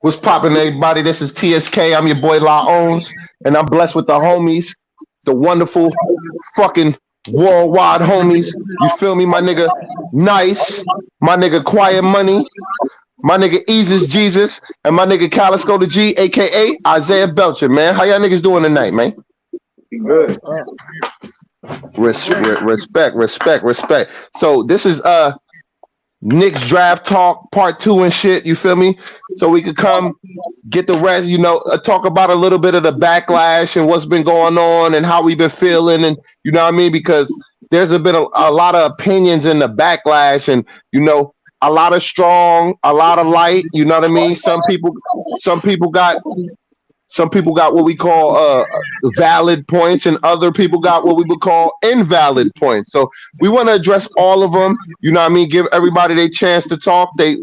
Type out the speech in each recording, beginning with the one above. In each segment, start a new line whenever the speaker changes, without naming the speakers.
What's poppin', everybody? This is TSK. I'm your boy La Owens, and I'm blessed with the homies, the wonderful fucking worldwide homies. You feel me, my nigga? Nice, my nigga. Quiet Money, my nigga. Eases Jesus, and my nigga Calisco the G, aka Isaiah Belcher. Man, how y'all niggas doing tonight, man?
Good.
Respect. So this is Knicks draft talk part 2 and shit. You feel me? So we could come get the rest, talk about a little bit of the backlash and what's been going on and how we've been feeling, and you know what I mean, because there's been a lot of opinions in the backlash, and a lot of strong, a lot of light. You know what I mean? Some people got what we call valid points, and other people got what we would call invalid points. So we want to address all of them. You know what I mean? Give everybody their chance to talk, they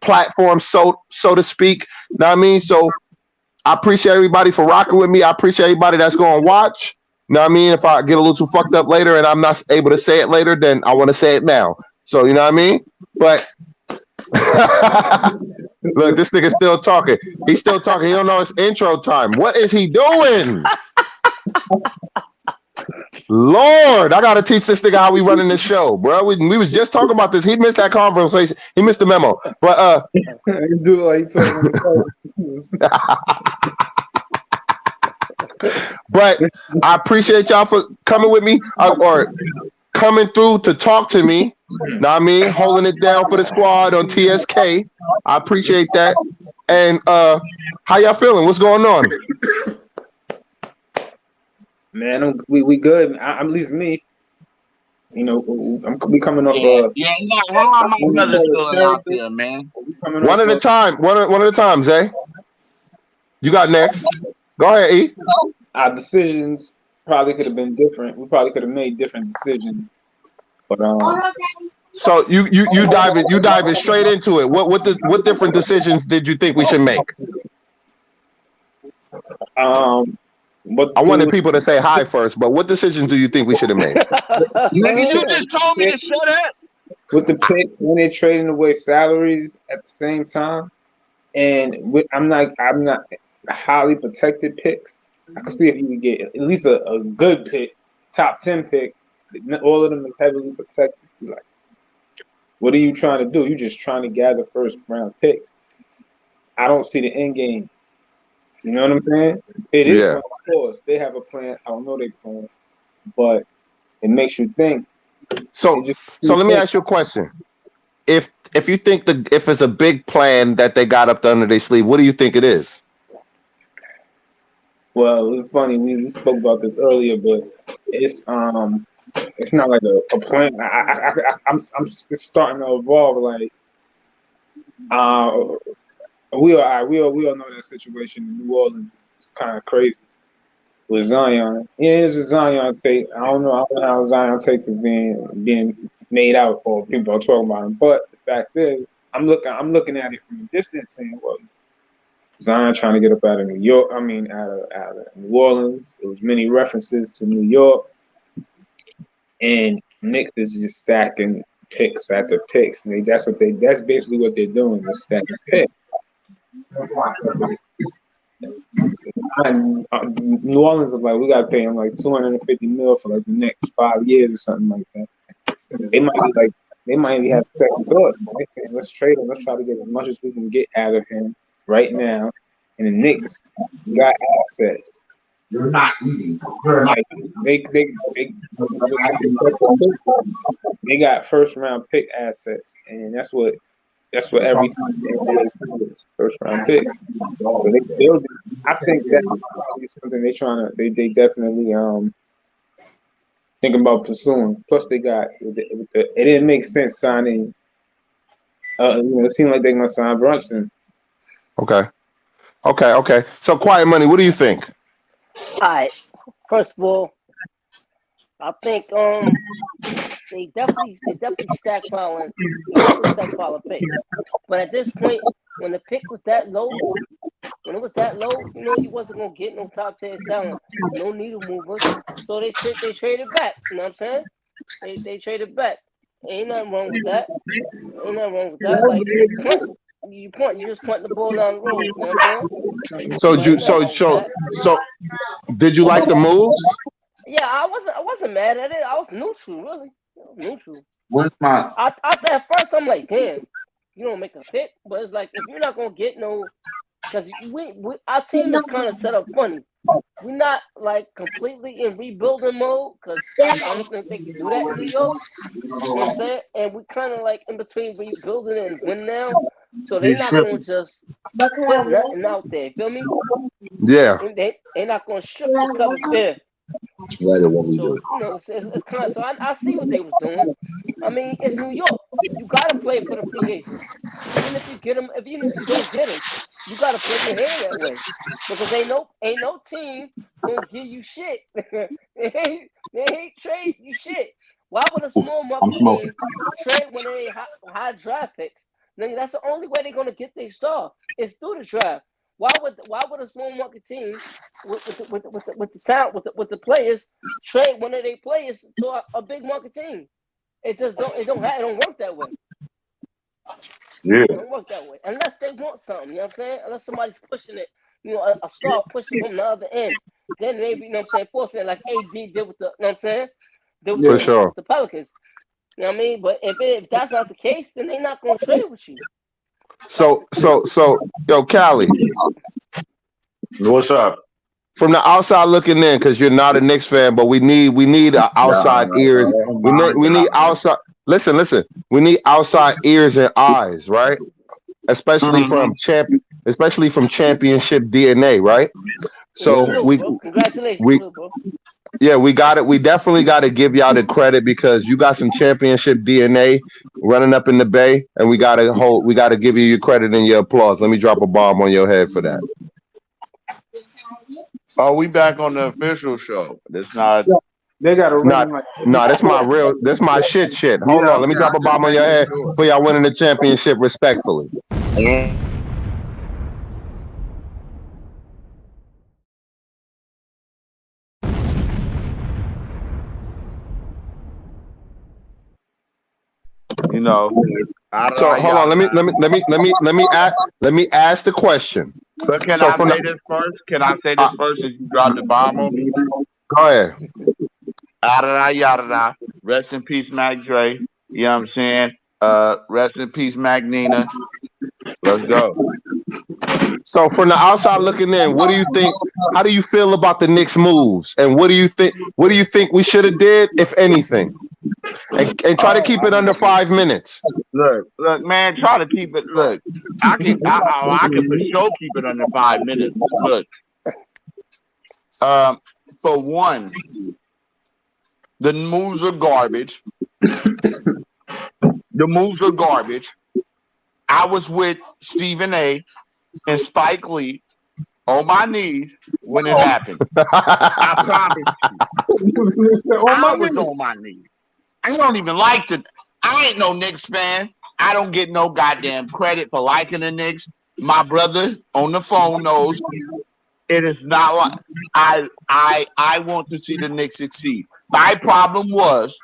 platform, so to speak. You know what I mean? So I appreciate everybody for rocking with me. I appreciate everybody that's going to watch. You know what I mean? If I get a little too fucked up later and I'm not able to say it later, then I want to say it now. So you know what I mean? But look, this nigga's still talking. He's still talking. He don't know it's intro time. What is he doing? Lord, I gotta teach this nigga how we running this show, bro. We was just talking about this. He missed that conversation. He missed the memo. But
Do like
but I appreciate y'all for coming with me or coming through to talk to me. Know what I mean? Holding it down for the squad on TSK. I appreciate that. And how y'all feeling? What's going on?
Man, we good. I'm at least me. We coming off.
All my brothers going out there, man.
One at a time. One at a time, Zay. You got next. Go ahead, E.
Our decisions probably could have been different. We probably could have made different decisions. But
so you diving straight into it. What different decisions did you think we should make? I wanted people to say hi first, but what decisions do you think we should have made?
Nigga, you just told me to shut up.
With the pick, when they're trading away salaries at the same time, and I'm not highly protected picks. I can see if you could get at least a good pick, top 10 pick. All of them is heavily protected. Like, what are you trying to do? You're just trying to gather first round picks. I don't see the end game. You know what I'm saying? It is, of course, they have a plan. I don't know their plan, but it makes you think.
So let me ask you a question. If you think if it's a big plan that they got up under their sleeve, what do you think it is?
Well, it was funny. We spoke about this earlier, but it's not like a plan. I'm it's starting to evolve. Like we all know that situation in New Orleans is kind of crazy with Zion. Yeah, it's a Zion take. I don't know how Zion takes is being made out or people are talking about him. But the fact is, I'm looking at it from a distance, saying, well, Zion trying to get up out of New York. I mean, out of New Orleans. There was many references to New York, and Knicks is just stacking picks after picks. And that's basically what they're doing, is stacking picks. And New Orleans is like, we got to pay him like $250 million for like the next 5 years or something like that. They might have second thought. They say, let's trade him. Let's try to get as much as we can get out of him right now. And the Knicks got assets.
You're not eating.
Like, they got first round pick assets, and that's what every time they first round pick. So they build it. I think that's something they definitely thinking about pursuing. Plus, they got it didn't make sense signing. It seemed like they're gonna sign Brunson.
Okay. So, Quiet Money, what do you think?
All right. First of all, I think they definitely stockpiling a pick. But at this point, when the pick was that low, you wasn't gonna get no top 10 talent, no needle movers. So they traded back. You know what I'm saying? They traded back. Ain't nothing wrong with that. Like you just point the ball down the road. You know what I'm saying?
So did you like the moves?
Yeah, I wasn't mad at it. I was neutral, really. Neutral.
What's my?
At first I'm like, damn, you don't make a pick, but it's like if you're not gonna get no, because we our team is kind of set up funny. We're not like completely in rebuilding mode because I don't think they can do that in New York. You know what I'm saying? And we kind of like in between rebuilding and win now, so they're not gonna just put nothing out there. Feel me?
Yeah.
And they're not gonna strictly cover fifth. So it's kind of so I see what they was doing. I mean, it's New York. You gotta play for the free agents. Even if you get them, even if you don't get them, you gotta play your hand that way because ain't no team gonna give you shit. they ain't trade you shit. Why would a small market team trade when they high draft picks? Then that's the only way they're gonna get their star is through the draft. Why would a small market team with the talent with the players trade one of their players to a big market team? It just don't work that way.
Yeah.
It don't work that way unless they want something. You know what I'm saying? Unless somebody's pushing it, a star pushing from the other end. Then maybe forcing it like AD did with the
For sure.
the Pelicans. You know what I mean? But if that's not the case, then they're not gonna trade with you.
So, yo, Callie,
What's up?
from the outside looking in, because you're not a Knicks fan, but we need outside ears. We need outside. Listen. We need outside ears and eyes, right? Especially from championship DNA, right? So
congratulations, bro.
Yeah, we got it. We definitely got to give y'all the credit because you got some championship DNA running up in the Bay, and we got to give you your credit and your applause. Let me drop a bomb on your head for that.
Oh, we back on the official show. It's not.
They got a
No, that's my shit. Hold on, let me drop a bomb on your head for y'all winning the championship respectfully. So hold on, let me ask the question.
But can I say this first? Can I say this first as you drop the bomb on me?
Go ahead.
Yada. Rest in peace, Mac Dre. You know what I'm saying? Rest in peace, Mac Nina. Let's go.
So from the outside looking in, what do you think? How do you feel about the Knicks moves? And what do you think we should have did, if anything? And try to keep it under 5 minutes.
Look, man, try to keep it. Look, I can for sure keep it under 5 minutes. Look, for one, the moves are garbage. The moves are garbage. I was with Stephen A. and Spike Lee on my knees when it happened. I promise you. I was on my knees. I don't even like the. I ain't no Knicks fan. I don't get no goddamn credit for liking the Knicks. My brother on the phone knows it is not like I want to see the Knicks succeed. My problem was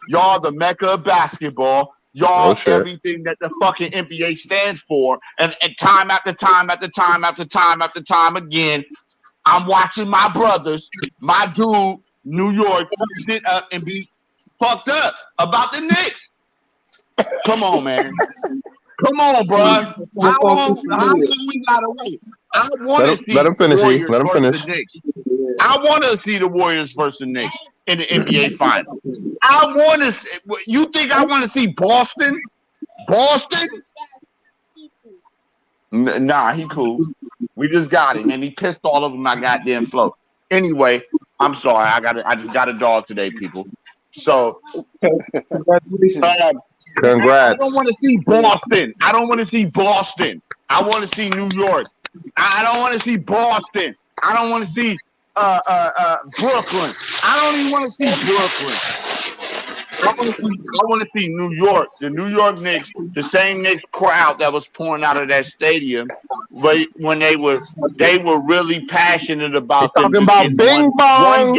y'all the mecca of basketball. Y'all everything that the fucking NBA stands for, and time after time again, I'm watching my brothers, my dude, New York, sit up and be fucked up about the Knicks. Come on, man. Come on, bro. How long we gotta wait? I want to see
let him finish.
Let him finish. I want to see the Warriors versus the Knicks in the NBA Finals. I want to. You think I want to see Boston? Nah, he cool. We just got him, and he pissed all over my goddamn flow. Anyway, I'm sorry. I just got a dog today, people. So,
congrats.
I don't want to see Boston. I want to see New York. I don't want to see Boston. I don't want to see Brooklyn. I don't even want to see Brooklyn. I want to see New York. The New York Knicks, the same Knicks crowd that was pouring out of that stadium, but when they were really passionate about them.
Talking about Bing Bong.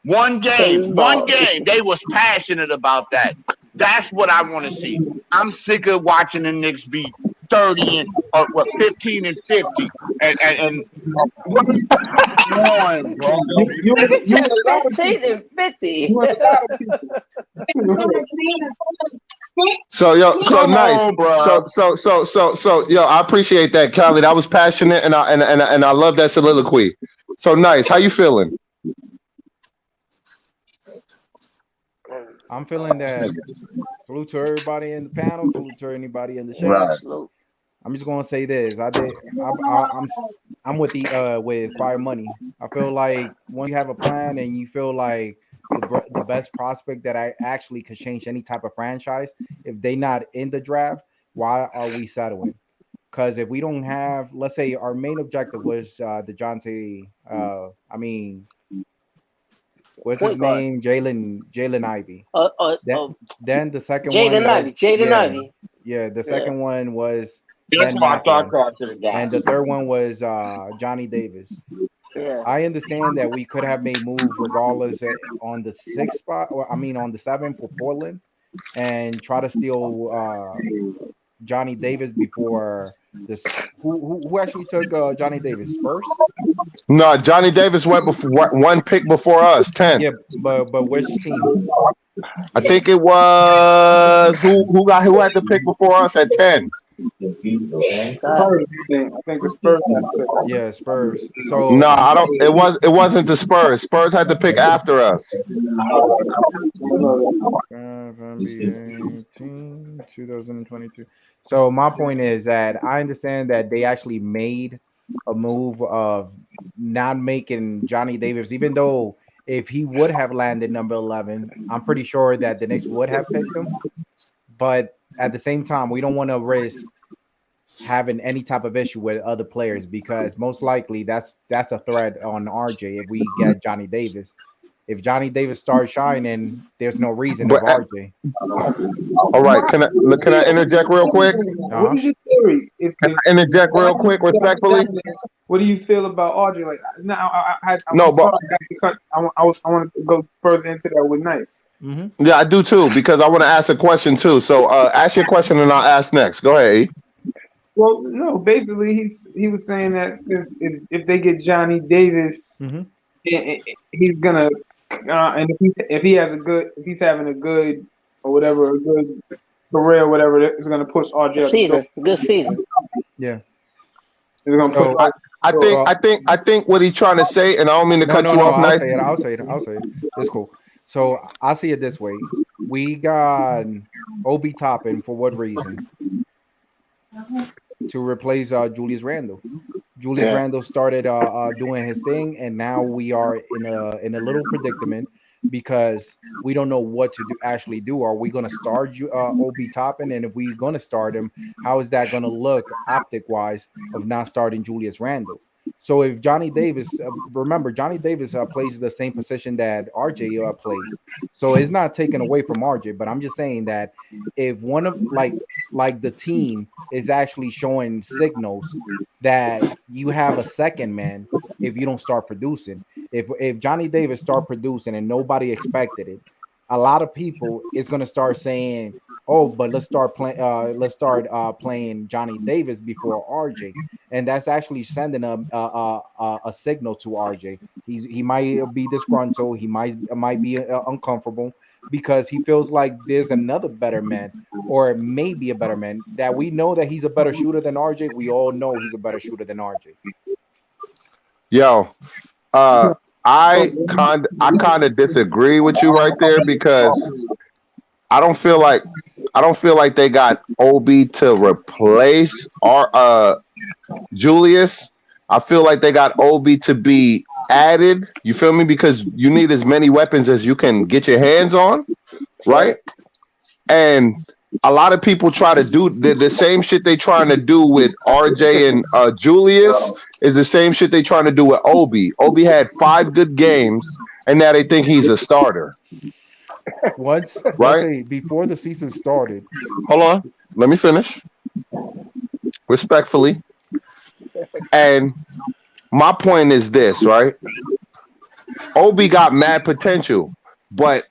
One game. They was passionate about that. That's what I want to see. I'm sick of watching the Knicks be 30 and 15 and 50. And what is going on, bro?
Nigga
You
said
a lot of
15
people.
and 50.
You a lot of people.
So yo, so
Come
nice.
on, bro.
So yo, I appreciate that, Kelly. That was passionate, and I love that soliloquy. So nice. How you feeling?
I'm feeling that. Salute to everybody in the panel. Salute to anybody in the chat.
Right.
Salute.
I'm just gonna say this. I'm with with Quiet Money. I feel like once you have a plan and you feel like the best prospect that I actually could change any type of franchise, if they not in the draft, why are we settling? Because if we don't have, let's say our main objective was DeJounte, what's his
Point guard.
name? Jalen Ivy. Then the second one
Jaden
was
Ivey. Jaden Ivey.
the second one was
That's
Ben
what I thought
Mathurin.
y'all should have got.
And the third one was Johnny Davis.
Yeah.
I understand that we could have made moves regardless on the sixth spot, or on the seventh for Portland, and try to steal Johnny Davis before this. Who actually took Johnny Davis first?
No, Johnny Davis went before one pick before us, 10.
Yeah, but which team?
I think it was who had the pick before us at 10.
Spurs, I think the Spurs had to pick.
Yeah, Spurs. So
No, I don't. It wasn't the Spurs. Spurs had to pick after us.
NBA team 2022. So my point is that I understand that they actually made a move of not making Johnny Davis, even though if he would have landed number 11, I'm pretty sure that the Knicks would have picked him. But at the same time, we don't want to risk having any type of issue with other players, because most likely that's a threat on RJ if we get Johnny Davis. If Johnny Davis starts shining, there's no reason of RJ.
All right, can I interject real quick?
What is your theory?
Can I interject real quick, respectfully?
What do you feel about RJ? Like, now, I want to go further into that with Nice.
Mm-hmm.
Yeah, I do too, because I want to ask a question too. So ask your question and I'll ask next. Go ahead.
Well, no, basically he was saying that since if they get Johnny Davis, he's gonna and if he's having a good or whatever, a good career, or whatever, it's gonna push RJ.
Good season.
Yeah.
It's gonna push.
I think what he's trying to say, and I don't mean to cut you off. Nice.
I'll say it. It's cool. So I see it this way: we got Obi Toppin for what reason? To replace Julius Randle. Julius Randle started doing his thing, and now we are in a little predicament because we don't know what to actually do. Are we going to start Obi Toppin? And if we're going to start him, how is that going to look optic wise of not starting Julius Randle? So if Johnny Davis, remember Johnny Davis plays the same position that RJ plays, so it's not taken away from RJ. But I'm just saying that if one of like the team is actually showing signals that you have a second man, if you don't start producing, if Johnny Davis start producing and nobody expected it, a lot of people is going to start saying, oh, but let's start playing Johnny Davis before RJ, and that's actually sending a signal to RJ. He might be disgruntled, he might be uncomfortable because he feels like there's another better man, or maybe a better man, that we know that he's a better shooter than RJ. We all know he's a better shooter than RJ.
Yo, I kind of disagree with you right there, because I don't feel like they got Obi to replace our Julius. I feel like they got Obi to be added. You feel me? Because you need as many weapons as you can get your hands on, right? And a lot of people try to do the same shit they trying to do with RJ and Julius is the same shit they trying to do with Obi. Obi had 5 good games, and now they think he's a starter.
Once,
right?
Before the season started.
Hold on. Let me finish. Respectfully. And my point is this, right? Obi got mad potential, but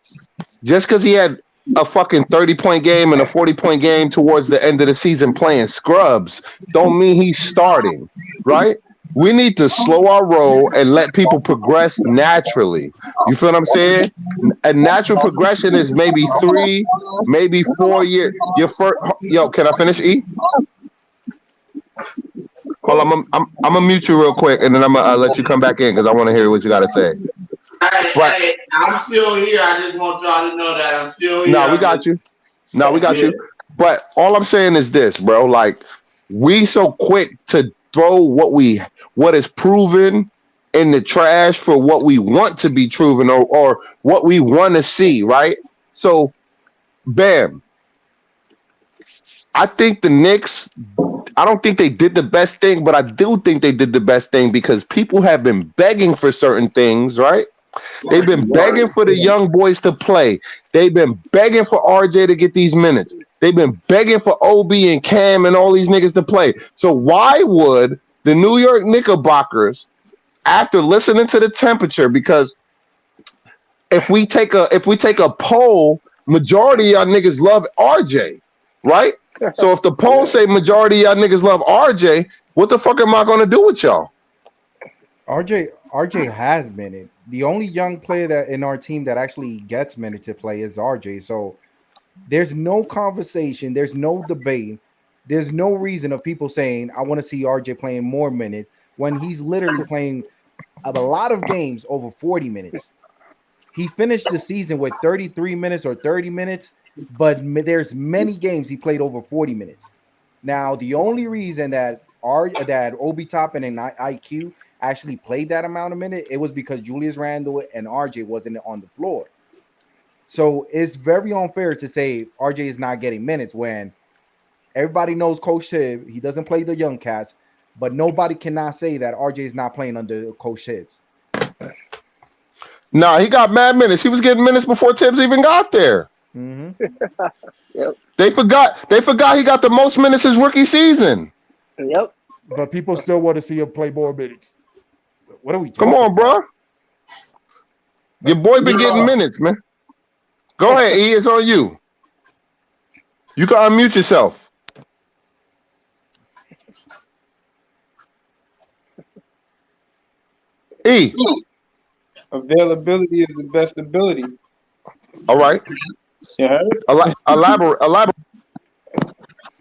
just because he had a fucking 30-point game and a 40-point game towards the end of the season playing scrubs don't mean he's starting, right? We need to slow our roll and let people progress naturally. You feel what I'm saying? A natural progression is maybe 3, maybe 4 years. Your first, yo, can I finish? E. Hold on, I'm gonna mute you real quick, and then I'm gonna let you come back in because I want to hear what you got to say.
Hey, I'm still here. I just want y'all to know that I'm still here.
No, we got you. No, we got you. But all I'm saying is this, bro. Like, we so quick to throw what is proven in the trash for what we want to be proven or what we want to see, right? So, bam. I think the Knicks, I don't think they did the best thing, but I do think they did the best thing because people have been begging for certain things, right? They've been begging for the young boys to play. They've been begging for RJ to get these minutes. They've been begging for OB and Cam and all these niggas to play. So why would the New York Knickerbockers, after listening to the temperature, because if we take a poll, majority of y'all niggas love RJ, right? So if the poll say majority of y'all niggas love RJ, what the fuck am I gonna do with y'all?
RJ has minutes. The only young player that in our team that actually gets minutes to play is RJ. So there's no conversation, there's no debate, there's no reason of people saying I want to see RJ playing more minutes when he's literally playing a lot of games over 40 minutes. He finished the season with 33 minutes or 30 minutes, but there's many games he played over 40 minutes. Now, the only reason that Obi Toppin and IQ actually played that amount of minutes, it was because Julius Randle and RJ wasn't on the floor. So it's very unfair to say RJ is not getting minutes when everybody knows Coach Tibbs. He doesn't play the young cats, but nobody cannot say that RJ is not playing under Coach Tibbs.
Nah, he got mad minutes. He was getting minutes before Tibbs even got there.
Mm-hmm.
Yep.
They forgot he got the most minutes his rookie season.
Yep.
But people still want to see him play more minutes. What are we
Come
talking
on,
about?
bro. Your boy been getting minutes, man. Go ahead, E. It's on you. You can unmute yourself. E.
Availability is the best ability.
All right.
Yeah.
Elaborate.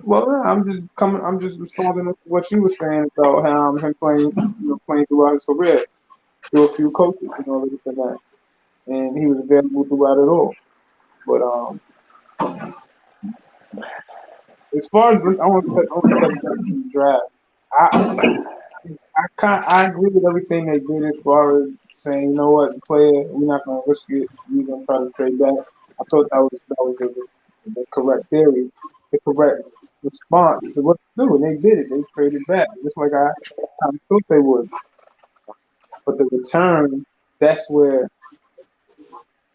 Well, I'm just responding to what you were saying about how him playing throughout his career through a few coaches and all this and that, and he was available throughout it all. But as far as I want to touch on the draft, I agree with everything they did as far as saying, you know what, player, we're not gonna risk it. We're gonna try to trade back. I thought that was the correct theory, the correct response to what to do, and they did it. They traded back, just like I thought they would. But the return, that's where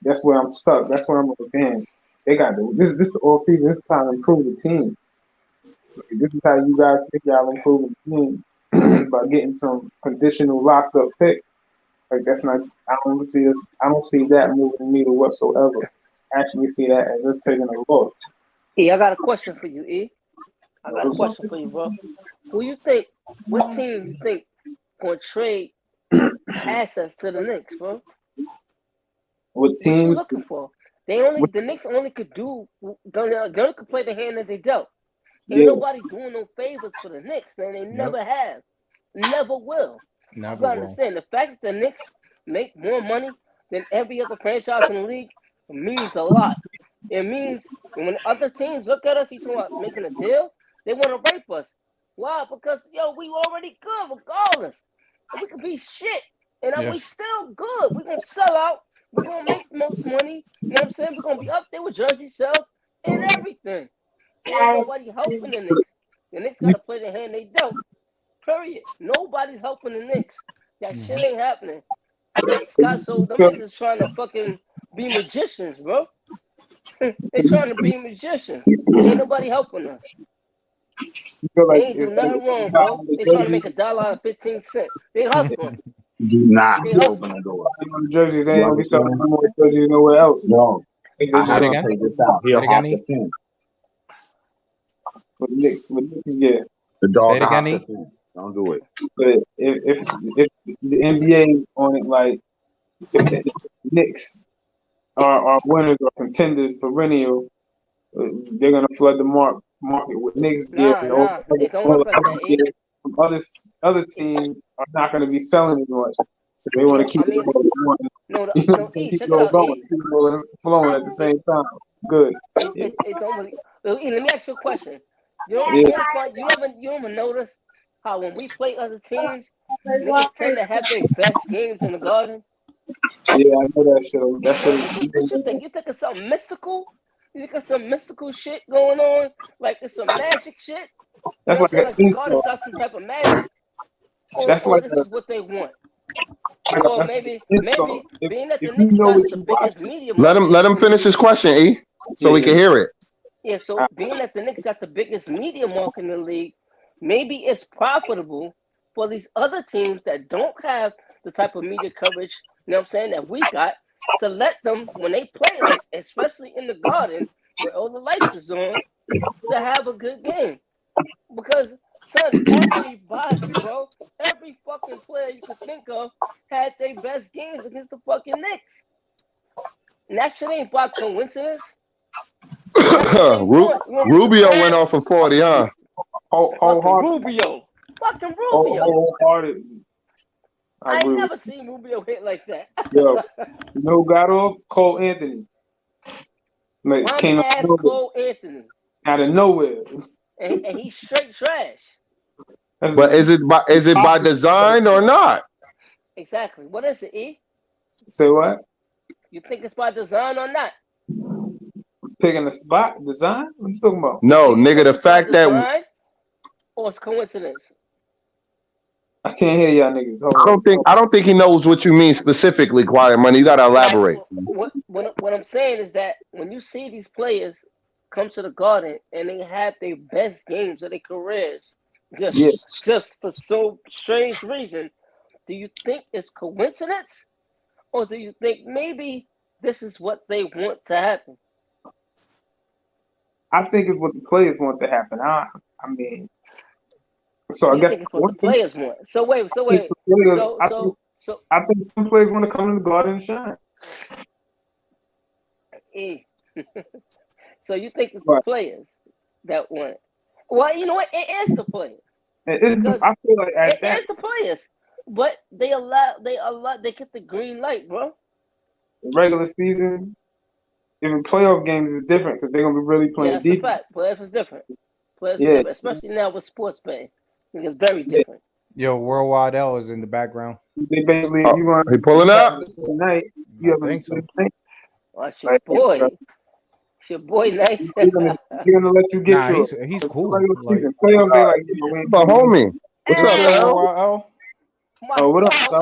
I'm stuck. That's where I'm like, damn, they got this. This all season. This is time to improve the team. This is how you guys think y'all improving the team by getting some conditional locked up picks. Like that's not. I don't see this. I don't see that moving the needle whatsoever. I actually see that as us taking a loss.
E, I got a question for you, E. I got a question for you, bro. What team you think gonna trade assets to the Knicks, bro?
What teams?
What you looking for? The Knicks only could play the hand that they dealt. Ain't nobody doing no favors for the Knicks, and they never have, never will.
Never
you gotta understand the fact that the Knicks make more money than every other franchise in the league means a lot. It means when other teams look at us, you talking about making a deal, they want to rape us. Why? Because we already good regardless. We could be shit, and we still good. We're gonna sell out. We're gonna make the most money. You know what I'm saying? We're gonna be up there with jersey sales and everything. So ain't nobody helping the Knicks. The Knicks gotta play the hand they dealt. Period. Nobody's helping the Knicks. That shit ain't happening. So them niggas trying to fucking be magicians, bro. They trying to be magicians. Ain't nobody helping us. They ain't do nothing wrong, bro. They trying to make $1 out of 15 cents. They hustling.
Do not
They
open the door.
Jerseys, they ain't gonna be selling no more jerseys nowhere else.
No. I have to
again?
say this out. He'll
Say it
hop
again,
the
E?
fence.
With the Knicks, yeah.
The
Say
dog
it
will hop
again,
the
E?
fence. Don't do it.
But if the NBA is on it, like if the Knicks are winners or contenders perennial, they're gonna flood the market with Knicks gear, and
Nah, it don't work like that, E.
from other teams are not gonna be selling as much, so they want
Yeah,
to keep
I mean,
it going.
no,
You know,
no, E,
keep
check
it
it
all
out,
going,
E.
keep it all flowing at the same time. Good.
It don't really. E, let me ask you a question.
Yeah.
You ever notice how when we play other teams, niggas tend to have their best games in the Garden?
Yeah, I know that show. That
What you think? You think it's something mystical? You think it's some mystical shit going on? Like it's some magic shit? You know
that's
what I'm
like
saying?
an
Like the Garden's
insult.
got some type of magic,
That's
or
like
this is what they want, or
that's an insult.
maybe being that
If
the
you
Knicks
know
got
what
the
you
biggest
watching,
media
Let him
market.
let him finish his question, E, so we
yeah.
can hear it.
Yeah, so being that the Knicks got the biggest media market in the league, maybe it's profitable for these other teams that don't have the type of media coverage, you know what I'm saying, that we got, to let them, when they play us, especially in the Garden, where all the lights is on, to have a good game. Because, son, everybody, bro, every fucking player you could think of had their best games against the fucking Knicks. And that shit ain't by coincidence. That's what they want. You want me to
Rubio
brag?
went off for 40, huh?
Fucking
Wholeheartedly.
Rubio. Fucking Rubio.
Wholeheartedly. I
I ain't
agree with
never seen Rubio hit like that.
you. Yo, you know who got off? Cole Anthony. Like,
Bum
came
ass Cole Anthony.
out of nowhere.
And he's straight trash.
That's
But is it by design or not?
Exactly. What is it, E?
Say what?
You think it's by design or not?
Picking a spot design? What you talking about?
No,
Do you
nigga.
think
The
it's by
fact that
design or it's coincidence?
I can't hear y'all niggas. Hold
I
on.
don't think he knows what you mean specifically. Quiet money. You gotta
Like
elaborate.
what I'm saying is that when you see these players come to the Garden and they have their best games of their careers,
Yeah.
just for so strange reason, do you think it's coincidence, or do you think maybe this is what they want to happen?
I think it's what the players want to happen. I mean, so I
You
guess
think it's what the players want? So wait,
I think some players want to come in the Garden and shine.
so you think it's the players that want it? Well, you know what? It is the players.
I feel like
it is the players, but they get the green light, bro.
Regular season, even playoff games is different because they're gonna be really playing
That's a
defense.
fact. Playoffs is different. Especially now with sports betting. It's very different.
Yo, Worldwide L is in the background.
They basically, if you want
He pulling up.
tonight, you have
think so.
Oh, it's your boy. It's your boy, nice.
They're gonna let you get yours.
He's cool.
Playoffs, they like,
But homie, what's
What's
up,
good,
L?
Worldwide L?
what up,
bro?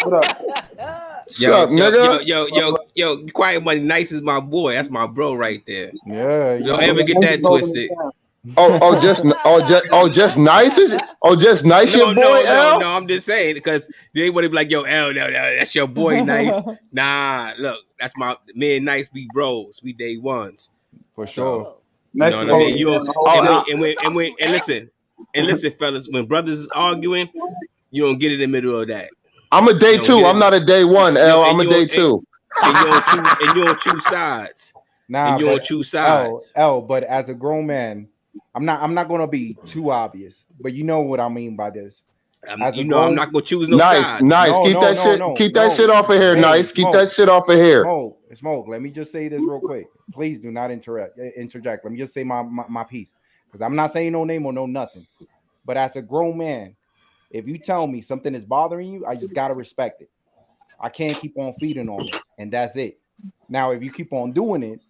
what up?
What's up, nigga?
Yo, Quiet Money Nice is my boy. That's my bro right there.
Yeah.
Don't ever get that twisted.
Just nice. Just nice, your boy L.
No. I'm just saying because they would be like, yo, L, no, that's your boy Nice. Nah, look, that's me and Nice. We bros. We day ones
For sure.
You know what I mean? And listen, fellas. When brothers is arguing, you don't get in the middle of that.
I'm a day two. I'm not a day one, L. I'm a day two.
And you on two sides.
Nah,
and you on two sides.
L, but as a grown man, I'm not gonna be too obvious, but you know what I mean by this.
I'm not gonna choose no sides.
Nice. Keep that shit off of here.
Hey,
nice. Keep that shit off of here.
Smoke. Let me just say this real quick. Please do not interject. Let me just say my piece, because I'm not saying no name or no nothing. But as a grown man, if you tell me something is bothering you, I just gotta respect it. I can't keep on feeding on it, and that's it. Now, if you keep on doing it,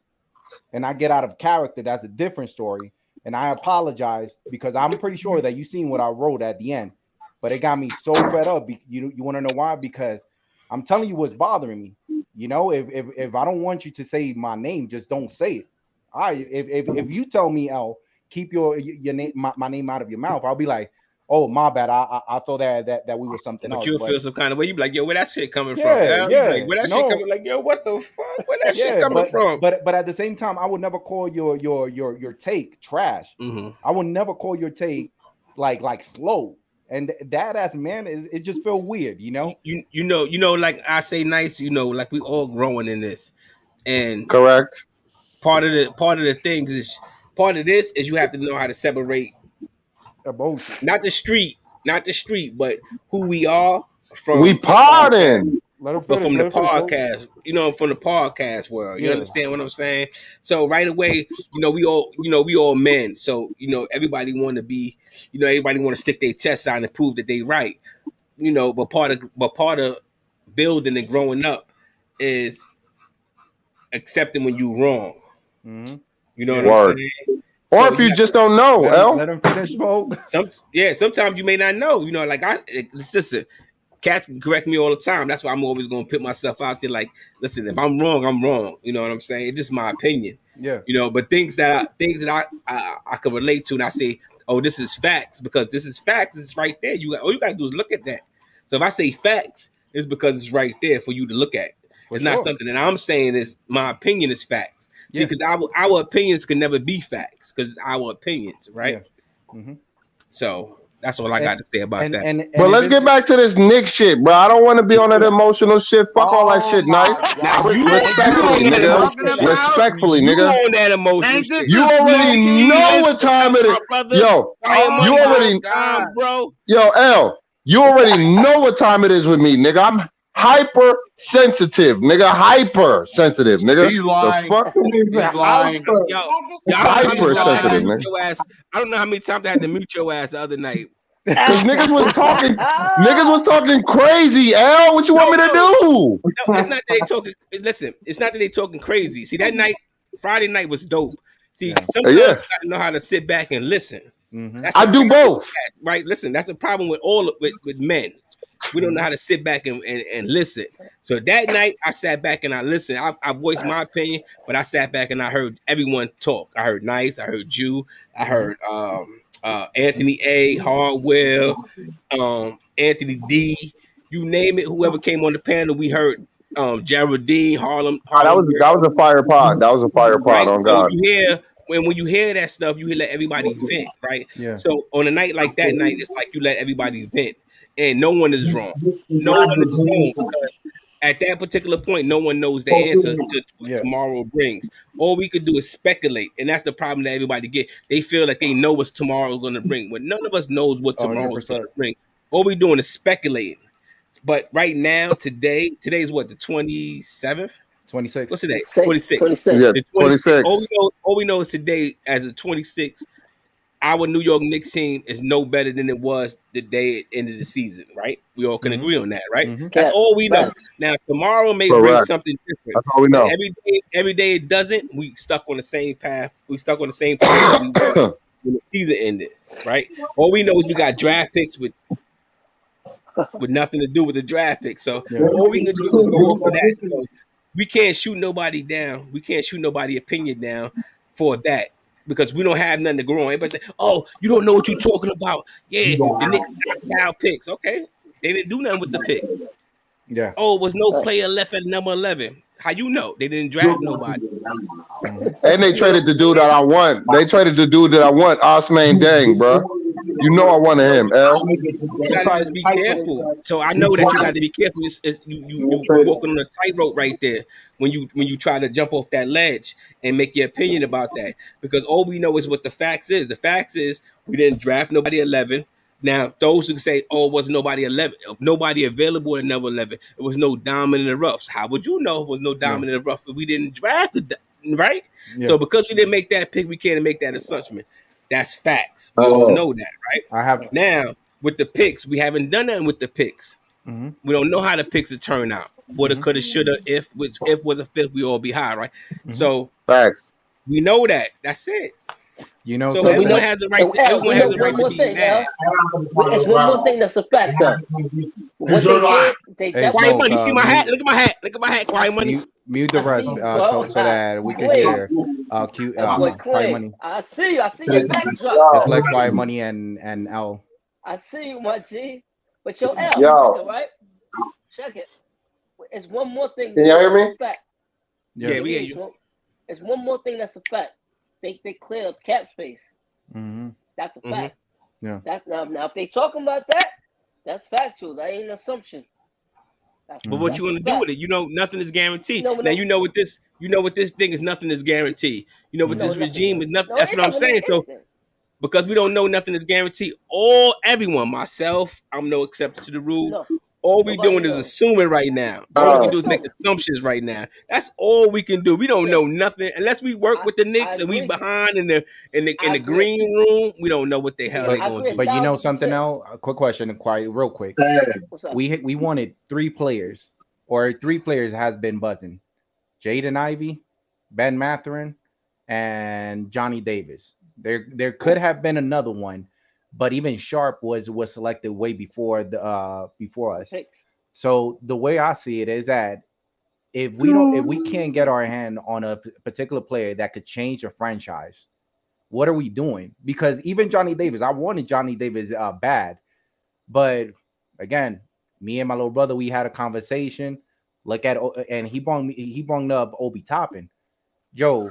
and I get out of character, that's a different story. And I apologize, because I'm pretty sure that you seen what I wrote at the end, but it got me so fed up. You want to know why? Because I'm telling you what's bothering me. You know, if I don't want you to say my name, just don't say it. If you tell me, L, keep your name, my name out of your mouth, I'll be like, oh my bad, I thought that we were something
But
else.
you'll
But
feel some kind of way. You be like, yo, where that shit coming from?
yeah,
You be like,
yeah,
where that shit
no,
coming? Like, yo, what the fuck? Where that shit
yeah,
coming from?
but at the same time, I would never call your take trash.
Mm-hmm.
I would never call your take like slow. And that as man is it just feel weird, you know?
You know, like I say nice, you know, like we all growing in this. And
Correct.
part of the thing is part of this is you have to know how to separate
Emotion.
not the street, but who we are
We
from
pardon.
Let him
but
finish.
from the
Let him finish. Bro.
podcast, you know, from the podcast world. You
Yeah.
understand what I'm saying? So right away, you know, we all men. So, you know, everybody want to stick their chest out and prove that they right. You know, but part of building and growing up is accepting when you wrong.
Mm-hmm.
You know
Yeah.
what I'm
Word.
saying?
Or
So
if you just don't know,
Let him finish, folks.
sometimes you may not know. You know, like listen, cats can correct me all the time. That's why I'm always gonna put myself out there. Like, listen, if I'm wrong, I'm wrong. You know what I'm saying? It's just my opinion.
Yeah.
You know, but things that I can relate to, and I say, oh, this is facts because this is facts. It's right there. All you gotta do is look at that. So if I say facts, it's because it's right there for you to look at. It's not something that I'm saying is my opinion is facts.
Yeah.
Because our opinions can never be facts because it's our opinions, right?
Yeah. Mm-hmm.
So that's all I got to say about that.
But let's get back to this Knicks shit, bro. I don't want to be on that emotional shit. Fuck all that shit, nice. Respectfully, nigga. Respectfully, nigga.
You on that emotion shit.
You already know what time it is. Yo, you already,
bro.
Yo, L, you already know what time it is with me, nigga. I'm hypersensitive, nigga. Hypersensitive, nigga.
He's lying.
The fuck?
He's lying.
Yo,
hypersensitive, nigga.
I don't know how many times I had to mute your ass the other night.
Cause niggas was talking crazy, L. What you want me to do?
No, it's not that they talking. Listen, it's not that they talking crazy. See, that night, Friday night was dope. See, sometimes you gotta know how to sit back and listen.
Mm-hmm.
I do both.
Right? Listen, that's a problem with with men. We don't know how to sit back and listen. So that night, I sat back and I listened. I voiced my opinion, but I sat back and I heard everyone talk. I heard Nice. I heard you. I heard Anthony A. Hardwell, Anthony D. You name it. Whoever came on the panel, we heard Geraldine, Harlem.
That was a fire pod. That was a fire pod. Right? On God.
So when you hear that stuff, you let everybody vent, right?
Yeah.
So on a night like that night, it's like you let everybody vent. And no one is wrong. No one is wrong because at that particular point, no one knows the answer to what tomorrow brings. All we could do is speculate, and that's the problem that everybody get. They feel like they know what tomorrow is going to bring, but none of us knows what tomorrow is going to bring. All we're doing is speculating. But right now, today is what, the 27th?
26.
What's today?
26.
26.
Yeah, 26.
All we know is today as a 26th. Our New York Knicks team is no better than it was the day it ended the season, right? We all can agree on that, right?
Mm-hmm.
That's all we know. Now, tomorrow may bring something different.
That's all we know.
Every day it doesn't. We stuck on the same path. We stuck on the same place that we were when the season ended, right? All we know is we got draft picks with nothing to do with the draft picks. So all we can do is go off of that. So we can't shoot nobody down. We can't shoot nobody opinion down for that. Because we don't have nothing to grow on. Everybody say, oh, you don't know what you're talking about. Yeah, the Knicks knocked out picks. Okay. They didn't do nothing with the picks.
Yeah.
Oh, was no player left at number 11. How you know? They didn't draft nobody.
And they traded the dude that I want. They traded the dude that I want, Osman Dang, bro. You know I wanted him, L.
You gotta just be careful. So I know that you got to be careful. You're walking on a tightrope right there when you try to jump off that ledge and make your opinion about that. Because all we know is what the facts is. The facts is we didn't draft nobody 11. Now those who say, "Oh, it wasn't nobody 11, nobody available at number 11. It was no diamond in the roughs." How would you know it was no diamond in the rough if we didn't draft it, right? Yeah. So because we didn't make that pick, we can't make that assumption. That's facts. We all know that, right? Now with the picks, we haven't done nothing with the picks. Mm-hmm. We don't know how the picks will turn out. Woulda, coulda, shoulda. If was a fifth, we all be high, right? Mm-hmm. So
facts.
We know that. That's it.
You know,
so everyone has the right. Everyone has the right to be mad.
There's one more thing that's a fact, though. What they did,
Quiet Money. See my hat? Look at my hat. Look at my hat. Quiet Money.
Mute the rest so that we can hear Quiet Money.
I see your backdrop.
Just like Quiet Money and L.
I see you, my G. But yo, L,
Yo,
check it, right? Check it. It's one more thing
can y'all hear
that's a
me?
fact.
Yeah.
Yeah, we hear
It's
you.
it's one more thing that's a fact. They cleared up cap space.
Mm-hmm.
That's a
Mhm.
fact.
Yeah.
That's now if they talking about that, that's factual. That ain't an assumption.
But what
That's
you
a
gonna do
fact.
with it? You know, nothing is guaranteed.
No,
Now
no,
you know what this thing is. Nothing is guaranteed. You know what
no,
this
nothing.
regime is. Nothing.
No,
That's
it
what I'm
doesn't mean
saying. So
anything.
because we don't know nothing is guaranteed, everyone, myself, I'm no exception to the rule.
No,
All we
nobody
doing is
knows.
assuming right now. All we
It's
can
Uh,
do is make
assuming.
assumptions right now. That's all we can do. We don't
Yeah,
know nothing unless we work with the
I
Knicks and we
agree.
behind in
I
the
agree.
green room. We don't know what the hell
Yeah,
they
But
I
gonna
agree
do.
but you know
thousand
something
percent.
else? A quick question, quite real quick.
What's up?
We wanted 3 players, or 3 players has been buzzing: Jaden Ivey, Ben Matherin, and Johnny Davis. There could have been another one, but even Sharp was selected way before before
The
us.
picks.
So the way I see it is that if we can't get our hand on a particular player that could change a franchise, what are we doing? Because even Johnny Davis, I wanted Johnny Davis bad, but again, me and my little brother, we had a conversation. Look at and he brought up Obi Toppin. Joe,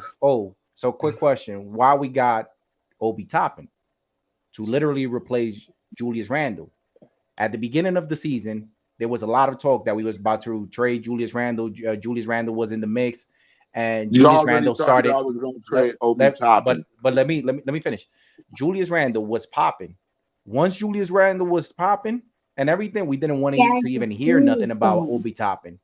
so quick question: why we got Obi Toppin to literally replace Julius Randle? At the beginning of the season, there was a lot of talk that we was about to trade Julius Randle. Julius Randle was in the mix, and
You
Julius
already
Randle
thought
started.
y'all was gonna
Let,
trade Obi
let,
Toppin.
but let me finish. Julius Randle was popping. Once Julius Randle was popping and everything, we didn't want to even hear nothing about Obi Toppin.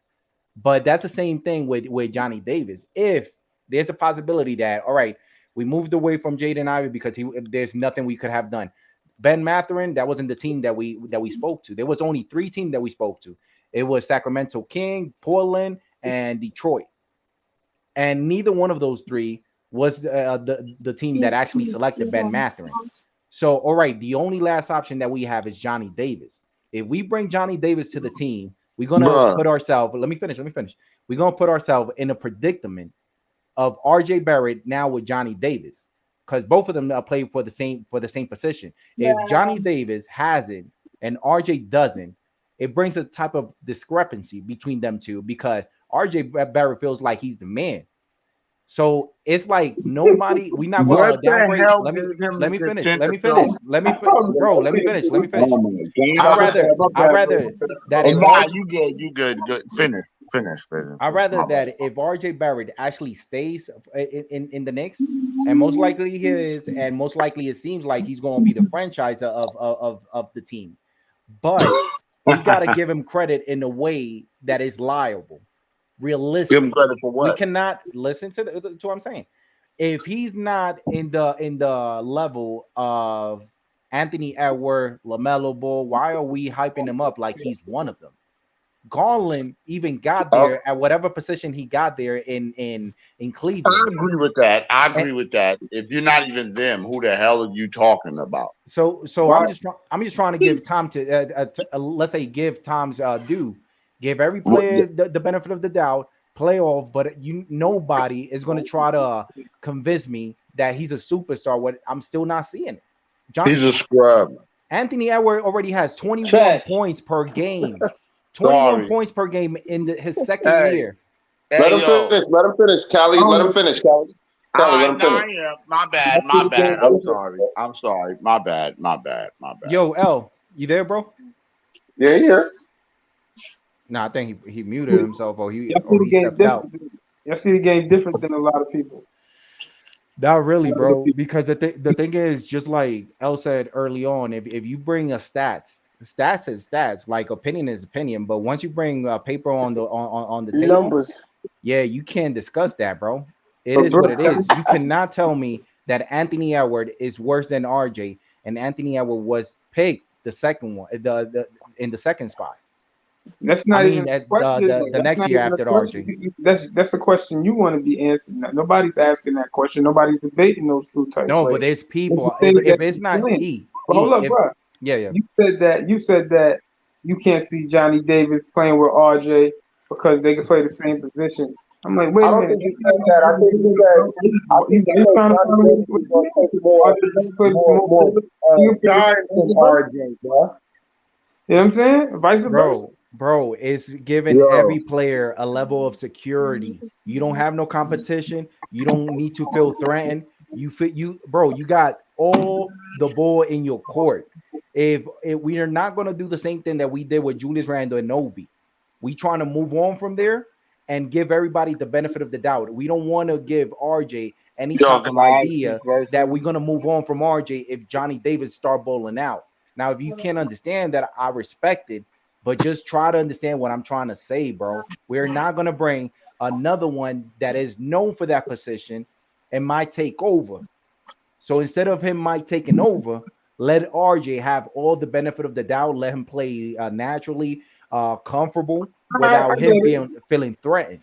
But that's the same thing with Johnny Davis. If there's a possibility that, all right, we moved away from Jaden Ivey because there's nothing we could have done. Ben Matherin, that wasn't the team that we spoke to. There was only 3 teams that we spoke to. It was Sacramento King, Portland, and Detroit. And neither one of those 3 was the team that actually selected Ben Matherin. So, all right, the only last option that we have is Johnny Davis. If we bring Johnny Davis to the team, we're gonna
bruh.
put ourselves. Let me finish. We're gonna put ourselves in a predicament of R.J. Barrett now with Johnny Davis, because both of them play for the same position. If Johnny Davis has it and R.J. doesn't, it brings a type of discrepancy between them two because R.J. Barrett feels like he's the man. So it's like nobody. We're not
What
gonna
the
downgrade.
hell
Let me
gave him
let
the
me finish. Let me
consensus?
finish. Bro. Let me finish.
Oh my
I
god.
rather
My
I
bad,
rather that
Oh
if
nah,
RJ,
you good. Finish.
I rather
My bad.
that if RJ Barrett actually stays in the Knicks, and most likely he is, and most likely it seems like he's going to be the franchise of the team. But we got to give him credit in a way that is liable,
Give him
realistic.
credit for
We
what?
cannot listen to what I'm saying. If he's not in the level of Anthony Edward, LaMelo Ball, why are we hyping him up like he's one of them? Garland even got
Oh,
there at whatever position he got there in
I
Cleveland.
agree with that.
And
If you're not even them, who the hell are you talking about?
so
Right.
I'm just trying to give Tom let's say give Tom's due, give every
What,
player the benefit of the doubt, playoff, but nobody is going to try to convince me that he's a superstar. What I'm still not seeing it. John
he's a scrub.
Anthony Edward already has 21
Trash.
points per game. 21
Sorry.
points per game in his second
Hey,
year.
Let
hey,
him
yo.
finish. Let him finish, Callie. Let him finish, Callie.
All
Callie, let
right,
him
now
finish.
I am. My bad. I'm sorry. My bad.
Yo, L, you there, bro?
Yeah, yeah.
No, I think he muted himself or he
Y'all see
or
the
he
game
stepped out.
different. Y'all see the game different than a lot of people.
Not really, bro. Because the thing is, just like El said early on, if you bring a stats is stats. Like opinion is opinion. But once you bring paper on the table,
Numbers.
yeah, you can't discuss that, bro. It
But
is what
bro,
it is. You cannot tell me that Anthony Edward is worse than RJ, and Anthony Edward was picked the second one, the in the second spot.
that's
I
not even
mean,
a
the
question.
the, the
That's
next
not
year
even a
after the
question.
RJ.
That's a question you want to be answering. Nobody's asking that question. Nobody's debating those two type
No, but
players.
there's
It's the
people. If,
things
if
that
it's
you're
not
saying. But hold up,
if
bro.
yeah.
You said that you can't see Johnny Davis playing with RJ because they can play the same position. I'm like, wait
I
a
don't
minute.
think he said that. I think he
He's
said
trying to
Johnny
find
Davis is going to take more time than RJ, bro.
You know what I'm saying? Vice versa.
Bro, it's giving every player a level of security. You don't have no competition. You don't need to feel threatened. You got all the ball in your court. If we are not going to do the same thing that we did with Julius Randle and Obi, we trying to move on from there and give everybody the benefit of the doubt. We don't want to give RJ any type of idea that we're going to move on from RJ if Johnny Davis start bowling out. Now, if you can't understand that, I respect it, but just try to understand what I'm trying to say, bro. We're not going to bring another one that is known for that position and might take over. So instead of him might taking over, let RJ have all the benefit of the doubt. Let him play naturally, comfortable, without him feeling threatened.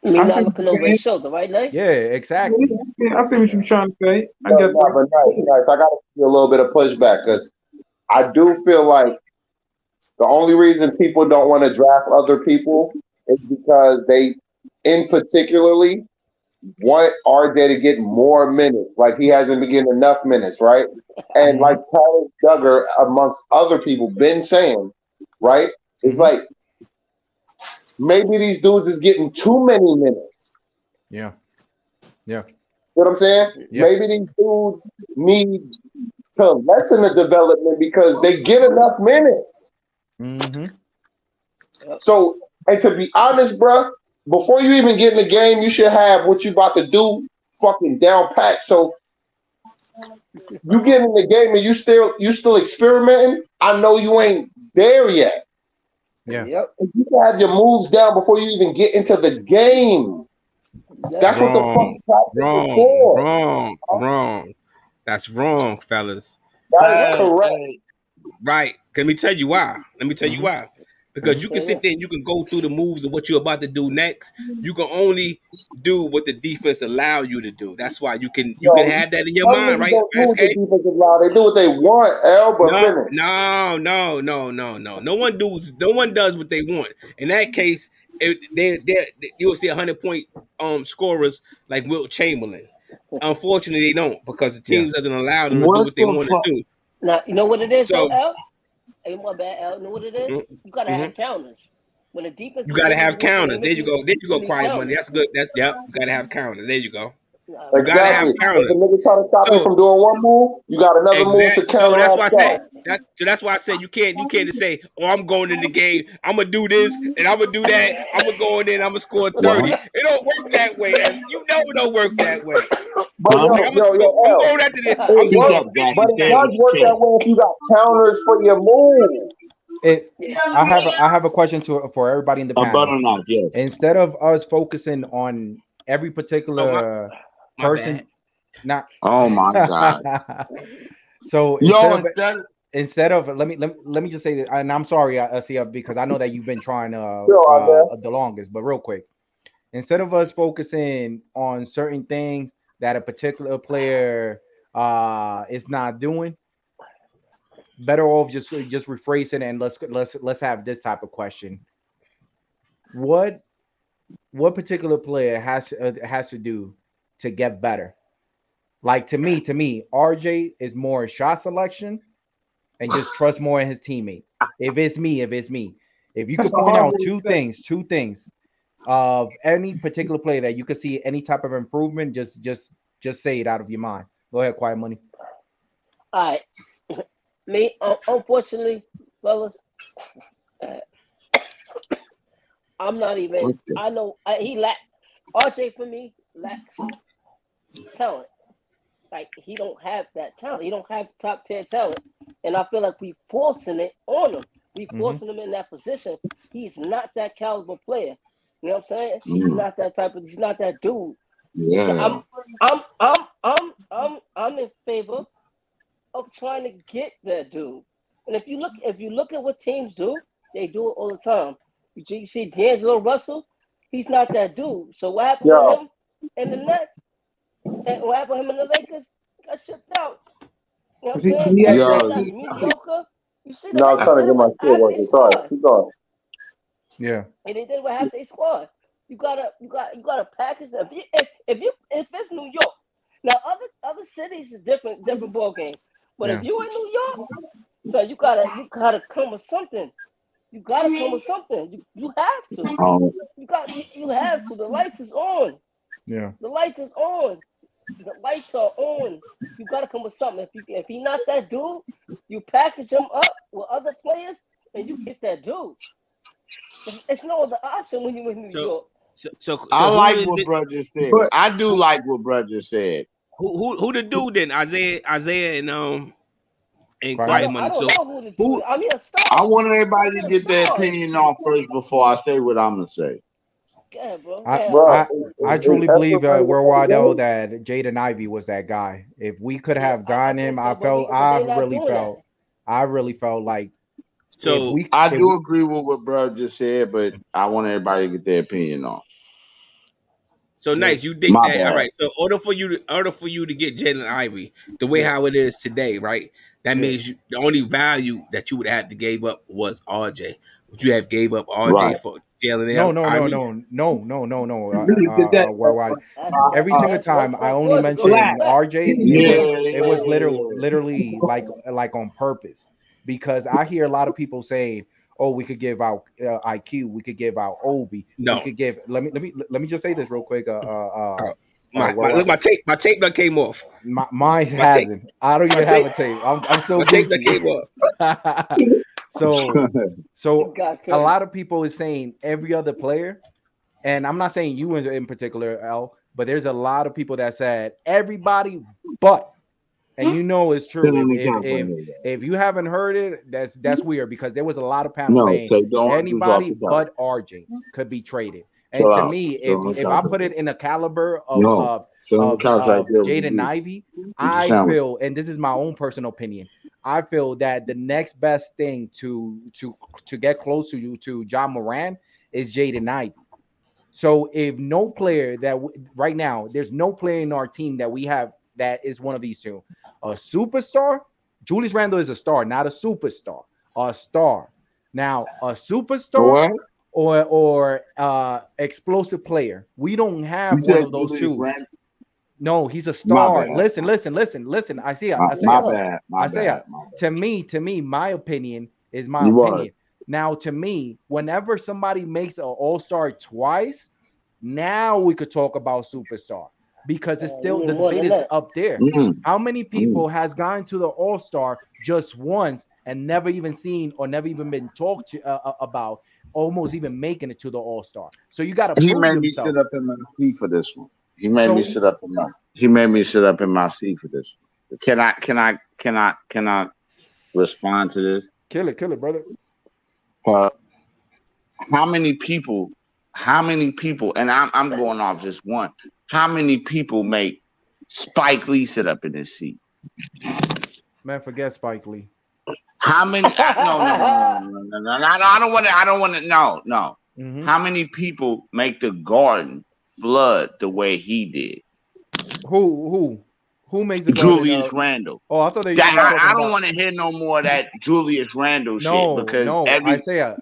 Me not looking over his shoulder, right, Nice?
Yeah, exactly.
I see what you're trying to say. I
No,
get
no, but nice. I got to give you a little bit of pushback because I do feel like the only reason people don't want to draft other people is because they, in particularly, want RJ to get more minutes. Like he hasn't been getting enough minutes, right? And like Tyler Duggar, amongst other people, been saying, right? It's like maybe these dudes is getting too many minutes.
Yeah.
You know what I'm saying?
Yeah.
Maybe these dudes need to lessen the development because they get enough minutes. So, and to be honest, bro, before you even get in the game, you should have what you about to do fucking down pat. So you get in the game and you still experimenting. I know you ain't there yet.
Yeah.
Yep.
You can have your moves down before you even get into the game. That's what the fuck practice is for.
Wrong. That's wrong, fellas.
That is correct.
Right. Let me tell you why. Because you can sit there and you can go through the moves of what you're about to do next. You can only do what the defense allow you to do. That's why you can have that in your mind, right?
Don't do what the defense allow. They do what they want, L, but finish.
No. No one does what they want. In that case, you'll see 100-point scorers like Wilt Chamberlain. Unfortunately, they don't because the team doesn't allow them to do what they want to do.
Now, you know what it is,
So,
though, L? Hey, my bad, L. You know what it is? You got to have counters. When the defense
you got to have counters. There you go. Quiet money. That's good. You got to have counters. There you go. You got to have counters.
If the nigga try to stop you from doing one move, you got another move to counter.
That's why I said. That's why I said you can't just say, "Oh, I'm going in the game. I'm gonna do this and I'm gonna do that. I'm gonna go in there and I'm gonna score 30." It don't work that way. You know it don't work that way.
But
I'm going after this. I'm scoring 50.
But it does work that way if you got counters for your move.
I have a question for everybody in the panel. Instead of us focusing on every particular person, not.
Oh my god!
So instead of let me just say that, and I'm sorry, Asia, because I know that you've been trying the longest, but real quick, instead of us focusing on certain things that a particular player is not doing, better off just rephrasing and let's have this type of question. What particular player has to do to get better? Like to me, RJ is more shot selection and just trust more in his teammate. If it's me, if you could point out two things of any particular player that you could see any type of improvement, just say it out of your mind. Go ahead, Quiet Money.
All right. Me, unfortunately, fellas, I'm not even. I know he lacks. RJ for me lacks talent. Like he don't have that talent. He don't have top 10 talent, and I feel like we forcing it on him. We forcing him in that position. He's not that caliber player. You know what I'm saying? He's not that type of. He's not that dude.
Yeah.
I'm in favor of trying to get that dude. And if you look at what teams do, they do it all the time. You see D'Angelo Russell, he's not that dude. So what happened to him in the Nets? And what happened to him in the Lakers? Got shipped out. You know what I'm saying? That's mediocre. You see the Lakers did it with half their squad.
Sorry, keep going.
Yeah.
And they did what half their squad. You gotta package them. If it's New York, now other cities is different ball game. But if
Yeah.
you in New York, so you gotta come with something. You gotta come with something. You have to.
Um,
You have to. The lights is on.
Yeah.
The lights is on. The lights are on. You gotta come with something. If he not that dude, you package him up with other players and you get that dude. It's no other option when you in New
So
York.
I
who
like
is
what
it?
bro just said.
But
I do like what bro just said.
Who the dude then? Isaiah and
Quiet
Quiet
Money.
I
Money.
don't
So
know who to do
who
it. I mean, a
I
star.
want
I
everybody
mean,
to
a
get their
star.
opinion off first before I say what I'm gonna say.
Go ahead, bro. Go
I
ahead,
bro,
I
Isaiah.
I truly believe worldwide though that Jaden Ivey was that guy. If we could
Yeah,
have
I
gotten him,
think so. But they not doing that.
I really felt like if
so
we
I
if
do agree with what bro just said, but I want everybody to get their opinion off.
So
Jay,
nice. You think
My
that all
bad.
right? So in order for you to get Jalen Ivey the way
yeah,
how it is today, right? That
yeah.
means the only value that you would have to gave up was RJ. Would you have gave up
Right.
RJ for Jalen
No, no, no,
Ivey?
no, no, no, no, no.
did that.
Worldwide. Every single
That's one
time I
tough
only
word to go
Black.
mentioned
respect.
RJ,
Yeah,
it was
yeah.
literally like on purpose because I hear a lot of people saying, "Oh, we could give out IQ, we could give out Obi, we
No.
could give." Let me just say this real quick.
Oh, my
Worldwide.
look, my tape done came off.
Mine
My tape
hasn't. I don't
my
even have
tape
a tape. I'm so
my tape done
Gucci.
came off.
so
This
so
guy
a
crazy.
lot of people is saying every other player, and I'm not saying you in particular, L, but there's a lot of people that said everybody but, and you know it's true.
Sit on the
If
top right
if
here.
if you haven't heard it, that's weird because there was a lot of panels
No,
saying
take the oranges off
anybody
the top.
but RJ could be traded. And
Chill
to
out.
me,
Sit on the
if
couch
I
right
put
there.
it in a caliber
No, sit on the couch right
of
there with the
Jaden
beef.
Ivey,
Eat your
I
sandwich.
feel, and this is my own personal opinion, I feel that the next best thing to get close to John Moran is Jaden Ivey. So if no player right now, there's no player in our team that we have that is one of these two. A superstar, Julius Randle is a star, not a superstar. A star. Now, a superstar
What?
or explosive player. We don't
You
have one
said
of those
Julius
two.
Randle?
No, he's a
My
star.
bad.
Listen.
My bad. My
Isaiah.
bad. My bad.
To me, my opinion is my
You was.
opinion. Now, to me, whenever somebody makes an all-star twice, now we could talk about superstar because it's
You
still the
need more
debate
than
is
that.
up there.
Mm,
How many
mm.
people has gone to the all-star just once and never even seen or never even been talked to about almost even making it to the all-star? So you got to
He
prove
made me sit
yourself.
up in my seat for this one. He made me
So
sit up in my. He made me sit up in my seat for this one. Can I respond to this?
kill it, brother.
Uh, how many people? How many people? And I'm going off just one. How many people make Spike Lee sit up in his seat?
Man, forget Spike Lee.
How many? No. I don't want to. I don't want to. No, no.
Mm-hmm.
How many people make the Garden flood the way he did?
Who makes the garden?
Julius Randle.
Oh, I thought that you were
That
talking
I don't
about.
want to hear no more of that Julius Randle shit because
No.
every
Isaiah.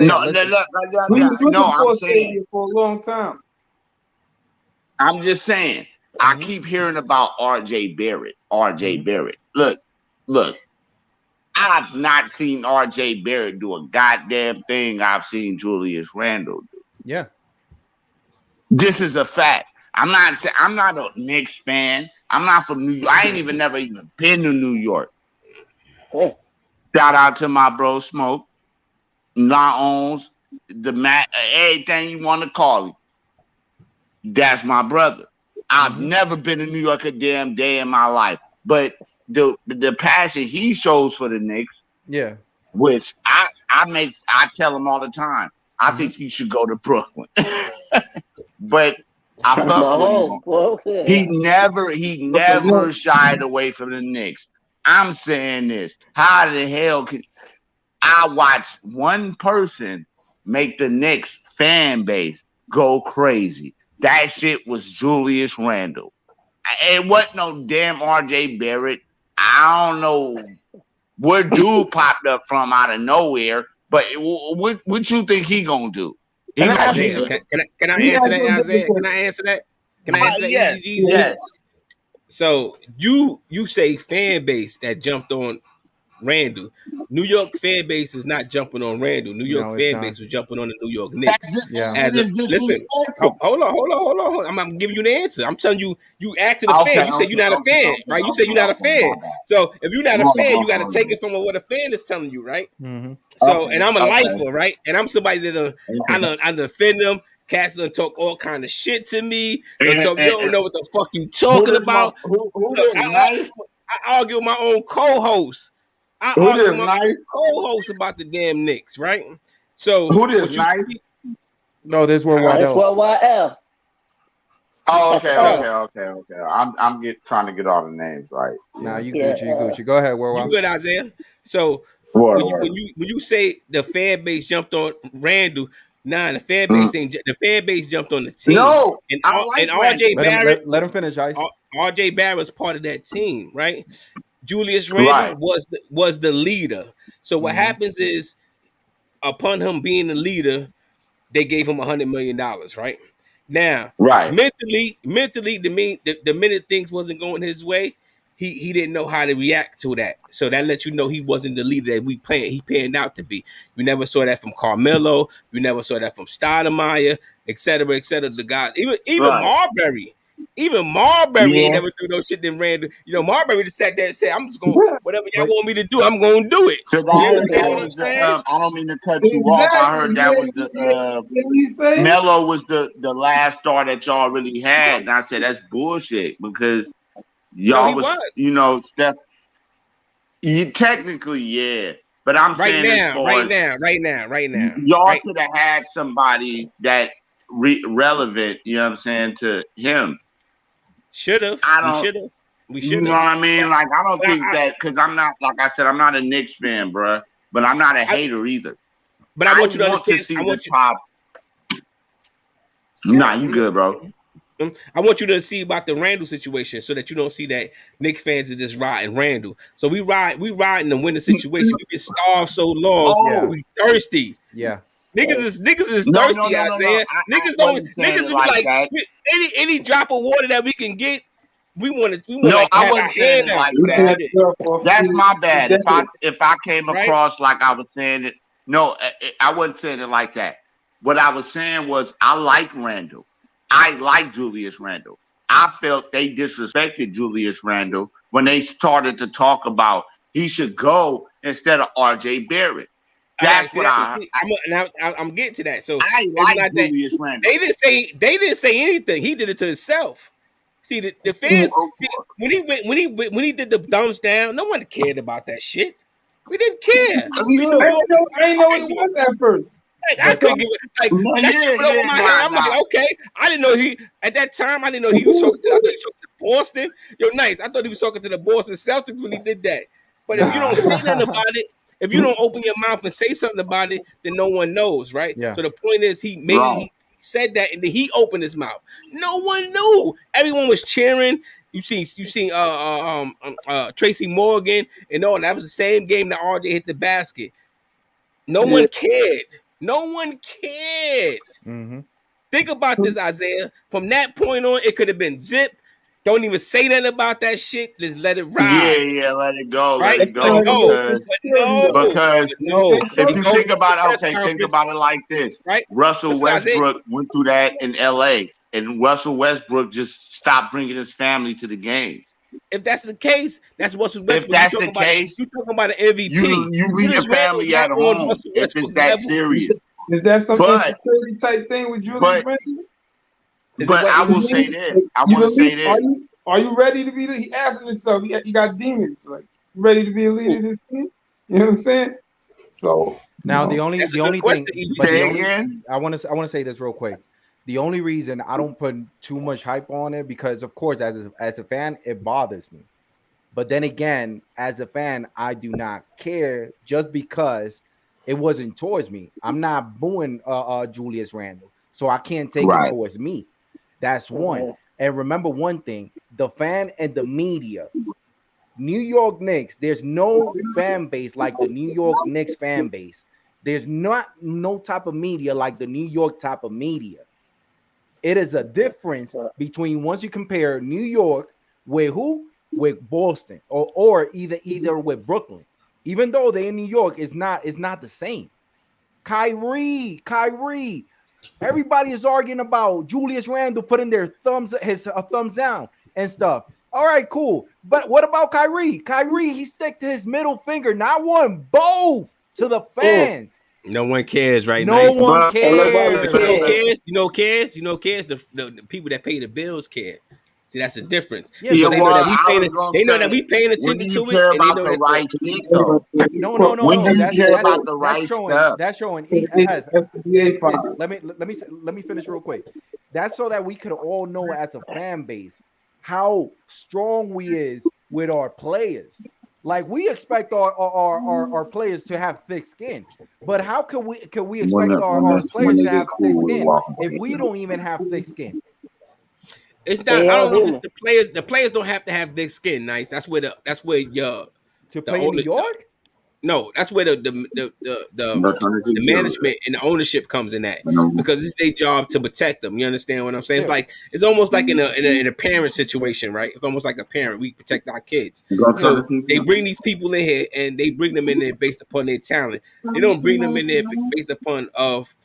no,
Listen.
We was
no.
looking
I'm
for a
saying.
savior for a long time.
I'm just saying. I
Mm-hmm.
keep hearing about R.J. Barrett. R.J.
Mm-hmm.
Barrett. Look. I've not seen R.J. Barrett do a goddamn thing I've seen Julius Randle do.
Yeah.
This is a fact. I'm not a Knicks fan. I'm not from New York. I ain't even never even been to New York.
Hey,
Shout out to my bro Smoke. Not owns the mat, everything you want to call him. That's my brother. I've
Mm-hmm.
never been to New York a damn day in my life. But the passion he shows for the Knicks,
Yeah.
which I tell him all the time, I
Mm-hmm.
think he should go to Brooklyn. But I
that's my
fuck with him.
home, bro.
He never shied away from the Knicks. I'm saying this. How the hell can I watch one person make the Knicks fan base go crazy? That shit was Julius Randle. It wasn't no damn RJ Barrett. I don't know where dude popped up from out of nowhere, but what you think he gonna do? He gonna
Isaiah,
he,
can I answer that, Isaiah? Can I answer that? Can I answer that,
yes,
Easy G's?
yes.
So you say fan base that jumped on Randall. New York fan base is not jumping on Randall. New York
No, it's
fan
not.
base was jumping on the New York
That,
Knicks.
Yeah.
As a
it is
listen,
disrespectful.
hold on. I'm giving you the answer. I'm telling you, you acting a
Okay,
fan. You said you're not a fan, right? You said you're not a fan.
my bad.
So if you're not a fan, you got to take
Right.
it from what a fan is telling you, right?
Mm-hmm.
So,
Okay,
and I'm a
okay.
lifer, right? And I'm somebody that I defend them. Cats done talk all kind of shit to me. They talk, you don't know what the fuck you
Who
talking
this
about.
who
Look,
this nice?
I argue with my own co-host. I
Who
argue
this
with my
nice?
co-host about the damn Knicks, right? So
Who this
what you
nice?
No, this where
That's
Waddell.
what YL.
Oh,
That's
okay,
L.
okay. I'm trying to get all the names right.
Nah, you
Yeah,
Gucci, Gucci. Go ahead,
you
Warwell.
good, Isaiah. So
Word,
when you say the fan base jumped on Randall, nah, the fan base jumped on the team.
No, I
And
like
RJ
Randall.
Barrett
Let him finish, Ice.
RJ Barrett was part of that team, right? Julius
Right.
Randle was the leader. So what happens is, upon him being the leader, they gave him $100 million, right? Now,
Right.
mentally, the minute things wasn't going his way, he didn't know how to react to that. So that lets you know he wasn't the leader that he panned out to be. You never saw that from Carmelo. You never saw that from Stoudemire, et cetera, et cetera. The guys, even
Right.
Marbury. Even Marbury ain't
Yeah.
never do no shit than Randall. You know, Marbury just sat there and said, I'm just going, whatever y'all want me to do, I'm going to do it.
So
You
that
understand what I'm
was the
saying?
I don't mean to cut you off. I heard that was the Melo was the last star that y'all really had. And I said that's bullshit because y'all
he was.
you know, Steph. You technically, yeah. But I'm
Right
saying as
now,
far
right
as
now, right now, right now.
y'all
Right.
should have had somebody that relevant, you know what I'm saying, to him.
Should have.
I
We
don't
should have. We
You
should
know
have.
what I mean? Like, I don't
But
think that because I'm not, like I said, I'm not a Knicks fan, bro. But I'm not a
I
hater either.
but I want you to
want to
understand.
see the top. Nah, you good, bro.
I want you to see about the Randall situation so that you don't see that Knicks fans are just riding Randall. So we ride in the winning situation. We've been starved so long.
Oh,
We thirsty.
Yeah.
Niggas is
no.
thirsty, Isaiah.
I wasn't saying it
Niggas
like
like
that.
any drop of water that we can get. We want
No,
like to
I
have our
wasn't saying
hand
it
out
like
for that
that.
shit.
That's my bad. If I came
Right?
across like I was saying it, no, I wasn't saying it like that. What I was saying was I like Randall. I like Julius Randle. I felt they disrespected Julius Randle when they started to talk about he should go instead of RJ Barrett. That's what
I'm getting to that. So
I
it's
like
not that
Julius Randle.
they didn't say anything. He did it to himself. See the fans. See, when he did the thumbs down, no one cared about that shit. We didn't care.
I didn't know what it was at first.
Like, I couldn't give it. Like that shit went over my head. I'm like, okay. I didn't know he at that time. I didn't know he was talking to. I thought he was talking to Boston. Yo, nice. I thought he was talking to the Boston Celtics when he did that. But if you don't say nothing about it, if you don't open your mouth and say something about it, then no one knows, right?
Yeah.
So the point is, he said that and then he opened his mouth. No one knew. Everyone was cheering. You seen Tracy Morgan and all that was the same game that RJ hit the basket. No one cared. No one cared.
Mm-hmm.
Think about this, Isaiah. From that point on, it could have been zip. Don't even say nothing about that shit. Just let it ride.
Yeah, let it go.
Right?
Let it go. Because
no.
if you think about it like this,
right?
Russell Westbrook went through that in LA, and Russell Westbrook just stopped bringing his family to the games.
If that's the case, that's Russell Westbrook.
If that's the case,
you're talking about an MVP.
You leave your family at home if it's that serious.
Is that some security type thing with Julius Randle?
But I will say this. I want to say this.
Are you ready to be? He asking himself. He got demons. Like, ready to be a leader of his team? You know what I'm saying? So
now the only thing, I want to say this real quick. The only reason I don't put too much hype on it because, of course, as a fan, it bothers me. But then again, as a fan, I do not care just because it wasn't towards me. I'm not booing Julius Randle, so I can't take it towards me. That's one. And remember one thing, the fan and the media, New York Knicks, there's no fan base like the New York Knicks fan base. There's not no type of media like the New York type of media. It is a difference between once you compare New York with who? With Boston or either with Brooklyn. Even though they're in New York, it's not the same. Kyrie. Everybody is arguing about Julius Randle putting their thumbs down and stuff. All right, cool. But what about Kyrie? Kyrie, he stick to his middle finger, not one, both to the fans.
No one cares, right?
No
Nice.
one
And nobody
cares.
But you know
cares.
cares? You know cares? You know cares? The people that pay the bills care. See, that's the difference.
Yeah,
Yeah,
Because they know
well,
that we
I
paying
was
it,
gonna
they know that
say,
we paying
when do
attention
you
to it,
care
and they
about
know
the
that
right shit though?
No.
When do you care about the
That's
right
showing.
stuff?
That's showing. Let me finish real quick. That's so that we could all know as a fan base how strong we is with our players. Like we expect our players to have thick skin, but how can we expect our
When
players
they
to
get
have thick
cool with
skin
walking.
if we don't even have thick skin?
it's not.
They
I
are
don't know if it's
human.
the players. The players don't have to have thick skin. Nice. That's where your
To
the
play in New
owner.
York?
No, that's where the
That's when they get
management and the ownership comes in at,
good.
because it's their job to protect them. You understand what I'm saying?
Yeah.
It's like it's almost like in a parent situation, right? It's almost like a parent. We protect our kids.
Go turn
So
the TV
they
on.
bring these people in here and they bring them in there based upon their talent. They don't bring them in there based upon of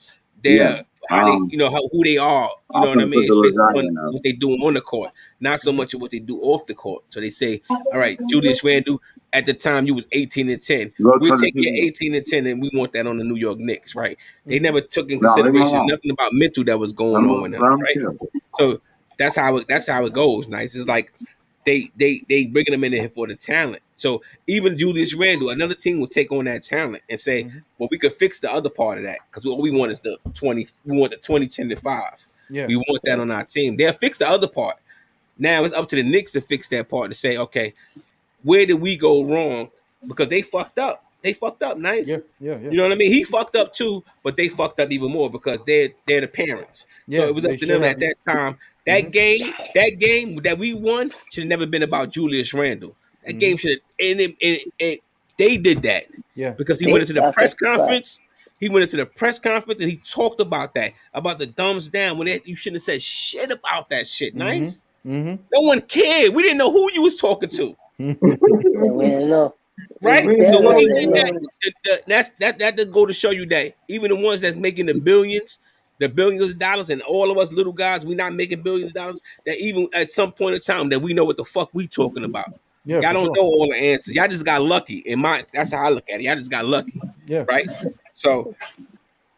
Yeah.
their how they who they are. You
I'm
know what I
gonna put
mean?
the
It's based
lasagna
upon
in there.
what they do on the court, not so much of what they do off the court. So they say, all right, Julius Randle, at the time you was 18-10.
Go
We'll
turn the
take your
TV on.
18-10 and we want that on the New York Knicks, right? They
Mhm.
never took in
No, leave him
consideration
alone.
nothing about mental that was going on with them,
Let him
right?
chill.
So that's how it goes. Nice. It's like they bringing them in here for the talent. So even Julius Randle, another team will take on that talent and say,
Mhm.
well, we could fix the other part of that because what we want is the 20. We want the 20-10-5.
Yeah.
We want that on our team. They'll fix the other part. Now it's up to the Knicks to fix that part to say, okay, where did we go wrong? Because they fucked up. They fucked up,
Yeah.
nice.
Yeah. Yeah.
You know what I mean? He fucked up too, but they fucked up even more because they're the parents. So
Yeah.
it was
They
up to
should
them
have.
at that time.
Mhm.
That game that we won should have never been about Julius Randle. That game
Mhm.
should have, and they did that
Yeah.
because he went into the
That's a
press
fact.
conference. He went into the press conference and he talked about that, about the thumbs down when you shouldn't have said shit about that shit.
Mhm.
Nice.
Mhm.
No one cared. We didn't know who you was talking to.
And we didn't know.
Right?
They
So
didn't
when
know.
he
They
did
didn't know.
that to go to show you that even the ones that's making the billions of dollars, and all of us little guys, we not making billions of dollars, that even at some point in time that we know what the fuck we talking about.
Yeah,
Y'all
for
don't
sure.
know all the answers. Y'all just got lucky. That's how I look at it. Y'all just got lucky.
Yeah.
Right? So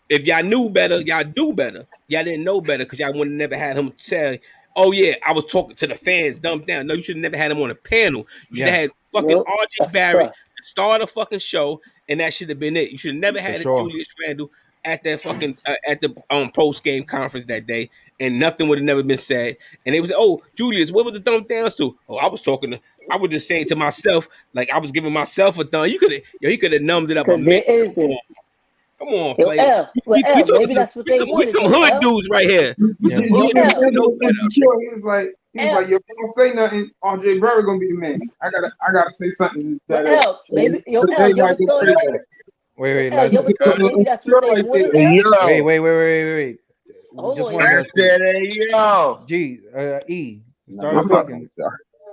if y'all knew better, y'all do better. Y'all didn't know better because y'all would have never had him say, "Oh yeah, I was talking to the fans, dumbed down." No, you should have never had him on a panel. You should have
Yeah.
had fucking
Nope.
RJ
That's a
Barrett
fact.
start a fucking show, and that should have been it. You should have never
For
had a
sure.
Julius Randle at that fucking at the post game conference that day, and nothing would have never been said. And they was, "Oh, Julius, what was the thumb downs to?" Oh, I was just saying to myself, like I was giving myself a thumb. He could have numbed it up a
Cause
minute.
did anything.
Come on,
Yo,
player.
L. Well,
We
L.
talking
Maybe
some
that's what they
we
wanted,
some
though.
hood
L.
dudes right here. We
Yeah.
some
Yo,
hood dudes.
L.
We know better.
he was like,
L.
yo, don't say nothing. RJ Barrett gonna be the man. I gotta say something
Well,
that
L. Maybe yo, L.
they
You
might
ever
go
thought?
crazy.
Yo,
Wait.
L. You
Let's.
ever thought maybe that's what they
Like
wanted,
this.
L?
Yo,
Wait.
Hold
Just
on,
one,
I
yo.
guys, please.
said, hey, yo.
G. E.
No,
Start
what's up,
talking.
sir?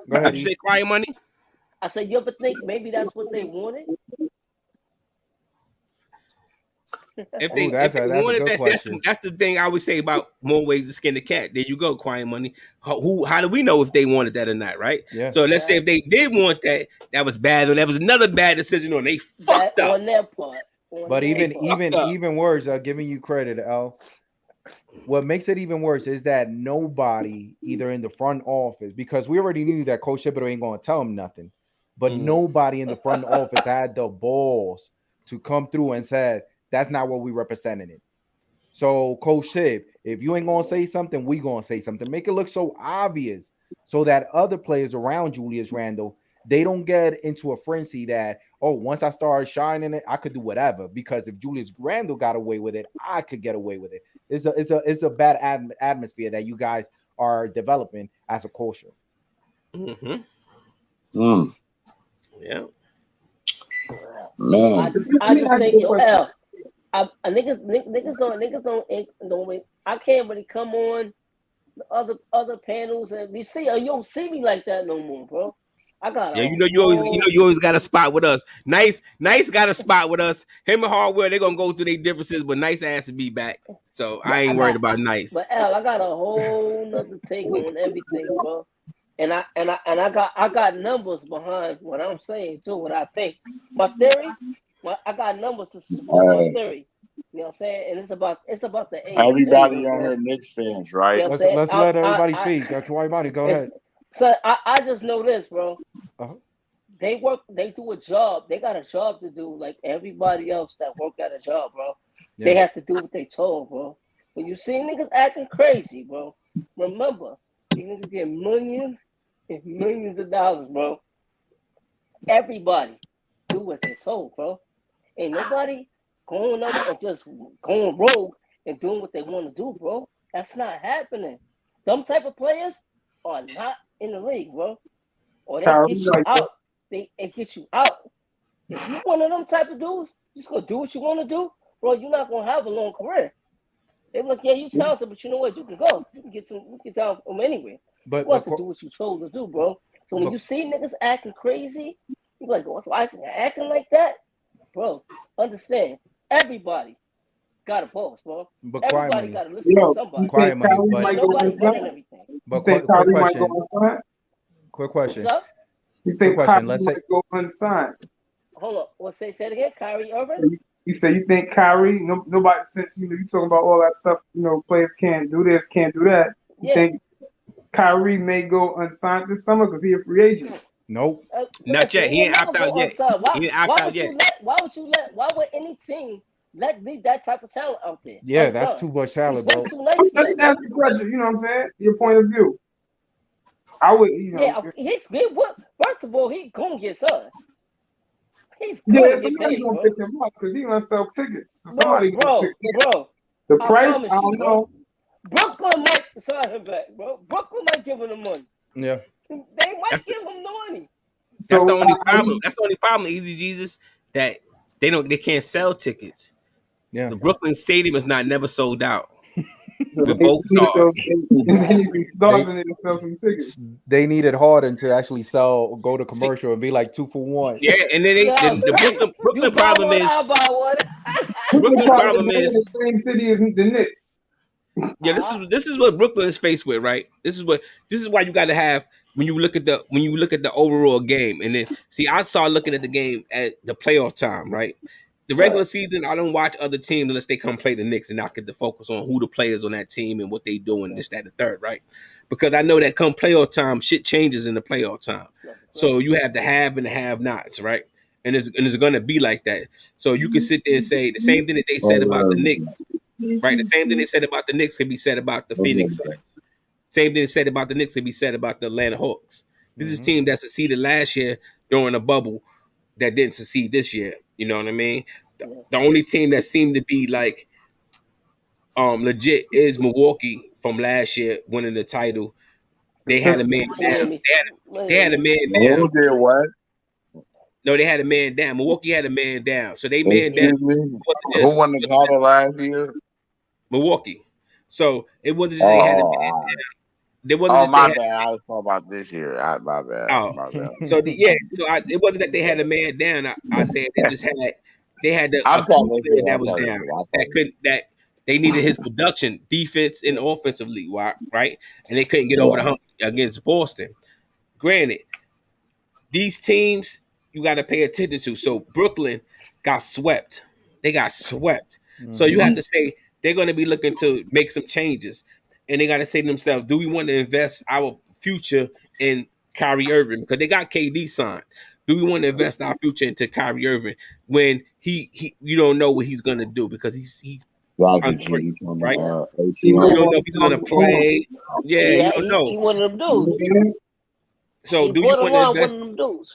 Go ahead,
What you
E.
say, quiet money?
I said, you ever think maybe that's what they wanted?
If
Ooh,
they
that's a
wanted
good
that,
question.
that's the thing I always say about more ways to skin the cat. There you go, quiet money. How do we know if they wanted that or not, right?
Yeah.
So let's say
Right.
if they did want that, that was bad, or that was another bad decision, or they
That
fucked up.
on their part. On
But
their
They
part.
fucked up.
even worse, giving you credit, L. What makes it even worse is that nobody, either in the front office, because we already knew that Coach Thibodeau ain't going to tell him nothing, but
Mhm.
nobody in the front office had the balls to come through and said, that's not what we represented it. So, Coach Thib, if you ain't going to say something, we going to say something. Make it look so obvious so that other players around Julius Randle, they don't get into a frenzy that, oh, once I start shining it, I could do whatever. Because if Julius Randle got away with it, I could get away with it. It's a bad atmosphere that you guys are developing as a culture.
Mhm.
Mm,
Yeah.
man.
I just think, yo, L. Niggas don't. I can't really come on other panels and you don't see me like that no more, bro. I got
Yeah, you always got a spot with us. Nice got a spot with us. Him and Hardware, they're gonna go through their differences, but Nice ass to be back. So I ain't worried about Nice.
But Al, I got a whole nother take on everything, bro. And I got numbers behind what I'm saying too. What I think, my theory, I got numbers to support my theory. You know what I'm saying? And it's about the age.
Everybody on here Knicks fans, right?
You know what I'm saying?
Let's let everybody speak. Everybody, go ahead.
So I just know this, bro.
Uh-huh.
They do a job. They got a job to do like everybody else that work at a job, bro.
Yeah.
They have to do what they told, bro. When you see niggas acting crazy, bro, remember, these niggas get millions and millions of dollars, bro. Everybody do what they told, bro. Ain't nobody going up and just going rogue and doing what they want to do, bro. That's not happening. Them type of players are not in the league, bro. Or they get you out. It gets you out. If you one of them type of dudes, you just gonna do what you want to do, bro. You're not gonna have a long career. They like, yeah, you talented, but you know what? You can go. You can get talent from anywhere.
But
you have to do what you're told to do, bro. So when you see niggas acting crazy, you like, why is he acting like that, bro? Understand? Everybody got a boss, bro.
But
Everybody got to listen to somebody.
Quiet money, but
nobody's running everything.
But quick question. Quick question.
What's up?
You think Kyrie might go unsigned?
Hold on. What say it again? Kyrie Irving?
You say you think Kyrie? Nobody since you talking about all that stuff. Players can't do this, can't do that. You think Kyrie may go unsigned this summer because he a free agent?
Nope.
Not yet. He ain't opt out yet. He ain't opt out yet.
Why would any team let me that type of talent out there?
Yeah, that's too much talent, bro.
That's the question. You know what I'm saying? Your point of view. I would,
Yeah, first of all, he gonna get some. He's gonna get paid,
gonna pick him up because he gonna sell tickets. So
bro.
The price, I don't know.
Brooklyn might sign him back, bro. Brooklyn might give him the money.
Yeah.
They might give him the money.
That's the only problem. That's the only problem, Easy Jesus, that they can't sell tickets.
Yeah.
The Brooklyn Stadium is never sold out. With both stars.
They needed Harden to actually go to commercial and be like 2 for 1.
Yeah, and then the Brooklyn problem is
Brooklyn problem is the same city as the Knicks.
Yeah, this is what Brooklyn is faced with, right? This is why you got to have when you look at the overall game, and then see, I started looking at the game at the playoff time, right? The regular season, I don't watch other teams unless they come play the Knicks, and I get to focus on who the players on that team and what they doing, this, that, and the third, right? Because I know that come playoff time, shit changes in the playoff time. So you have the have and the have-nots, right? And it's going to be like that. So you can sit there and say the same thing that they said about the Knicks, right? The same thing they said about the Knicks can be said about the Phoenix Suns. Same thing said about the Knicks can be said about the Atlanta Hawks. This is a team that succeeded last year during a bubble that didn't succeed this year. You know what I mean? The only team that seemed to be like legit is Milwaukee from last year winning the title. They had a man down. They had a man down. No, they had a man down. Milwaukee had a man down. So they man down.
Who won the title last year?
Milwaukee. So it wasn't just they had a man down.
My bad. I was talking about this year. My bad. My bad.
So it wasn't that they had a man down. I said they had a player that was down that they needed his production, defense and offensively, right? And they couldn't get over the hump against Boston. Granted, these teams you got to pay attention to. So Brooklyn got swept. They got swept. Mm-hmm. So you have to say they're going to be looking to make some changes. And they got to say to themselves, do we want to invest our future in Kyrie Irving? Because they got KD signed. Do we want to invest our future into Kyrie Irving when you don't know what he's going to do because he's unfree, right? You don't know if he's going to play. Yeah, you don't know.
He one of them dudes.
So do you want to invest? One of them dudes.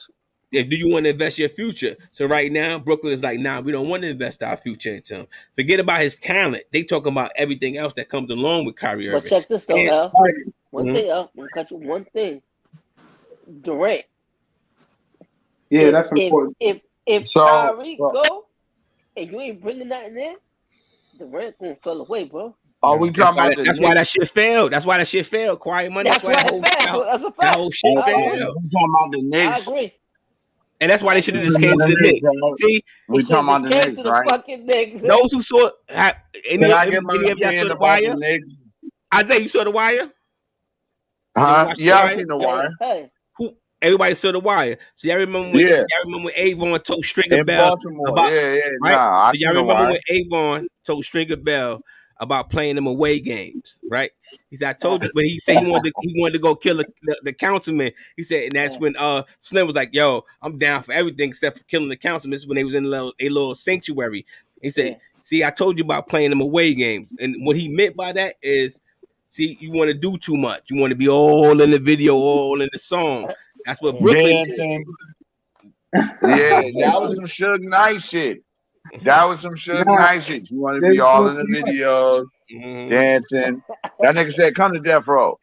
Yeah, do you want to invest your future? So right now, Brooklyn is like, nah, we don't want to invest our future into him. Forget about his talent. They talking about everything else that comes along with Kyrie Irving.
But check this though, Al. One thing, Al. I'm gonna cut you one thing. Durant.
Yeah, that's important.
If Kyrie go and you ain't bringing nothing in, Durant thing fell away, bro.
Oh, we talking about the
That's why that
Knicks.
shit failed. That's why that shit failed. Quiet money.
That's why it failed. That's a
that
fact.
whole shit
Oh,
I
oh,
agree.
failed.
we talking about the
I
Knicks.
agree.
And that's why they should
We
have
talking
just came
about
to the
the Knicks,
Knicks.
right?
See,
We
It should
talking
have
about
just
the
came
Knicks,
to the
right?
fucking Knicks.
those who saw
Can I get my
any of y'all saw
opinion
the
about the
wire?
Knicks?
Isaiah, you saw the wire? You ever
Huh?
watched the
Yeah, I
wire?
seen the wire.
Hey,
Who everybody saw the wire. So y'all remember
Yeah,
when Avon told Stringer
in
Bell
Baltimore.
about
Yeah,
right?
nah, I
So y'all
seen the
remember
wire.
when Avon told Stringer Bell about playing them away games, right? He said, I told you, but he said he wanted to go kill the councilman. He said, and that's when Slim was like, yo, I'm down for everything except for killing the councilman. This is when they was in a little sanctuary. He said, see, I told you about playing them away games. And what he meant by that is, see, you want to do too much. You want to be all in the video, all in the song. That's what Brooklyn did.
Dancing. Yeah, that was some Suge Knight shit. That was some Suge Knight shit. You want to be all in the videos, dancing. That nigga said, come to death row.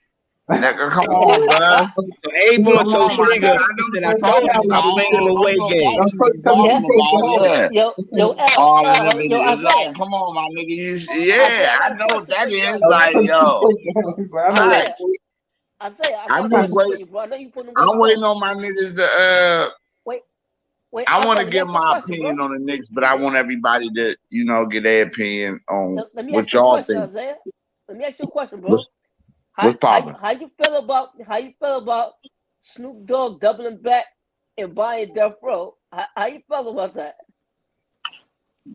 Nigga, come on, bro.
So Avon
Come
told
on, my
Stringer,
nigga. I
he
know
said,
what
I
you're
told
talking
you about
about.
playing them
I
away
know
games.
exactly what you're talking about. Yeah.
yo,
All in the
yo,
videos. Like,
Isaiah.
come on, my nigga.
Isaiah,
Yeah,
I
I
got a
know what
question
that
for you,
is. Like, yo.
Isaiah, I
I'm
got a
just
question for
waiting.
you, bro. I know you putting the work
I'm waiting
first.
on my niggas to
Wait,
I want
Isaiah,
to
let me
give
ask you a
my
question,
opinion
bro.
on the Knicks, but I want everybody to, get their opinion on
Let me
what
ask you a
y'all
question,
think.
Isaiah. Let me ask you a question, bro.
What's what's popping?
How you feel about Snoop Dogg doubling back and buying Death Row? How you feel about that?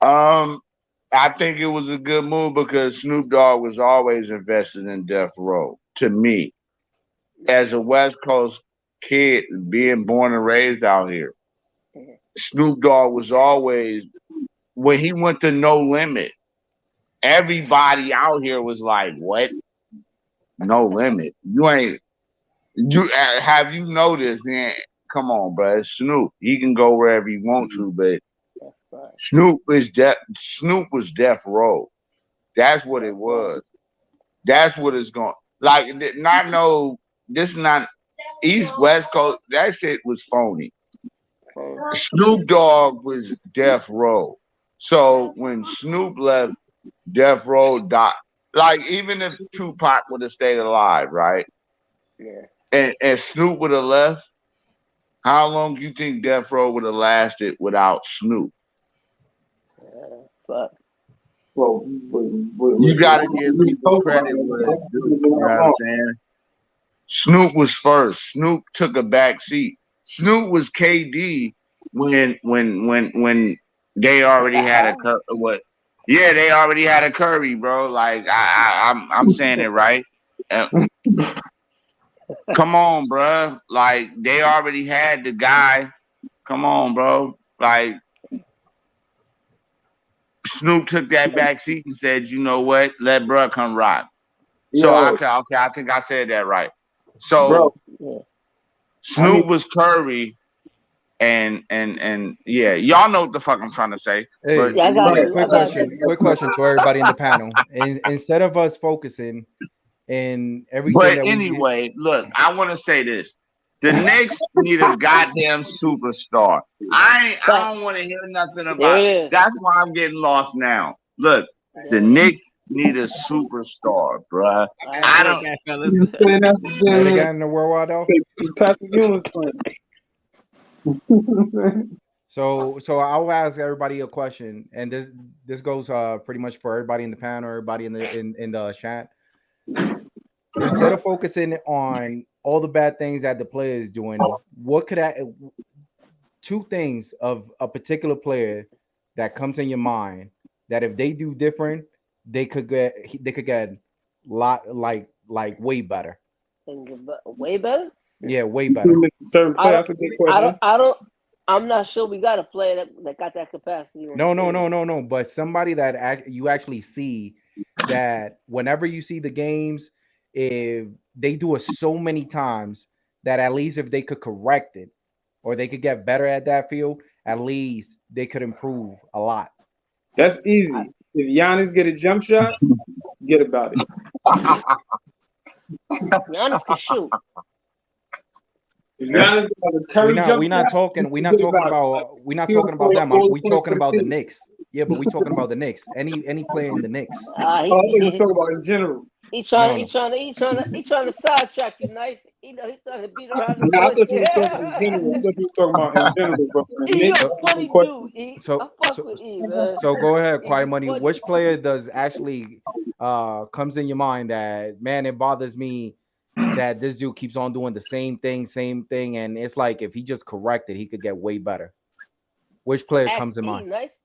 I think it was a good move because Snoop Dogg was always invested in Death Row. To me, as a West Coast kid, being born and raised out here, Snoop Dogg was always, when he went to No Limit, everybody out here was like, "What? No Limit? Have you noticed? Man, come on, bro. It's Snoop. He can go wherever he want to, but Snoop was Death Row. That's what it was. That's what it's going. Like, not no. This is not East West Coast. That shit was phony. Snoop Dogg was Death Row. So when Snoop left, Death Row died. Like, even if Tupac would have stayed alive, right?
Yeah.
And Snoop would have left, how long do you think Death Row would have lasted without Snoop?
But
you got to give people credit where it's due. You know what I'm saying? Snoop was first. Snoop took a back seat. Snoop was KD when they already had a what? Yeah, they already had a Curry, bro. Like I'm saying it right. Come on, bro. Like, they already had the guy. Come on, bro. Like, Snoop took that back seat and said, you know what? Let bruh come rock. So okay, I think I said that right. So Snoop was Curry and yeah, y'all know what the fuck I'm trying to say.
Hey,
But
I got you.
quick question to everybody in the panel. Instead of us focusing in everything
But
that
anyway, look, I want to say this. The Knicks need a goddamn superstar. I don't want to hear nothing about it. That's why I'm getting lost now. Look, the Knicks need a superstar, bruh. I don't.
That, fellas.
Say it again in the world, though. So I'll ask everybody a question, and this goes pretty much for everybody in the panel, everybody in the chat. Instead of focusing on all the bad things that the player is doing, what could two things of a particular player that comes in your mind that if they do different, they could get lot like way better.
Way better?
Yeah, way better.
That's a good question.
I'm not sure we got a player that got that capacity.
No. But somebody that you actually see that whenever you see the games, if they do it so many times that at least if they could correct it or they could get better at that field, at least they could improve a lot.
That's easy. If Giannis get a jump shot, get about it.
Giannis can shoot.
We're
not talking about them. We talking about them. We talking about the Knicks. Yeah, but we talking about the Knicks. Any player in the Knicks.
He,
Oh, I think we're talking about in general.
he's
No,
trying to sidetrack you, nice. He's trying to beat around the
No, I
bush.
thought you were talking in general. I thought you were talking about in general, bro. The
E, you
Knicks,
a
So
funny
question.
dude. E, I
so
fuck
so
with E, man.
so go ahead,
E,
Quiet
you
Money.
funny.
Which player does actually comes in your mind that, man, it bothers me that this dude keeps on doing the same thing, and it's like if he just corrected, he could get way better. Which player
Ask
comes to
E,
mind?
nice.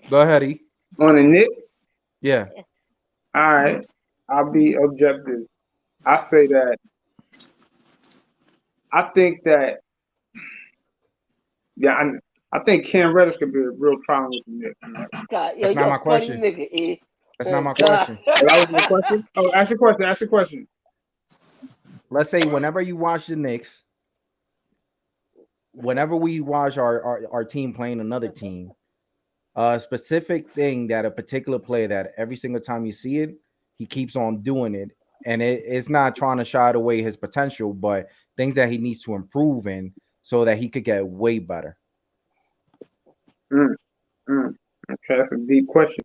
Go ahead, E.
On the Knicks,
Yeah.
all right, I'll be objective. I say that I think that yeah, I think Cam Reddish could be a real problem with the Knicks. Man.
God, yo,
That's
you
not
a
my
funny
question.
nigga, E.
That's not
Oh
my
God.
question.
That was your question. Oh, ask your question. Ask your question.
Let's say whenever you watch the Knicks, whenever we watch our team playing another team, a specific thing that a particular player that every single time you see it, he keeps on doing it. And it's not trying to shy away his potential, but things that he needs to improve in so that he could get way better.
Mm, mm. Okay, that's a deep question.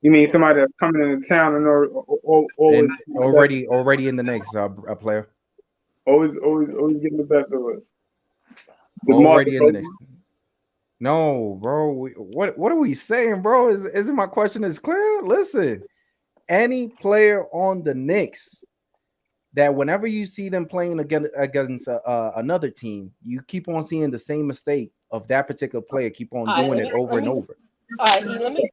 You mean somebody that's coming into town and always
And already in the Knicks, a player
always getting the best of us. The market.
already in the Knicks. No, bro. What are we saying, bro? Isn't my question is clear? Listen, any player on the Knicks that whenever you see them playing against another team, you keep on seeing the same mistake of that particular player, keep on
All right,
doing it over
let
and
me.
over.
All right, E, let me.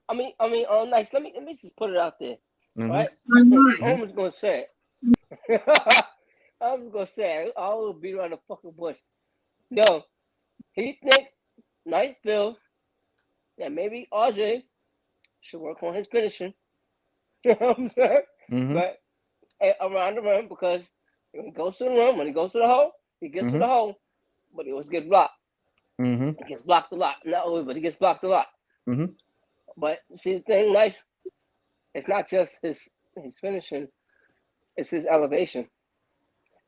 Nice. Let me just put it out there,
Mm-hmm.
right? I'm just gonna say it. I'm just gonna say it. I will beat around the fucking bush. Yo, he think nice Bill that maybe RJ should work on his finishing. You know what I'm saying?
Mm-hmm.
But around the rim because when he goes to the rim, when he goes to the hole, he gets to
Mm-hmm.
the hole, but he always gets blocked.
Mm-hmm.
He gets blocked a lot. Not always, but he gets blocked a lot.
Mm-hmm.
But see the thing, nice. It's not just his finishing; it's his elevation.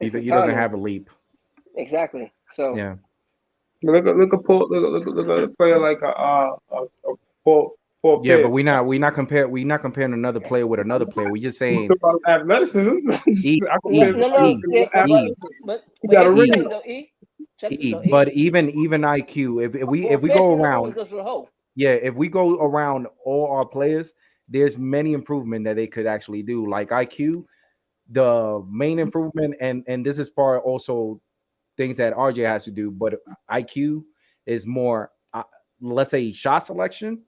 It's his
He doesn't
timing.
have a leap.
Exactly. So
Yeah.
Look at a player like a Paul
Yeah, but
Pierce.
we not comparing another player with another player. We just
You
saying
talk about athleticism.
E
I
yeah,
compare
E
somebody
no,
to
yeah,
E
but
he got a
here's the
E
ring.
thing though, E. Check this
E.
though, E.
But even IQ, if
Paul
we
Pierce
go
in the always
around,
goes to the hole.
yeah, if we go around all our players, there's many improvement that they could actually do. Like IQ, the main improvement, and this is part also things that RJ has to do, but IQ is more, let's say, shot selection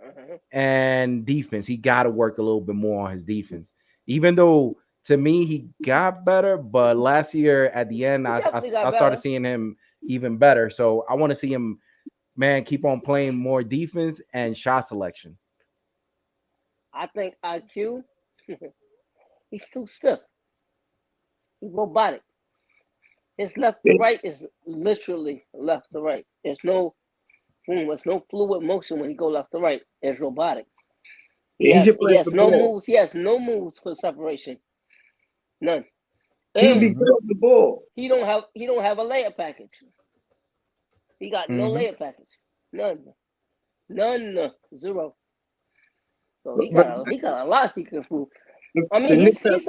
Uh-huh.
and defense. He got to work a little bit more on his defense. Even though to me he got better, but last year at the end,
He definitely got
I started
better.
seeing him even better. So I want to see him, man, keep on playing more defense and shot selection.
I think IQ, he's too stiff. He's robotic. His left to right is literally left to right. There's no fluid motion when he go left to right. It's robotic.
Yeah, he should play
He
with
has
the
no
ball.
moves. He has no moves for separation. None.
He would be
And
good with the ball.
he don't have a layup package. He got no
Mm-hmm.
layup package. None. None. Zero. So
But
he got a lot he can improve.
the,
I
the
mean,
Knicks
he's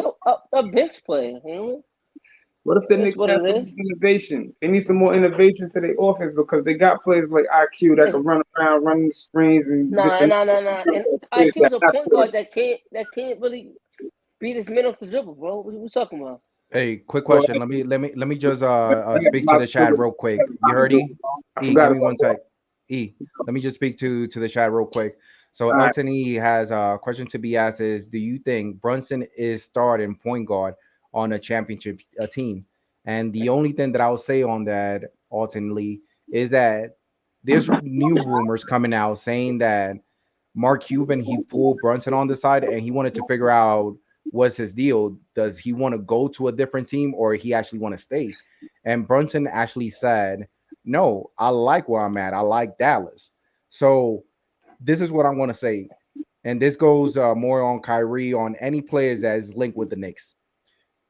a bench player. You know,
what if the
that's
Knicks
what
have
it
some
is.
innovation? They need some more innovation to their offense because they got players like IQ that
It's
can run around, running the screens and this and
nah. And IQ's a point guard that can't really beat his men off the dribble, bro. What we talking about?
Hey, quick
Well,
question. Let me just speak to
my-
the chat real quick. You heard E?
I
E, give
forgot
me
about
one
that.
sec. E, let me just speak to the chat real quick. So
All right.
Elton E has a question to be asked is, do you think Brunson is starting point guard on a championship team? And the only thing that I will say on that, Alton Lee, is that there's new rumors coming out saying that Mark Cuban, he pulled Brunson on the side and he wanted to figure out what's his deal. Does he want to go to a different team or he actually want to stay? And Brunson actually said, no, I like where I'm at. I like Dallas. So this is what I'm going to say. And this goes more on Kyrie, on any players that is linked with the Knicks.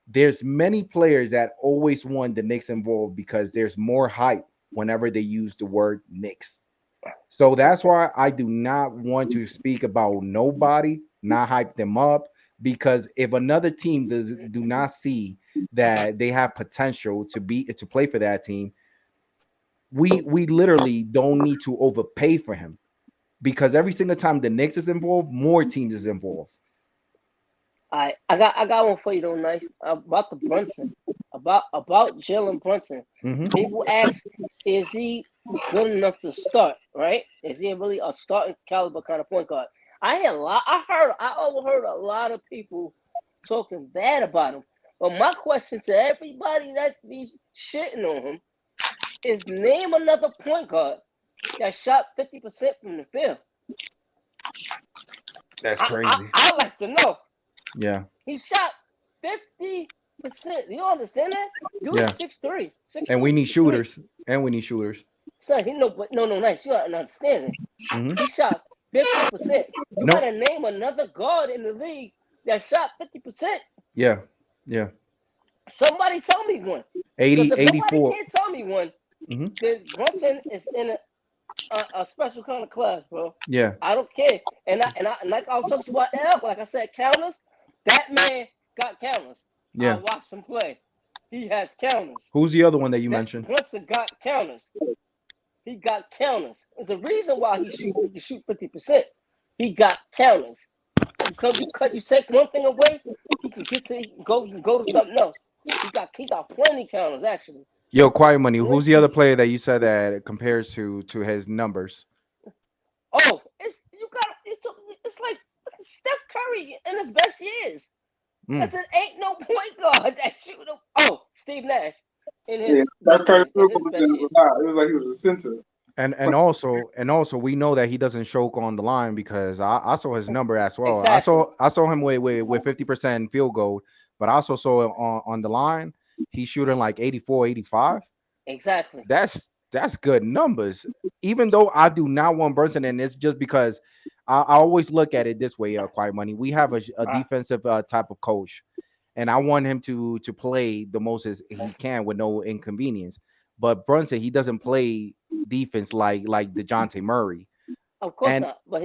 there's many players that always want the Knicks involved because there's more hype whenever they use the word Knicks. So that's why I do not want to speak about nobody, not hype them up, because if another team do not see that they have potential to play for that team, we literally don't need to overpay for him, because every single time the Knicks is involved, more teams is involved.
I got one for you though, nice about the Brunson, about Jalen Brunson.
Mhm.
People ask, is he good enough to start? Right? Is he really a starting caliber kind of point guard? I overheard a lot of people talking bad about him. But my question to everybody that be shitting on him is, name another point guard that shot 50% from the field.
That's crazy.
I like to know.
Yeah.
He shot 50%. You understand that? Dude,
Yeah.
6'3".
And we need shooters. And we need shooters.
Son, no, nice. You gotta understand it.
Mhm.
He shot 50%. You
No.
gotta name another guard in the league that shot 50%.
Yeah. Yeah.
Somebody tell me one.
80,
Because if
84.
nobody can't tell me one,
Mhm.
then Brunson is in a special kind of class, bro.
Yeah.
I don't care. And like I was talking about L, like I said, counters. That man got counters.
Yeah.
I watched him play. He has counters.
Who's the other one that you mentioned?
Brunson got counters. He got counters. There's a reason why he can shoot 50%. He got counters. You take one thing away, he can go to something else. He got plenty counters actually.
Yo, Quiet Money. Who's the other player that you said that it compares to his numbers?
Oh, it's like Steph Curry in his best years. I said, ain't no point guard that shoot him. Oh, Steve Nash in his.
Steph Curry
in his best years.
it was like he was a center.
And also we know that he doesn't choke on the line, because I saw his number as well.
Exactly.
I saw him with 50% field goal, but I also saw on the line he's shooting like 84, 85.
Exactly.
That's good numbers. Even though I do not want Brunson, and it's just because I always look at it this way, Quiet Money. We have a defensive type of coach, and I want him to play the most as he can with no inconvenience. But Brunson, he doesn't play defense like DeJounte Murray.
Of course
And
not. But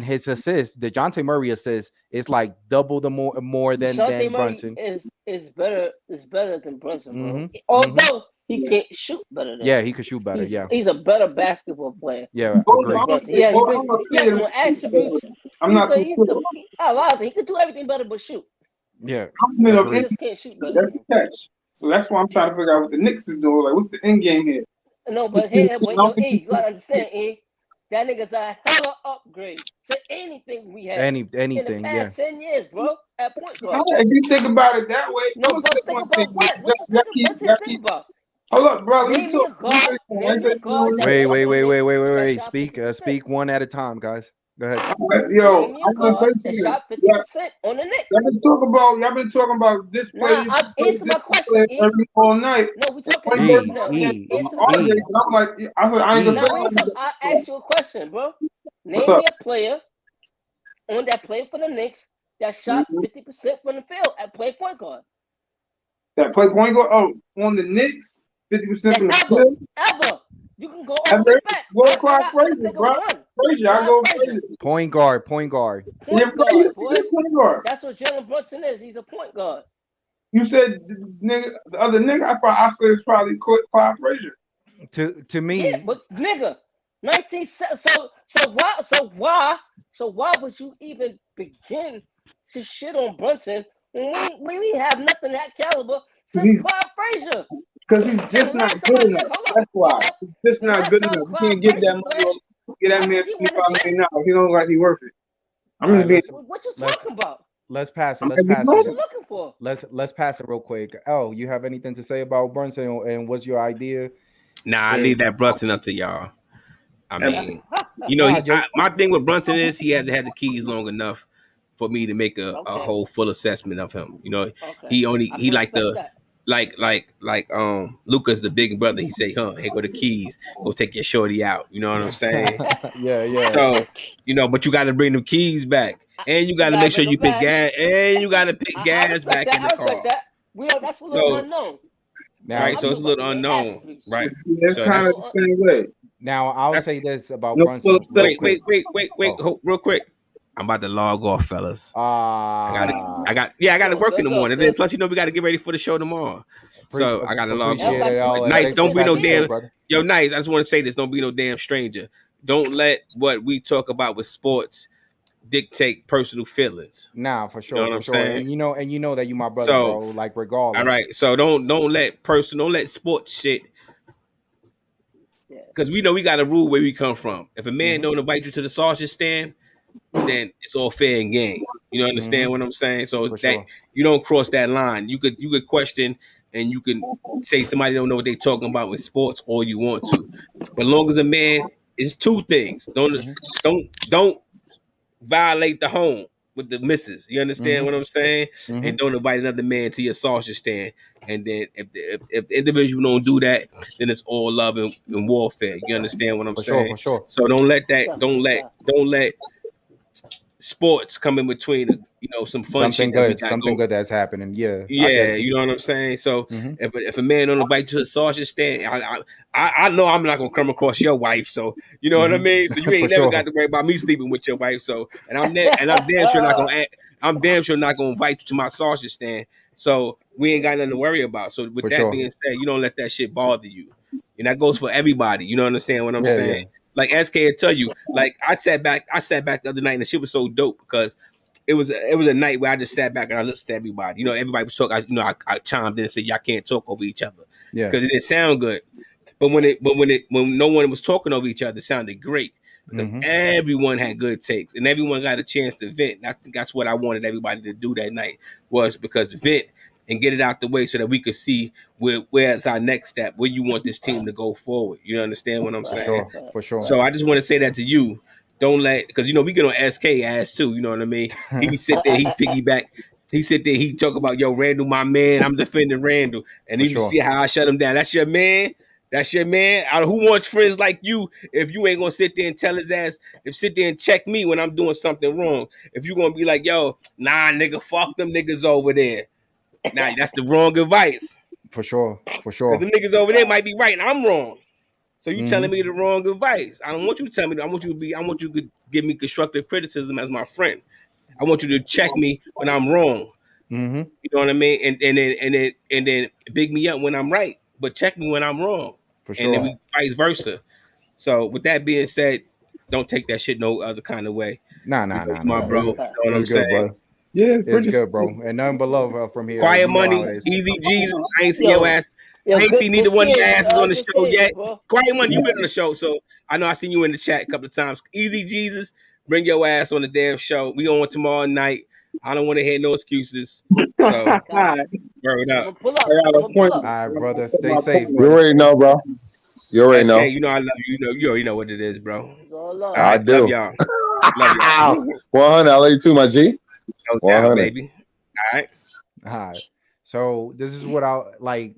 his assist, DeJounte Murray assist is like double the more than
Murray
Brunson.
is better than Brunson, bro.
Mhm.
Although he can't shoot better than.
Yeah, he could shoot better.
He's a better basketball player.
Yeah,
than
agree.
Brunson. He has more attributes.
I'm not
a lot of things. He could do everything better but shoot.
Yeah,
He just can't shoot better.
That's the catch. So that's why I'm trying to figure out what the Knicks is doing. Like, what's the end game here?
No, but you gotta understand, that nigga's a hella upgrade to anything we have.
Anything,
in the past 10 years, bro. At point guard.
If you think about it that way,
No, bro, think about what? What's he think about?
Hold up, bro.
Name me a guard.
Wait. Speak one at a time, guys. Go ahead.
Yo,
name me a guard that shot 50% on the Knicks.
Y'all been talking about this player.
Answer my question.
All night.
No, we talking about now.
I'm like, I said, I ain't gonna say.
I asked you a question, bro. Name me a player that played for the Knicks that shot 50% from the field at play point guard.
That play point guard? Oh, on the Knicks, 50% from the field?
Ever. You can go all the way back.
Go Clyde Frazier, bro. Frazier, I go Frazier.
Point guard.
Point guard, boy. That's what Jalen Brunson is. He's a point guard.
You said the other nigga. I said it's probably Clyde Frazier.
To me,
yeah, but nigga, 19. So why would you even begin to shit on Brunson when we have nothing that caliber since Clyde Frazier?
Because he's just not good enough. That's why. He's just not good enough. You can't give that money. Get that man $25 million. He don't like he worth it. I'm just being.
What you talking about?
Let's pass it.
What you looking for?
Let's pass it real quick. Oh, you have anything to say about Brunson, and what's your idea?
Nah, I leave that Brunson up to y'all. I mean, my thing with Brunson is he hasn't had the keys long enough for me to make a whole full assessment of him. He like the Luca's the big brother. He say, here go the keys. Go take your shorty out. You know what I'm saying?
Yeah.
So, but you got to bring them keys back. And you got to make sure you pick gas. And you got to pick gas back in the car.
That's a little
So
unknown.
Now,
right, so it's a little unknown, right?
It's
So
kind
that's
of the same way.
now I'll
that's
say this about
No full
Brunson real
wait,
obsession.
quick. Oh,
real quick. I'm about to log off, fellas. I got to
Sure,
work in
that's
the
all
morning. Then
good.
plus, we got to get ready for the show tomorrow. So I got to log
Y'all
appreciate
off.
got
it,
shit.
But
all.
Y'all got
nice,
Thanks for
don't
shit
be no
to
passing
damn.
through,
do.
brother.
Yo, nice. I just want to say this. Don't be no damn stranger. Don't let what we talk about with sports dictate personal feelings.
Nah,
You know what
for
I'm
sure.
saying?
And you know that you my brother,
So,
bro. Like
all
regardless.
right. So don't let sports shit,
Yeah.
because we know we got a rule where we come from. If a man
Mm-hmm.
don't invite you to the sausage stand, then it's all fair and game. You understand
Mm-hmm.
what I'm saying? So
For
that
sure.
you don't cross that line. You could question and you can say somebody don't know what they talking about with sports all you want to. But long as a man, it's two things.
Mm-hmm.
Don't violate the home with the missus. You understand what
Mm-hmm.
I'm saying?
Mm-hmm.
And don't invite another man to your sausage stand. And then if the individual don't do that, then it's all love and warfare. You understand what I'm
For sure.
saying?
For sure.
So don't let that
Definitely not.
don't let sports come in between some fun shit that we got
Something
going.
good that's happening. Yeah, I
Yeah,
get you.
you know what I'm saying. So
Mm-hmm.
if a man don't invite you to a sausage stand, I know I'm not gonna come across your wife. So you know what I mean. So you
Mm-hmm. For
ain't never got
sure.
to worry about me sleeping with your wife. So and I'm damn sure not gonna I'm damn sure not gonna invite you to my sausage stand. So we ain't got nothing to worry about. So with
For
that
sure.
being said, you don't let that shit bother you, and that goes for everybody. You know what I'm saying? What I'm
Yeah,
saying.
yeah.
Like SK will tell you, like I sat back the other night and the shit was so dope because it was a night where I just sat back and I listened to everybody. You know, everybody was talking. I chimed in and said, "Y'all can't talk over each other,"
Yeah.
because it didn't sound good. But when no one was talking over each other, it sounded great because
Mm-hmm.
everyone had good takes and everyone got a chance to vent. And I think that's what I wanted everybody to do that night was because vent and get it out the way so that we could see where's our next step, where you want this team to go forward. You understand what I'm
For
Right.
saying?
sure.
Right.
For sure.
So I just want to say that to you. Don't let because we get on SK ass too. You know what I mean? He sit there, he piggyback. He sit there, he talk about yo Randall, my man. I'm defending Randall, and
For
you see
sure.
how I shut him down. That's your man. That's your man. Who wants friends like you if you ain't gonna sit there and tell his ass, if sit there and check me when I'm doing something wrong? If you gonna be like, yo, nah, nigga, fuck them niggas over there. Nah, that's the wrong advice.
For sure. For
Because
sure.
the niggas over there might be right and I'm wrong. So you telling
Mm-hmm.
me the wrong advice. I don't want you to tell me that. I want you to give me constructive criticism as my friend. I want you to check me when I'm wrong.
Mm-hmm.
You know what I mean? And then big me up when I'm right, but check me when I'm wrong.
For
And then
sure.
we vice versa. So with that being said, don't take that shit no other kind of way.
Nah,
You
nah,
know,
nah,
you my
nah.
bro. You know what
It's
I'm
good,
saying?
bro.
Yeah,
It's
pretty
good,
simple.
bro. And nothing but love from here.
Quiet
You know how
money,
it is.
easy Jesus. I ain't seen your
Yo,
ass.
yo,
I ain't seen
good
neither one of your
seeing you,
asses on
dog.
the
Good
show
seeing you,
yet.
bro.
Quiet money, you been on the show, so I know I seen you in the chat a couple of times. Easy Jesus, bring your ass on the damn show. We on tomorrow night. I don't want to hear no excuses. So
Got you.
word
I'm
up.
gonna pull
I
up.
got
I'm
an
gonna pull
appointment.
up.
All right,
I gotta
brother.
set
Stay
my
safe,
appointment.
You
brother.
already know, bro. You already
SK,
know.
you know I love you. You already know what it is, bro. All
It's all love.
I
right, love
do.
y'all. Love y'all.
100. I love you too, my G.
No doubt,
100.
baby. All right.
All right. So this is what I like.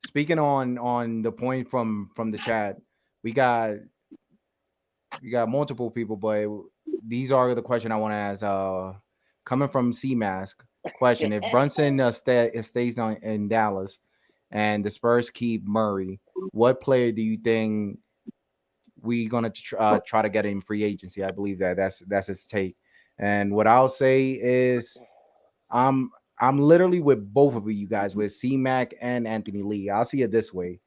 Speaking on the point from the chat, we got multiple people, but these are the question I want to ask. Coming from C Mask, question: if Brunson stays in Dallas, and the Spurs keep Murray, what player do you think we gonna try to get in free agency? I believe that's his take. And what I'll say is, I'm I'm literally with both of you guys, with C Mac and Anthony Lee. I'll see it this way: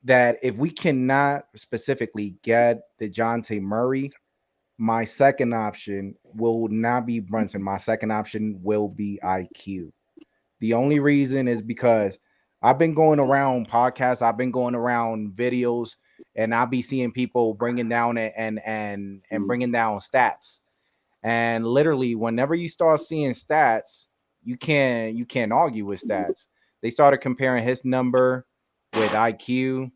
that if we cannot specifically get DeJounte Murray, my second option will not be Brunson. My second option will be IQ. The only reason is because I've been going around podcasts, I've been going around videos, and I'll be seeing people bringing down and bringing down stats. And literally, whenever you start seeing stats, you can't argue with stats. They started comparing his number with IQ,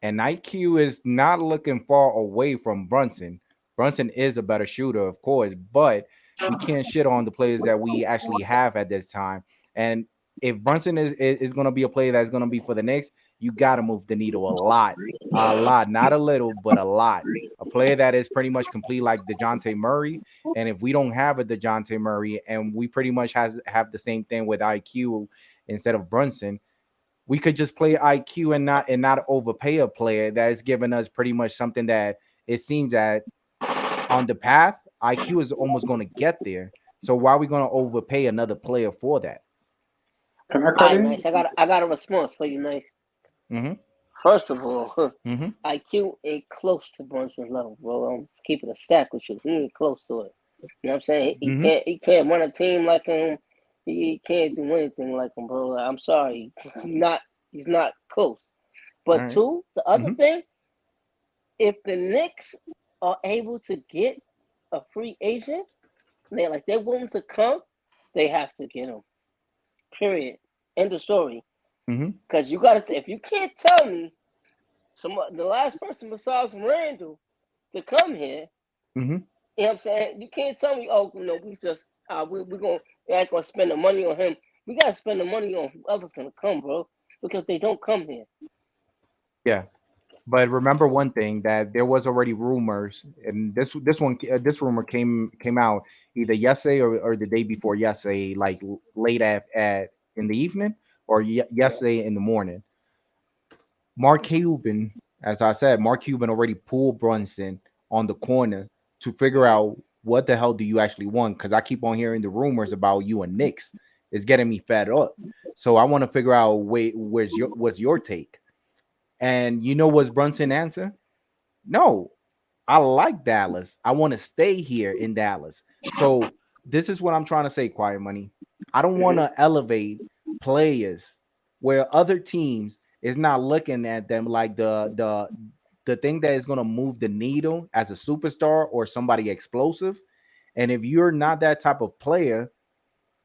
and IQ is not looking far away from Brunson. Brunson is a better shooter, of course, but we can't shit on the players that we actually have at this time. And if Brunson is going to be a player that's going to be for the Knicks, you got to move the needle a lot, not a little, but a lot. A player that is pretty much complete like DeJounte Murray. And if we don't have a DeJounte Murray and we pretty much have the same thing with IQ instead of Brunson, we could just play IQ and not overpay a player that is giving us pretty much something that it seems that on the path, IQ is almost going to get there. So why are we going to overpay another player for that?
Can I
All
cut
right,
in?
nice. I got a response for you, nice.
Mm-hmm.
First of all,
Mm-hmm.
IQ ain't close to Brunson's level, bro. I'm keeping a stack with you. He ain't close to it. You know what I'm saying?
Mhm.
He can't run a team like him. He can't do anything like him, bro. I'm sorry. He's not close.
All
But
right.
two, the other
Mhm.
thing, if the Knicks are able to get a free agent, they're willing to come, they have to get him. Period. End of story.
Mhm.
Because you gotta if you can't tell me the last person besides Randall to come here,
Mhm.
you know what I'm saying? You can't tell me, oh, we just we ain't gonna spend the money on him. We gotta spend the money on whoever's gonna come, bro, because they don't come here.
Yeah. But remember one thing that there was already rumors, and this rumor came out either yesterday or the day before yesterday, like late at in the evening or yesterday in the morning. Mark Cuban, as I said, Mark Cuban already pulled Brunson on the corner to figure out what the hell do you actually want? Because I keep on hearing the rumors about you and Knicks. It's getting me fed up. So I want to figure out what's your take? And you know what's Brunson answer? No, I like Dallas. I want to stay here in Dallas. So this is what I'm trying to say, Quiet Money. I don't want to elevate players where other teams is not looking at them like the thing that is going to move the needle as a superstar or somebody explosive. And if you're not that type of player,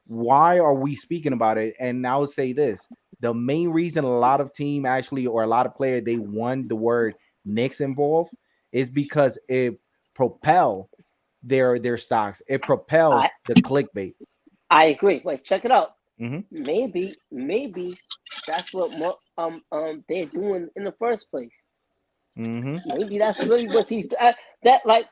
why are we speaking about it? And I would say this: the main reason a lot of team actually or a lot of players they want the word Knicks involved is because it propel their stocks. It propels
I
the clickbait.
I agree. Wait, check it out.
Mm-hmm.
Maybe that's what they're doing in the first place.
Mm-hmm.
Maybe that's really what he's that like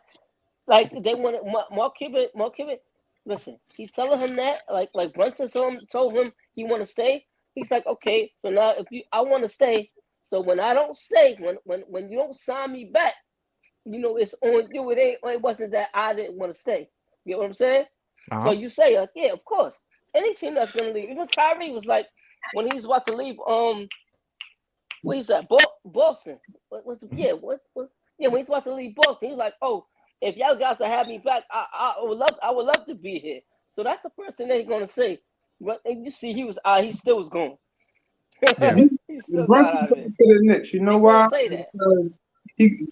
they wanted Mark Cuban. Mark Cuban, listen, he's telling him that like Brunson told him he want to stay. He's like, okay, so now I want to stay. So when I don't stay, when you don't sign me back, it's on you. It wasn't that I didn't want to stay. You know what I'm saying? So
Uh-huh.
you say like, yeah, of course. Any team that's gonna leave. Even Kyrie was like when he was about to leave. What he said, Boston. Yeah, when he's about to leave Boston, he's like, oh, if y'all guys to have me back, I would love to be here. So that's the first thing that he's gonna say. But and you see, he still was going.
Yeah.
He still got
Brunson
out
took
of
it
it.
to the Knicks. You know
They gonna
why?
say that.
Because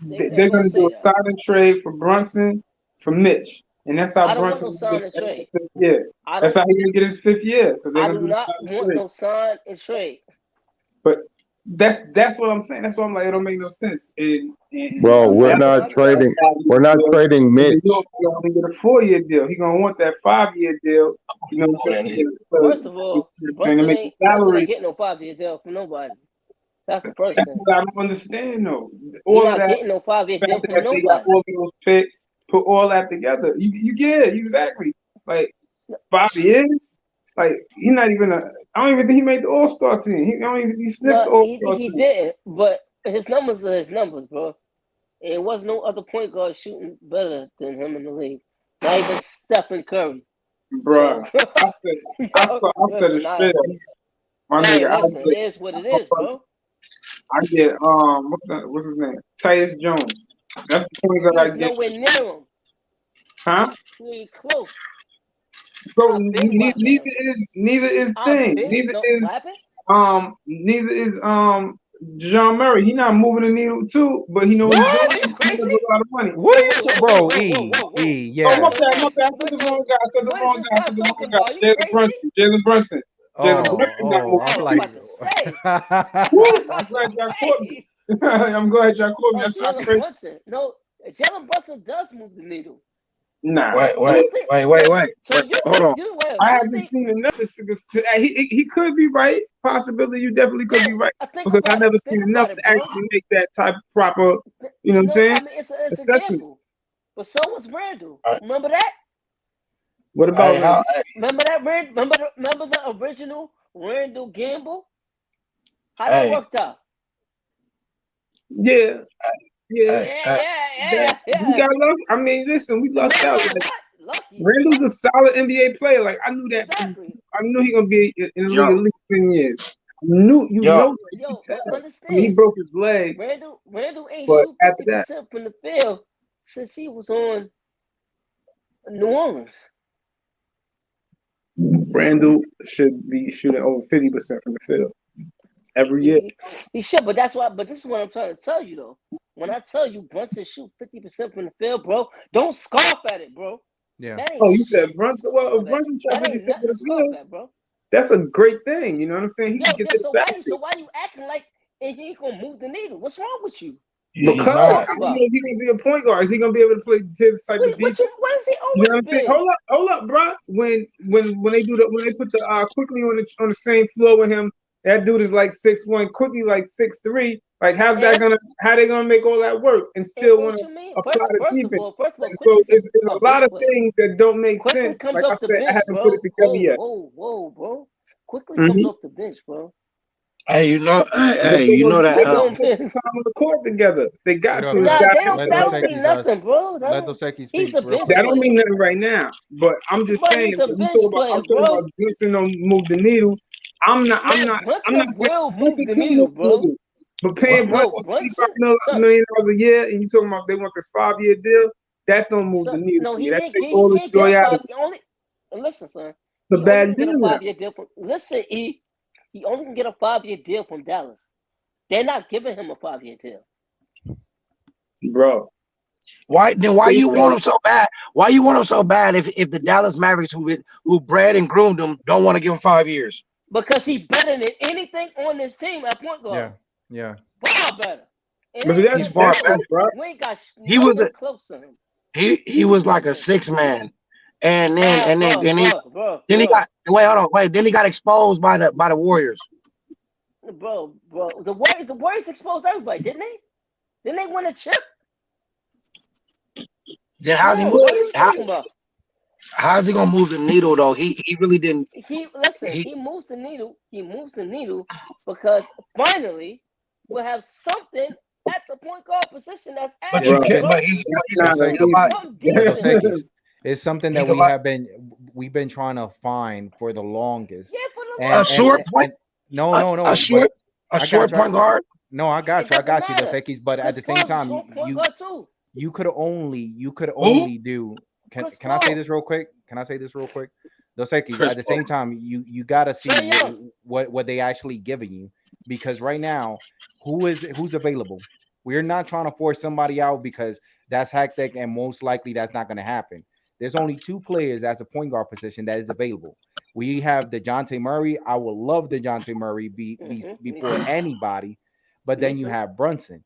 They
they're
gonna
going to do
say
a
that.
sign and trade for Brunson for Mitch, and that's how
I don't want
Brunson
no
will
sign
get
and
his
trade.
fifth year.
I
That's
don't.
how he's going to get his fifth year because they're
I
going
do
to do the
not
sign and
want
trade.
no sign and trade.
But that's what I'm saying. That's why I'm like it don't make no sense. And
Well,
No,
we're
no,
Dallas
not
no, no.
trading. We're not trading
in New
Mitch.
York, he only get a 4 year deal. He gonna want that 5 year deal. You know what I'm saying?
First of all,
Trying to make the
Brunson
salary.
ain't getting no 5-year deal from nobody. That's the first
That's
thing.
what I don't understand though.
He
All of
not
that,
getting no 5-year
the
deal
fact
from
that they got
nobody.
all those picks, put all that together. You get it, exactly. Like 5 years. Like he's not even a. I don't even think he made the All Star team. He don't even he sniffed
No,
the All Star
he
team,
didn't. But his numbers are his numbers, bro. And there was no other point guard shooting better than him in the league. Not even Stephen Curry.
bruh.
So,
I said, I said it
listen,
straight up, my
hey,
nigga.
listen, it is what it is, bro.
I get what's his name? Tyus Jones. That's the point
He
that I
is
get.
nowhere near him.
Huh?
He ain't close.
So
I've been watching him.
neither is
I've
thing.
been no what happened?
Neither is John Murray. He not moving the needle too, but he know what he's doing.
Are you
He
crazy?
has a lot of money.
What
Wait,
are you,
wait, whoa, whoa,
bro?
whoa, whoa,
E
whoa, whoa.
E
Oh
yeah.
my bad. I said the wrong guy. I said the
What is
wrong
this
guy. I
guy
said the
talking
wrong guy.
about? Are you crazy?
Jalen Brunson. Jalen
Oh
Brunson not moving
I'm
Oh,
the
I'm
like.
about
needle.
to say.
Woo!
I'm
I'm
about to
glad y'all caught me.
say.
I'm glad y'all caught me.
Oh,
I shot
Jalen
crazy.
Brunson. No, Jalen Brunson does move the needle.
Nah.
Wait.
So you
Hold on.
I
you
haven't
think
seen enough. He could be right. Possibility, you definitely could be right.
I think
Because I
about it.
never
Think
seen enough
about it,
to
bro.
actually make that type of proper. You know what I'm
No,
saying?
I mean it's a
Assessment.
gamble. But so was Randall.
All right.
Remember that?
What about
Hey, how,
Remember that? Remember the original Randall gamble? How that
hey,
worked out?
Yeah, yeah.
Yeah.
We got lucky. I mean, listen, we lucked out.
Lucky
Like,
what? Lucky.
Randall's a solid NBA player. Like I knew that.
Exactly.
I knew he gonna be in the league
yo,
at least 10 years. You
yo,
know, you
Yo,
could tell.
but
I mean, he
understand,
broke his leg,
Randall ain't
but
shoot
after that,
50% from the field since he was on New Orleans.
Randall should be shooting over 50% from the field every year.
He should, but that's why. But this is what I'm trying to tell you, though. When I tell you Brunson shoot 50% from the field, bro, don't scoff at it, bro.
Yeah.
That ain't
Oh, you said
shit.
Brunson? Well,
Bro,
if Brunson shot
that ain't
50%
nothing
from
to
the
scoff
field,
at, bro.
that's a great thing. You know what I'm saying? He
Yo,
can get to the
so
basket.
why you acting like he ain't gonna move the needle? What's wrong with you?
he's
Because I
What you
not.
don't
talking
know
about?
if he's gonna be a point guard. Is he gonna be able to play this type of defense?
What has he
You know
always
what I'm saying?
been?
Hold up, bro. When they put the quickly on the same floor with him, that dude is like 6'1", quickly like 6'3". Like how they gonna make all that work and still
And
want
what
to
you mean?
apply the
First of
defense?
all,
And so
Quickly's
it's
a
a lot
bench
of
player.
things that don't make
Quickly
sense.
comes
Like I
off the
said, I
bench,
haven't put
bro.
it together yet.
Whoa, bro. Quickly comes
Mm-hmm.
off the bench, bro.
Hey, you know,
But
hey,
they're
you
gonna
know that.
He
spend
don't.
time on the court together. They got
Wait
to.
up,
It's
guys.
Nah,
got
they
to
don't.
Let
That
Dos
happen.
don't mean
Equis
nothing, bro.
let Dos Equis
He's
speak
a
real
bench
quick.
That don't
player,
mean nothing right now. But I'm just
but
saying.
he's a
When you
bench
talk about,
player,
I'm talking
bro.
about Brunson don't move the needle. I'm not. I'm
No,
not. I'm not
Brunson
saying
will move
Brunson
the
can move
needle,
the
bro.
needle. But
What?
paying
No,
Brunson
Brunson,
$25 million a year, and you talking about they want this 5-year deal, that don't move the needle.
no,
For me.
he
That
can't.
takes
He
all the
can't get
joy
a
out of
5. Only listen, son.
the
He only
bad
can get a
deal now,
5-year deal from. Listen, he only can get a 5-year deal from Dallas. They're not giving him a 5-year deal.
bro.
Why you want him so bad? Why you want him so bad if the Dallas Mavericks who bred and groomed him don't want to give him 5 years?
Because he better than anything on this team at point guard.
Yeah.
Far better. And
But
ain't
He's
no
far
that's
better.
close.
bro.
We ain't got
He was
nothing
a
close to him.
he was like a
Nothing.
6 man, and
Nah,
then
bro.
then he got then he got exposed by the Warriors.
Bro. The Warriors exposed everybody, didn't they? Didn't they win a chip?
Then
Come on, what are you talking about?
how's he gonna move the needle though? He really didn't.
He
He
moves the needle. He moves the needle because finally we'll have something at the point guard position that's
But
Bro,
you've
average,
can't.
been
bro.
But
that's
Dos
not a
Equis.
Something
But Dos
decent.
Equis. It's something that
he's a lot.
we've been trying to find for the longest.
Yeah, for the
A short point.
And no,
A
but I got
short
you.
point guard.
No, I got
It
you. I
doesn't
got you, Dos
matter.
Equis. But at
Chris
the same
Paul's a
time,
short point guard too.
you could
Who?
only do.
Chris
Can I say
Paul.
this real quick? Can I say this real quick? Dos Equis,
Chris
at the
Paul.
same time, you gotta see
Trae Young.
what they actually giving you, because right now, who's available? We're not trying to force somebody out because that's hectic and most likely that's not going to happen. There's only 2 players as a point guard position that is available. We have DeJounte Murray. I would love DeJounte Murray before anybody, but then you have Brunson.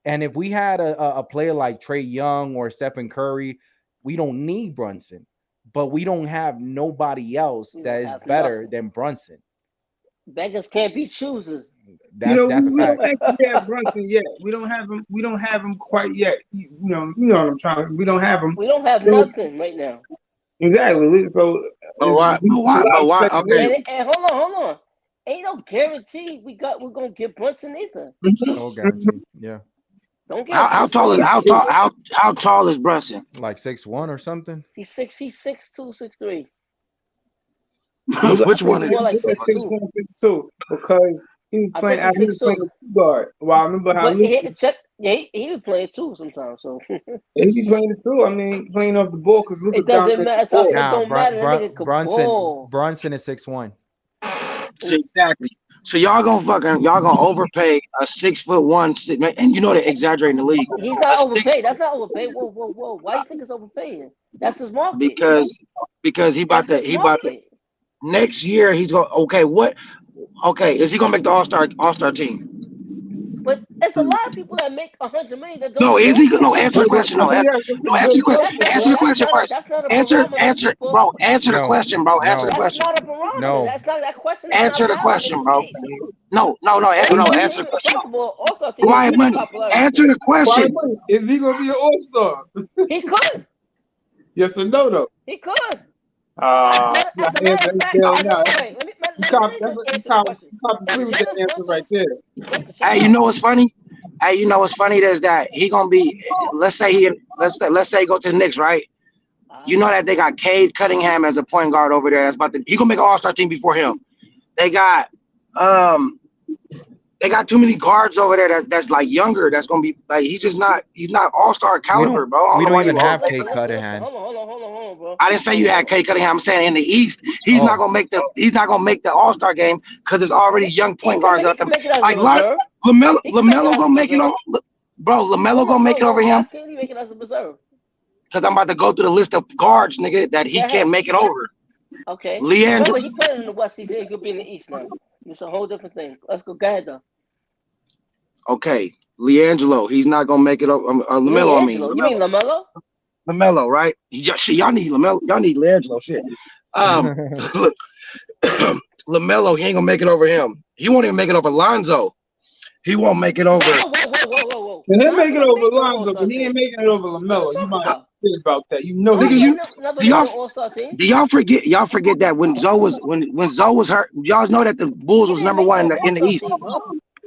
And if we had a player like Trae Young or Stephen Curry, we don't need Brunson, but we don't have nobody else that is better than Brunson.
Beggars can't be choosers.
That's a
we
fact.
don't actually have Brunson yet. We don't have him. We don't have him quite yet. You know what I'm trying. We don't have him.
We don't have
So,
nothing right now.
exactly. So
But why? But why? But why? Okay.
And hold on. Ain't no guarantee we're gonna get Brunson either.
No guarantee. Yeah.
Don't get
How
too serious.
how tall is Brunson?
Like 6'1" or something.
He's 6'2", 6'3".
Which one is
More like
6'1",
6'2".
6'2", because he was
I
playing.
think
He
he's
was playing
6'2".
two guard. Well, I remember how
But
Luke.
he be playing too sometimes. So
He be playing it too. I mean, playing off the ball because Luka
it doesn't matter. So I said,
Nah,
don't matter. That nigga could ball.
Brunson is 6'1".
So exactly. So y'all gonna overpay a 6'1", and you know they're exaggerating the league.
He's not
A six
overpaid. That's not overpaid. Whoa. Why you think it's overpaying? That's his market.
because he about
That's
to
his market.
next year he's going. Okay, is he gonna make the All-Star team?
But it's a lot of people that make $100 million that don't
No,
make
is he?
All-Star
No,
team.
answer the question. No, answer the question. Answer the question first.
That's not a
Answer,
barometer for.
bro. Answer the
No,
question, bro. Answer the
no,
That's
question.
not a barometer.
no.
That question is
Answer
not
the
valid in
question,
this
bro.
case.
No.
All-Star
Answer the
team,
question.
first of all, All-Star team
Quiet
is a
money.
popularity
Answer
thing.
the question.
Is he gonna be an All-Star?
He could.
Yes or no, though?
He could.
As
As a matter of fact, wait, let me just answer the question.
agree with that answer right there.
Listen,
Hey, you know what's funny? Hey, you know what's funny is that he gonna be. Let's say he go to the Knicks, right? You know that they got Cade Cunningham as a point guard over there. That's about to. He gonna make an All-Star team before him. They got too many guards over there that's like younger. That's gonna be like he's not All-Star caliber, bro.
We don't even
Listen,
have
listen,
Cade Cunningham.
Hold on, bro.
I didn't say you had Cade Cunningham. I'm saying in the East, he's not gonna make the All-Star game because there's already young point guards out there. Like LaMelo gonna make it over, bro. LaMelo gonna make it over him.
How can he make it as a reserve?
Because I'm about to go through the list of guards, nigga, that he can't make it over.
Okay.
LeAngelo.
Remember, he playing in the West. He could be in the East now. It's a whole different thing. Let's go. Go ahead, though.
Okay, LeAngelo, he's not gonna make it over. LaMelo, I mean.
LeAngelo. You mean LaMelo?
LaMelo, right? Shit, y'all need LaMelo. Y'all need LeAngelo. Shit. LaMelo, he ain't gonna make it over him. He won't even make it over Lonzo. He won't make it over.
Whoa.
He'll make it over Lonzo, but he ain't making it over LaMelo. You might think about that. You know,
nigga, do y'all forget? Y'all forget that when Zoe was hurt, y'all know that the Bulls was number one in the East.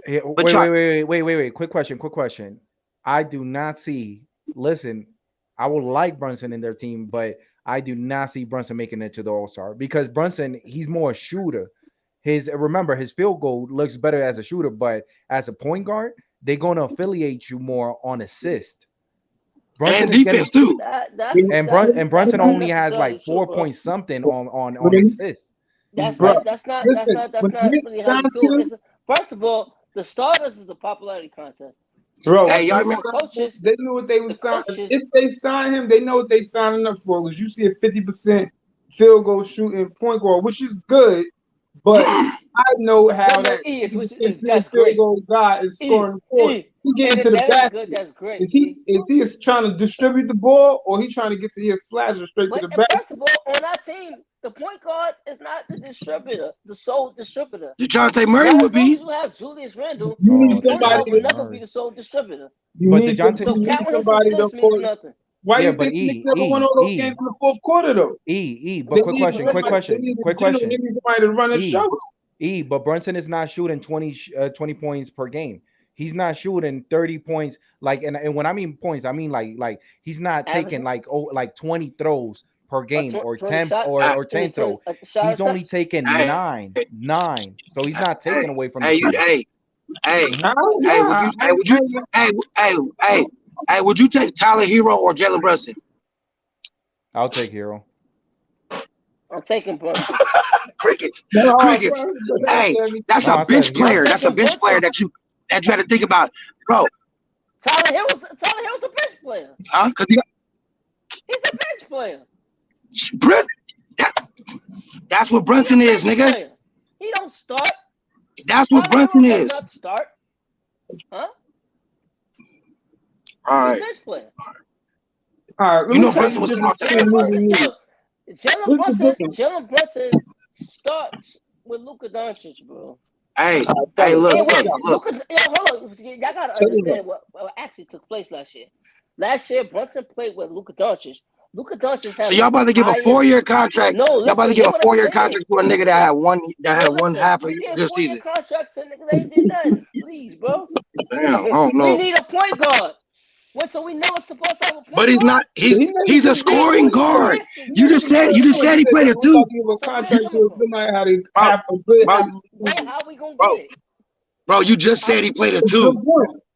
Wait. Quick question. I do not see. Listen, I would like Brunson in their team, but I do not see Brunson making it to the All-Star because Brunson, he's more a shooter. Remember, his field goal looks better as a shooter, but as a point guard, they're going to affiliate you more on assist. Brunson
and defense too.
And Brunson only has like 4 point something on assists.
That's not really how you do it. First of all, the starters is the popularity contest.
Bro,
hey, y'all remember
coaches?
They knew what they would sign. If they sign him, they know what they signing up for. Because you see a 50% field goal shooting point guard, which is good, but I know how
that's
field goal guy is scoring the court. He getting to the basket.
That's great.
Is he trying to distribute the ball, or he trying to get to his slasher straight to the basket?
First of all, on our team, the point guard is not the distributor, the sole distributor.
DeJounte Murray would be.
As long as you have Julius Randle,
you need somebody
will never be the sole distributor.
Why
you need somebody to
means nothing.
Why you think they never won all those games in the fourth quarter though?
But quick question.
They need somebody to run a show.
But Brunson is not shooting 20 points per game. He's not shooting 30 points. And when I mean points, I mean like he's not taking like 20 throws per game or 10 or 10 throws. He's only taking nine. So he's not taking away from the team.
Would you take Tyler Hero or Jalen Brunson?
I'll take Hero.
I'm taking Brunson.
Crickets. Hey, that's a bench player. That's a bench player that you had to think about, bro.
Tyler Hill's a bench player.
Huh? Because
he's a bench player.
That's what Brunson is, nigga.
Player. He don't start.
That's what Brunson is.
Not start. Huh?
All right.
Bench player.
All right.
You know Brunson was coming off the
Jalen Brunson starts with Luka Doncic, bro.
Hey, look.
Hold on. Y'all gotta understand what actually took place last year. Last year, Brunson played with Luka Doncic. Luka Doncic had.
So y'all about to give a 4-year contract? No, y'all about to give a 4-year contract to a nigga that had one half of your season.
Contracts and niggas ain't did nothing. Please, bro.
Damn, I don't know.
We need a point guard. So we know it's supposed to have a point
but he's
guard.
not. He's a scoring guard. You just said he played it too.
How we gonna get it?
Bro, you just said he played it too.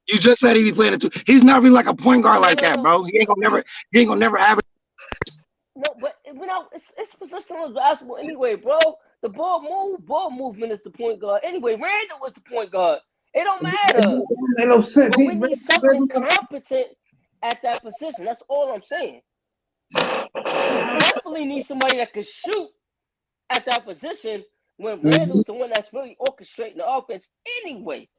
You just said he be playing it too. He's not really like a point guard like that, bro. He ain't gonna never have it.
No, but it's positional basketball anyway, bro. The ball movement is the point guard. Anyway, Randall was the point guard. It don't matter.
Ain't no sense.
We need something competent at that position. That's all I'm saying. We definitely need somebody that can shoot at that position when Randall's the one that's really orchestrating the offense anyway.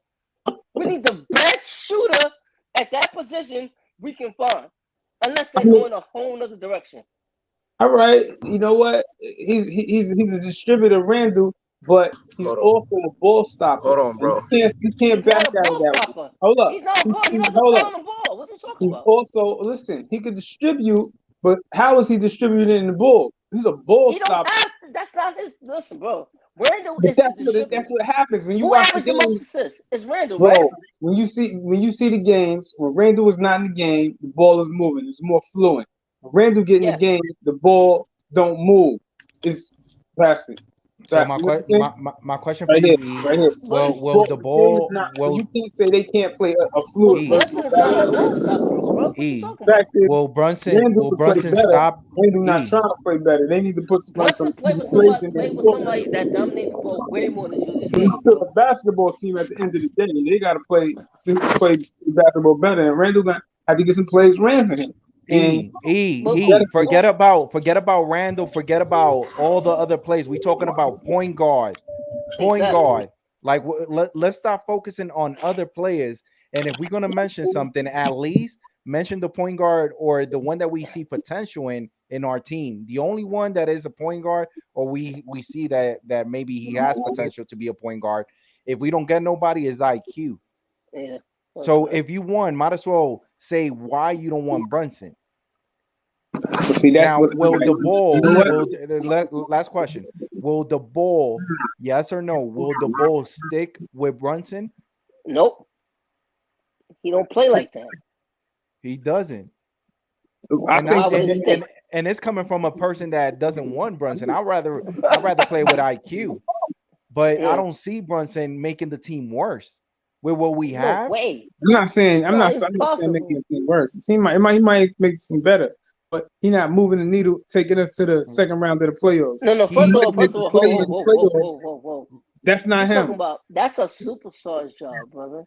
We need the best shooter at that position we can find, unless they're going a whole nother direction.
All right, you know what? He's a distributor, Randall, but he's also a ball stopper.
Hold on, bro.
You can't
He's
back
not a
out of
ball
that.
stopper.
Hold up.
He's not a ball. He doesn't
Hold up.
pound the ball. What are you talking
He's
about?
also listen. He could distribute, but how is he distributing the ball? He's a ball
He don't
stopper.
have. That's not his. Listen, bro. Randall
But
is the distributor.
that's what happens when you
Who
watch the
averaged the most
game,
assists? It's Randall,
bro.
right?
When you see the games when Randall is not in the game, the ball is moving. It's more fluent. When Randall get in
Yeah.
the game, the ball don't move. It's passing.
So
You know what I'm saying?
my question for
Right
you,
here,
E,
right here.
will the
game is
ball
not, so you
will
can't say they can't play a
But
fluid
E
versus
Brunson is
a
not a ball
basketball.
stopper, though, bro. What you
E
talking about?
Fact is, Randall
will
could play
Brunson
better.
stop
Randall not
E?
trying to play better. They need to put some
Brunson played with
plays
somebody.
in their
Played with
book.
somebody that dominated the ball way more than Julius
He's
Randle,
still
bro.
a basketball team at the end of the day. They got to play basketball better, and Randall got had to get some plays ran for him. And
Forget about Randall. Forget about all the other plays. We talking about point guard.
Exactly.
Like let's stop focusing on other players. And if we're gonna mention something, at least mention the point guard or the one that we see potential in our team. The only one that is a point guard, or we see that maybe he has potential to be a point guard. If we don't get nobody, is IQ.
Yeah.
So if you won, might as well say why you don't want Brunson.
see, that's
Now,
what.
will the ball?
You know what?
Last question. Will the ball? Yes or no? Will the ball stick with Brunson?
Nope. He don't play like that.
He doesn't.
I
And
think
Why would it stick?
and it's coming from a person that doesn't want Brunson. I'd rather play with IQ, but I
Yeah.
don't see Brunson making the team worse with what we
No
have.
way.
I'm not saying
No, it's
saying
possible.
making it worse. The team he might make the team better, but he not moving the needle, taking us to the second round of the playoffs.
No.
He
First of
might
all,
make the play in the playoffs.
whoa.
That's
You
not
talking
him.
about that's a superstar's job, brother.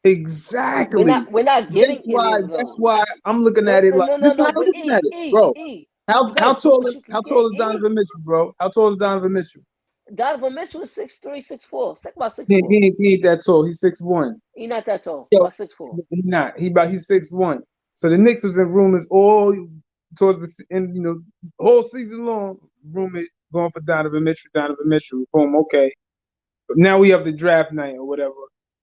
Exactly.
We're not getting any of
That's
those.
why I'm looking at it like this. Is how I'm
But
looking at it, bro.
You gotta do what you can
How
get.
tall is Donovan Mitchell, bro? How tall is Donovan Mitchell?
Donovan Mitchell is 6'3", 6'4". About 6'4".
He ain't that tall. He's 6'1".
He not that tall.
So
About 6'4".
he's not. He's 6'1". So the Knicks was in rumors all towards the end, whole season long. Rumored going for Donovan Mitchell. Boom. Okay. But now we have the draft night or whatever.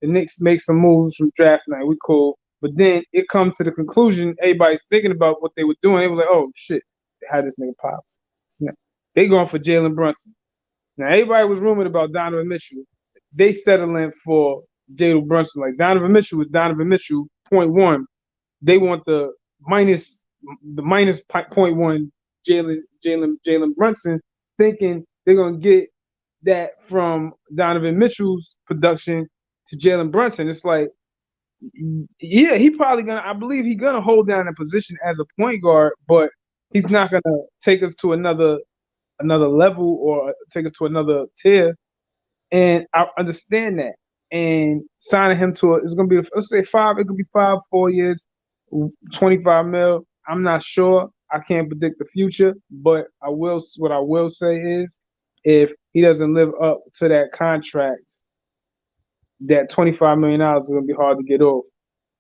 The Knicks make some moves from draft night. We cool. But then it comes to the conclusion. Everybody's thinking about what they were doing. They were like, "Oh shit, how this nigga pops." They going for Jalen Brunson. Now everybody was rumored about Donovan Mitchell. They settling for Jalen Brunson. Like Donovan Mitchell was Donovan Mitchell, .1. They want the minus .1 Jalen Brunson, thinking they're gonna get that from Donovan Mitchell's production to Jalen Brunson. It's like, yeah, he probably gonna. I believe he's gonna hold down a position as a point guard, but he's not gonna take us to another level or take us to another tier. And I understand that. And signing him to it's gonna be, let's say 5. It could be 4 years, 25 mil. I'm not sure. I can't predict the future, but what I will say is, if he doesn't live up to that contract, that $25 million is gonna be hard to get off,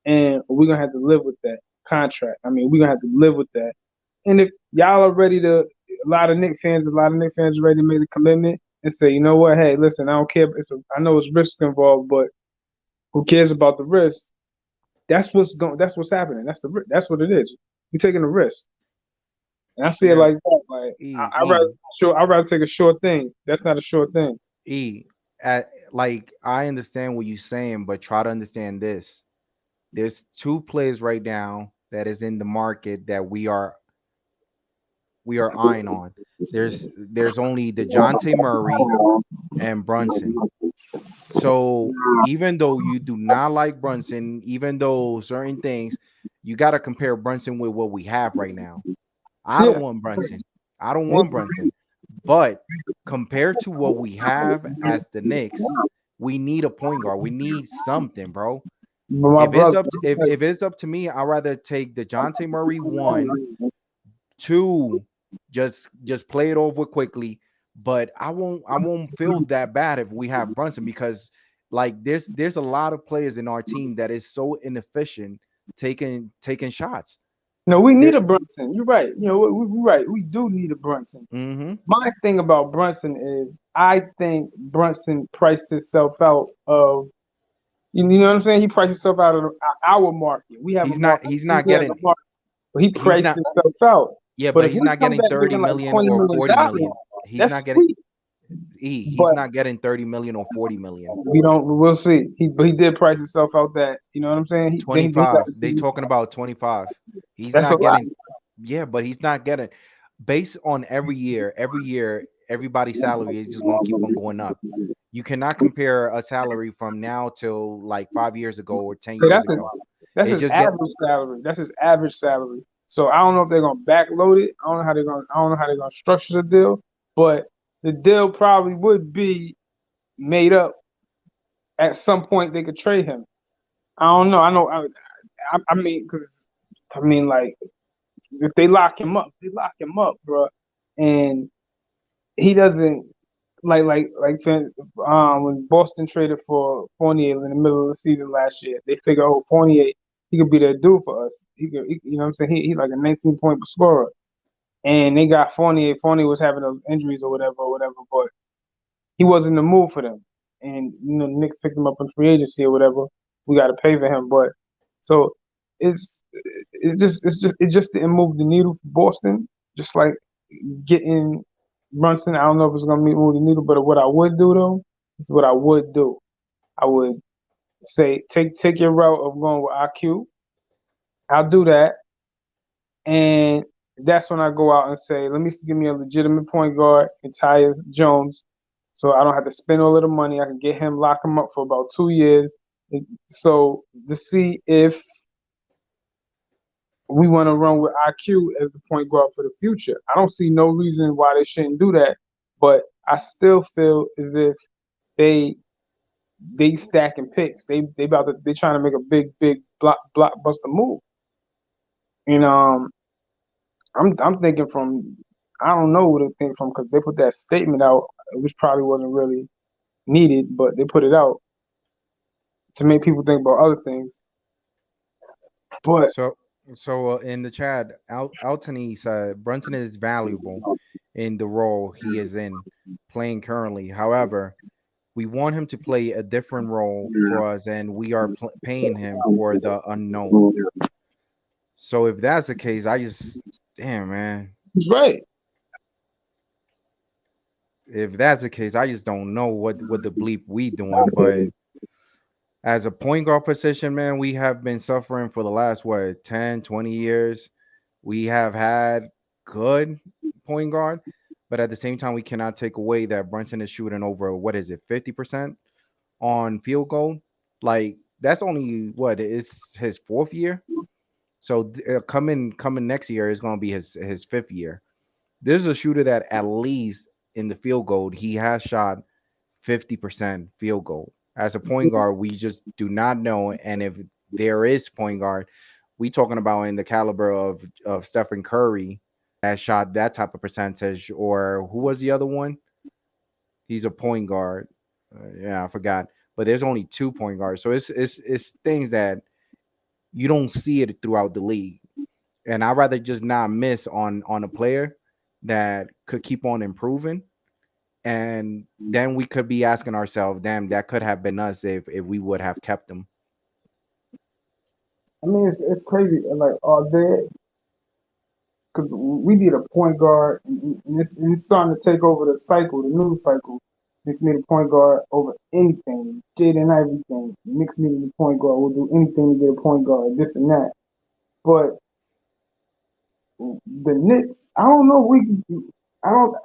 and we're gonna have to live with that contract. I mean, we're gonna have to live with that. And if y'all are ready to, a lot of Knicks fans are ready to make the commitment and say, you know what, hey, listen, I don't care. I know it's risk involved, but who cares about the risk? That's what's happening. That's what it is. You're taking a risk. And I see it
Now,
like that. Like I'd rather take a short thing. That's not a short thing.
Like I understand what you're saying, but try to understand this. There's two players right now that is in the market that we are eyeing on. There's only DeJounte Murray and Brunson. So even though you do not like Brunson, even though certain things, you got to compare Brunson with what we have right now. I don't want Brunson. I don't want Brunson. But compared to what we have as the Knicks, we need a point guard. We need something, bro. If it's up to me, I'd rather take DeJounte Murray 1, 2, just play it over quickly. But I won't feel that bad if we have Brunson, because Like there's a lot of players in our team that is so inefficient taking shots.
No, we need
There,
a Brunson. You're right. You know, we're right. We do need a Brunson.
mm-hmm.
My thing about Brunson is I think Brunson priced himself out of you know what I'm saying? He priced himself out of our market. We have a market.
He's
He
not
has a
getting
market, but he
he's
priced
not
himself out.
yeah,
But
but
if
he's
we
not
come
getting
back
30
giving like
million
$20
or
million,
40 million. He's not
that's
getting
sweet.
he's
But
not getting 30 million or 40 million.
we don't. We'll see. But he did price himself out. That you know what I'm saying. He got
25. They talking about 25. He's
that's a
not
lot.
getting yeah, but he's not getting based on every year, everybody's salary is just gonna keep on going up. You cannot compare a salary from now till like 5 years ago or 10
So
years ago.
that's
It's
his
just get
average salary. That's his average salary. So I don't know if they're gonna backload it. I don't know how they're gonna structure the deal. But the deal probably would be made up at some point. They could trade him. I don't know. I know. I mean, because I mean, like if they lock him up, bro, and he doesn't when Boston traded for Fournier in the middle of the season last year, they figure, oh, Fournier, he could be that dude for us. You know what I'm saying? He like a 19-point scorer, and they got Fournier. Fournier was having those injuries or whatever, but he wasn't in the move for them. And you know, the Knicks picked him up in free agency or whatever. We got to pay for him, but so it's it just didn't move the needle for Boston. Just like getting Brunson, I don't know if it's gonna move the needle, but what I would do though is what I would do. I would say take your route of going with IQ. I'll do that, and that's when I go out and say, let me give me a legitimate point guard and Tyus Jones, so I don't have to spend all of the money. I can get him, lock him up for about 2 years, so to see if we want to run with IQ as the point guard for the future. I don't see no reason why they shouldn't do that, but I still feel as if they stacking picks. They trying to make a big blockbuster move. And I'm thinking from I don't know what to think from because they put that statement out, which probably wasn't really needed, but they put it out to make people think about other things. But
so in the chat, Altony said Brunson is valuable in the role he is in playing currently. However, we want him to play a different role for us, and we are paying him for the unknown. So if that's the case, I just damn man.
he's right.
If that's the case, I just don't know what the bleep we doing. But as a point guard position, man, we have been suffering for the last what 10, 20 years. We have had good point guard, but at the same time, we cannot take away that Brunson is shooting over what is it, 50% on field goal. Like that's only what is his fourth year. So coming next year is going to be his fifth year. There's a shooter that at least in the field goal he has shot 50% field goal. As a point guard, we just do not know. And if there is point guard, we talking about in the caliber of Stephen Curry that shot that type of percentage, or who was the other one? He's a point guard. Yeah, I forgot. But there's only two point guards, so it's things that you don't see it throughout the league. And I'd rather just not miss on a player that could keep on improving. And then we could be asking ourselves, damn, that could have been us if we would have kept them.
I mean, it's crazy. Like, are there because we need a point guard, and it's starting to take over the cycle, the news cycle. Knicks need a point guard over anything, shit and everything. Knicks need a point guard. We'll do anything to get a point guard, this and that. But the Knicks, I don't know. I don't.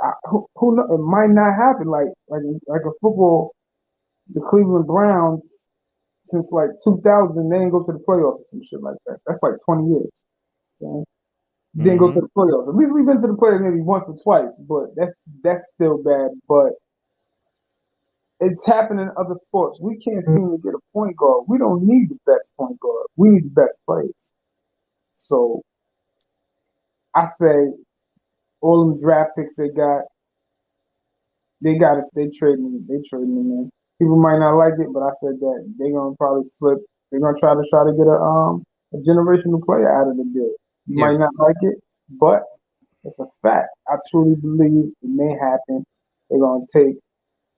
Who know, it might not happen. Like a football, the Cleveland Browns since like 2000, they didn't go to the playoffs or some shit like that. That's like 20 years. So, didn't go to the playoffs. At least we've been to the playoffs maybe once or twice, but that's still bad. But it's happening in other sports. We can't seem to get a point guard. We don't need the best point guard. We need the best players. So I say all them draft picks they got it. They trading them in. People might not like it, but I said that they're gonna probably flip. They're gonna try to get a generational player out of the deal. You
Yeah.
might not like it, but it's a fact. I truly believe it may happen. They're gonna take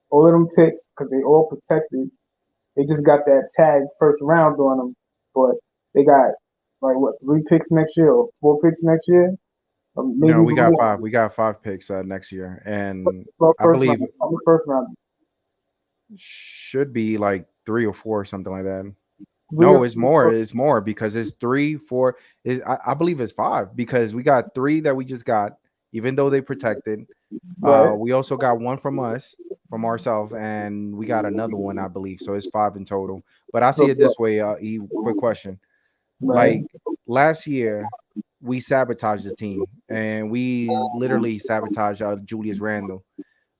all of them picks because they all protected. They just got that tag first round on them, but they got like what 3 picks next year or 4 picks next year, or maybe
No,
even
we got
more.
five. We got 5 picks next year, and
Well,
I
first round,
believe
first round,
should be like 3 or 4 or something like that.
three or
No, it's more. It's more because it's 3, 4. I believe it's 5 because we got 3 that we just got, even though they protected.
right,
We also got one from us, from ourselves, and we got another one, I believe. So it's 5 in total. But I see it this way. Quick question.
right.
Like last year, we sabotaged the team, and we literally sabotaged Julius Randle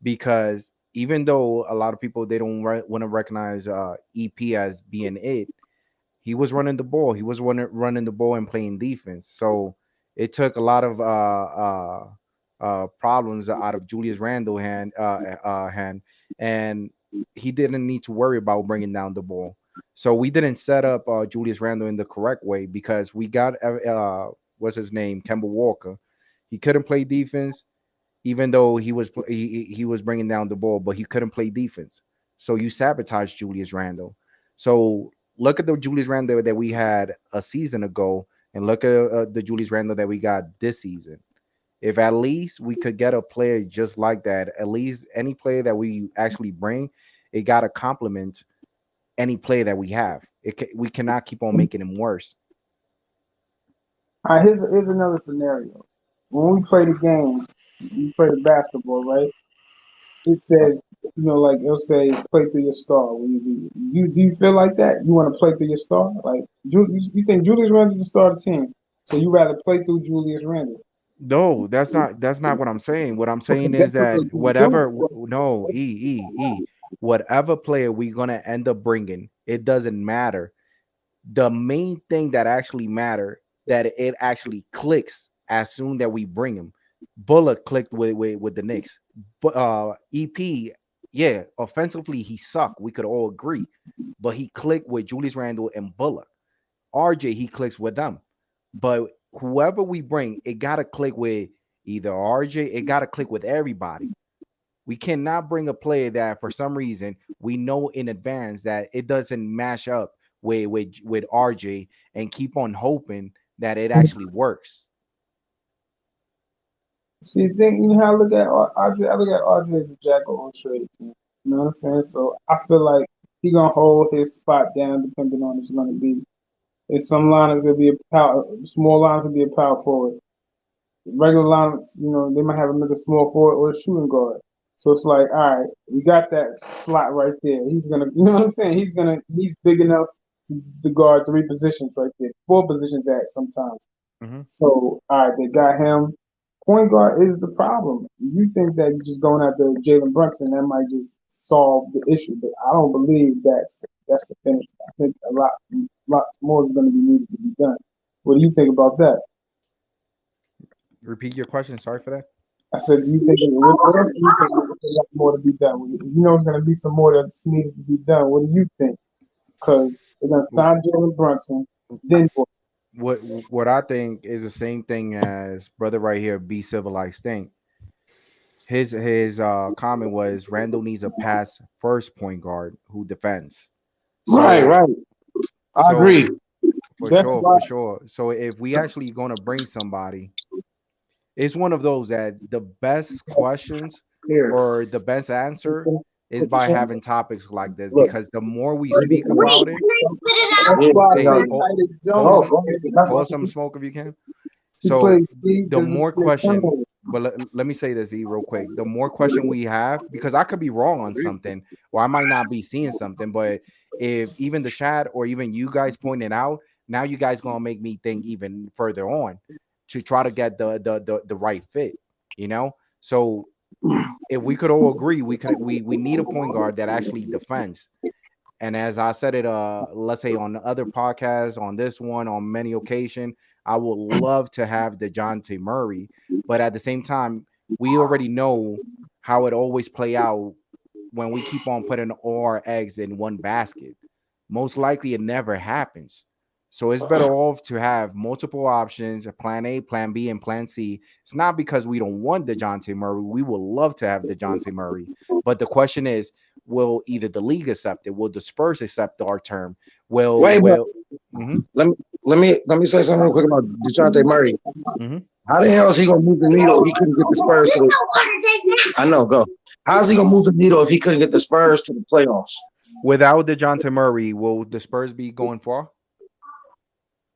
because even though a lot of people they don't want to recognize EP as being it, he was running the ball. He was running the ball and playing defense. So it took a lot of problems out of Julius Randle hand, and he didn't need to worry about bringing down the ball. So we didn't set up Julius Randle in the correct way because we got what's his name, Kemba Walker. He couldn't play defense, even though he was bringing down the ball, but he couldn't play defense. So you sabotage Julius Randle. So look at the Julius Randle that we had a season ago, and look at the Julius Randle that we got this season. If at least we could get a player just like that, at least any player that we actually bring, it got to complement any player that we have. We cannot keep on making him worse.
All right, here's another scenario. When we play the games, we play the basketball, right? It
Uh,
says, like it'll say, play through your star. When do you feel like that? You want to play through your star? Like, you think Julius Randle the star of the team, so you rather play through Julius Randle?
No, that's not what I'm saying. What I'm
Okay,
saying is
that's what
that
you do.
no, whatever player we're gonna end up bringing, it doesn't matter. The main thing that actually matter that it actually clicks as soon that we bring him. Bullock clicked with the Knicks, but EP, yeah, offensively he sucked. We could all agree, but he clicked with Julius Randle and Bullock. RJ, he clicks with them. But whoever we bring, it gotta click with either RJ, it gotta click with everybody. We cannot bring a player that for some reason we know in advance that it doesn't match up with RJ and keep on hoping that it actually works.
See, think you know how I look at Audrey. I look at Audrey as a jack of all trades. Man. You know what I'm saying? So I feel like he gonna hold his spot down, depending on who's gonna be. In some liners, it'll be a power. Small lines will be a power forward. Regular lines, they might have another small forward or a shooting guard. So it's like, all right, we got that slot right there. He's gonna, you know what I'm saying? He's big enough to guard 3 positions right there, 4 positions at sometimes.
Mhm.
So, all right, they got him. Point guard is the problem. You think that just going after Jalen Brunson that might just solve the issue, but I don't believe that's the finish. I think a lot more is going to be needed to be done. What do you think about that?
Repeat your question. Sorry for that.
I said, do you think what else do you think there's a lot more to be done? It's going to be some more that's needed to be done. What do you think? Because they're going to sign Jalen Brunson, then
What I think is the same thing as brother right here, be civilized think. His comment was Randall needs a pass first point guard who defends.
Right,
So
right. I
so
agree.
for
that's
sure,
why
for sure. So if we actually gonna bring somebody, it's one of those that the best questions
Here,
or the best answer is
put the
by
champ.
having topics like this
look.
because the more we speak about it,
That's
Yeah,
why
hey,
no.
Titus
pull
Jones.
Oh,
some
go ahead. That's
pull
what
some smoke if you can.
He
So
plays Steve.
the
This is
more
the
question,
criminal.
but let me say this E real quick. The more question we have, because I could be wrong on something, or I might not be seeing something, but if even the chat or even you guys point it out, now you guys gonna make me think even further on to try to get the right fit, you know. So if we could all agree, we need a point guard that actually defends. And as I said it, let's say on the other podcasts, on this one, on many occasions, I would love to have the Dejounte Murray, but at the same time, we already know how it always play out when we keep on putting all our eggs in one basket. Most likely, it never happens. So it's better off to have multiple options, a plan A, plan B, and plan C. It's not because we don't want DeJounte Murray. We would love to have DeJounte Murray. But the question is, will either the league accept it? Will the Spurs accept our term? Mhm.
Let me say something real quick about DeJounte Murray.
Mhm.
How the hell is he gonna move the needle if he couldn't get the Spurs to I know, go. How's he gonna move the needle if he couldn't get the Spurs to the playoffs?
Without DeJounte Murray, will the Spurs be going far?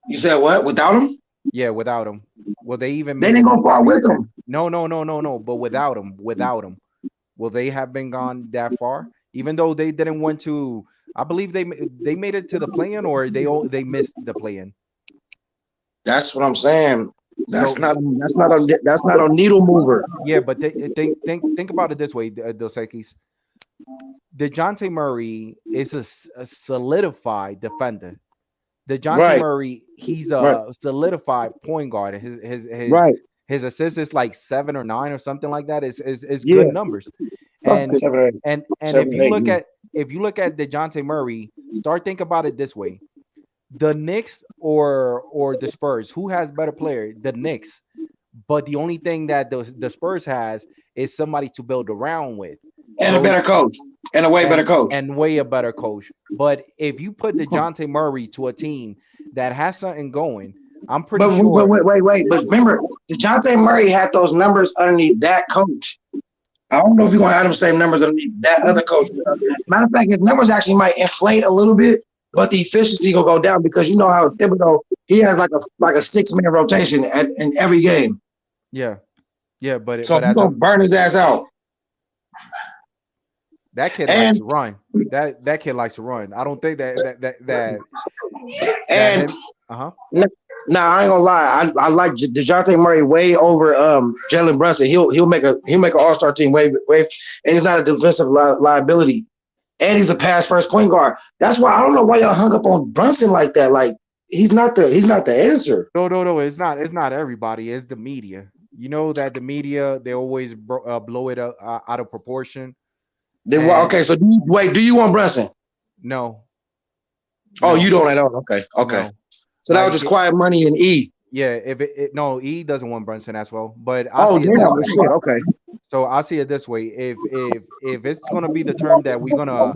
You said what? Without him?
Yeah, without him. Will they even
They didn't go far with him.
No. But without him, will they have been gone that far? Even though they didn't want to, I believe they made it to the play-in, or they missed the play-in.
That's what I'm saying. That's
So
not a needle mover.
yeah, but think about it this way, Dos Equis. DeJounte Murray is a solidified defender. DeJounte
Right,
Murray, he's
right,
a solidified point guard.
right.
His assist is like 7 or 9 or something like that. Is good
Yeah,
numbers.
something
And
7 or 8.
and
7 or 8. Yeah.
if you look at DeJounte Murray, start think about it this way: the Knicks or the Spurs, who has better player? The Knicks. But the only thing that the Spurs has is somebody to build around with.
And a
So
better coach. And a way better coach.
and way a better coach. But if you put DeJounte Murray to a team that has something going, I'm pretty
But
sure.
wait. But remember, DeJounte Murray had those numbers underneath that coach. I don't know if you're gonna have them same numbers underneath that other coach. Matter of fact, his numbers actually might inflate a little bit, but the efficiency will go down because you know how Thibodeau, he has like a 6-man rotation in every game.
Yeah,
So
but
he's gonna burn his ass out.
that kid likes
And
to run. That kid likes to run. I don't think that
and
him. Uh-huh.
now I ain't gonna lie, I like DeJounte Murray way over Jalen Brunson. He'll make an all-star team way, and he's not a defensive liability. And he's a pass first point guard. That's why I don't know why y'all hung up on Brunson like that. Like he's not the answer.
No. It's not everybody. It's the media. You know that the media, they always blow it out of proportion. And
Okay, so do you want Brunson?
no,
Oh,
no,
you don't at all. Okay.
no.
So that was just quiet money and E.
Yeah, if no, he doesn't want Brunson as well. But I
Oh,
see it this
damn.
way.
Shit. Okay.
So I see it this way. If it's gonna be the term that we're gonna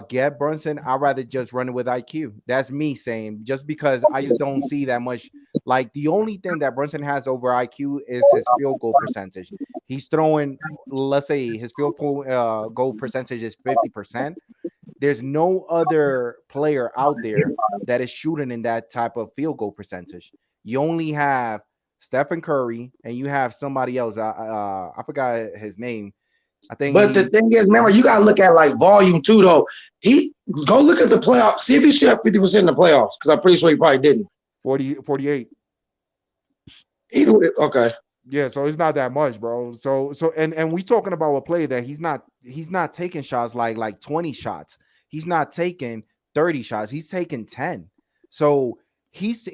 get Brunson, I'd rather just run it with IQ. That's me saying, just because I just don't see that much. Like the only thing that Brunson has over IQ is his field goal percentage. He's throwing, let's say his goal percentage is 50%. There's no other player out there that is shooting in that type of field goal percentage. You only have Stephen Curry, and you have somebody else. I forgot his name. I think
But the thing is, remember, you gotta look at like volume too, though. He go look at the playoffs. See if he shot 50% in the playoffs, because I'm pretty sure he probably didn't.
48.
Either way, okay.
Yeah, so it's not that much, bro. And we talking about a play that he's not taking shots like 20 shots. He's not taking 30 shots. He's taking 10. So he's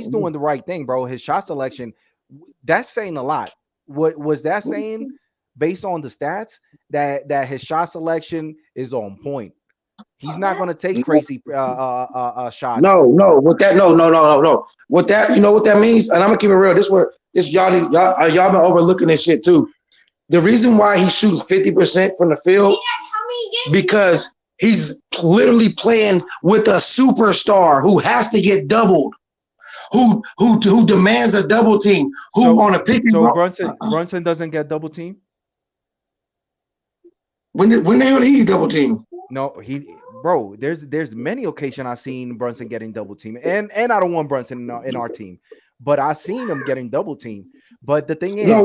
doing the right thing, bro. His shot selection, that's saying a lot. What was that saying based on the stats that his shot selection is on point? He's not going to take crazy shots.
No. With that, no. With that, you know what that means? And I'm gonna keep it real. This y'all been overlooking this shit too. The reason why he's shooting 50% from the field, because he's literally playing with a superstar who has to get doubled, who demands a double team, who on a pick and roll.
Brunson doesn't get double team.
When the hell did he double team?
No, bro. There's many occasions I've seen Brunson getting double team, and I don't want Brunson in our team, but I've seen him getting double team. But the thing is,
no,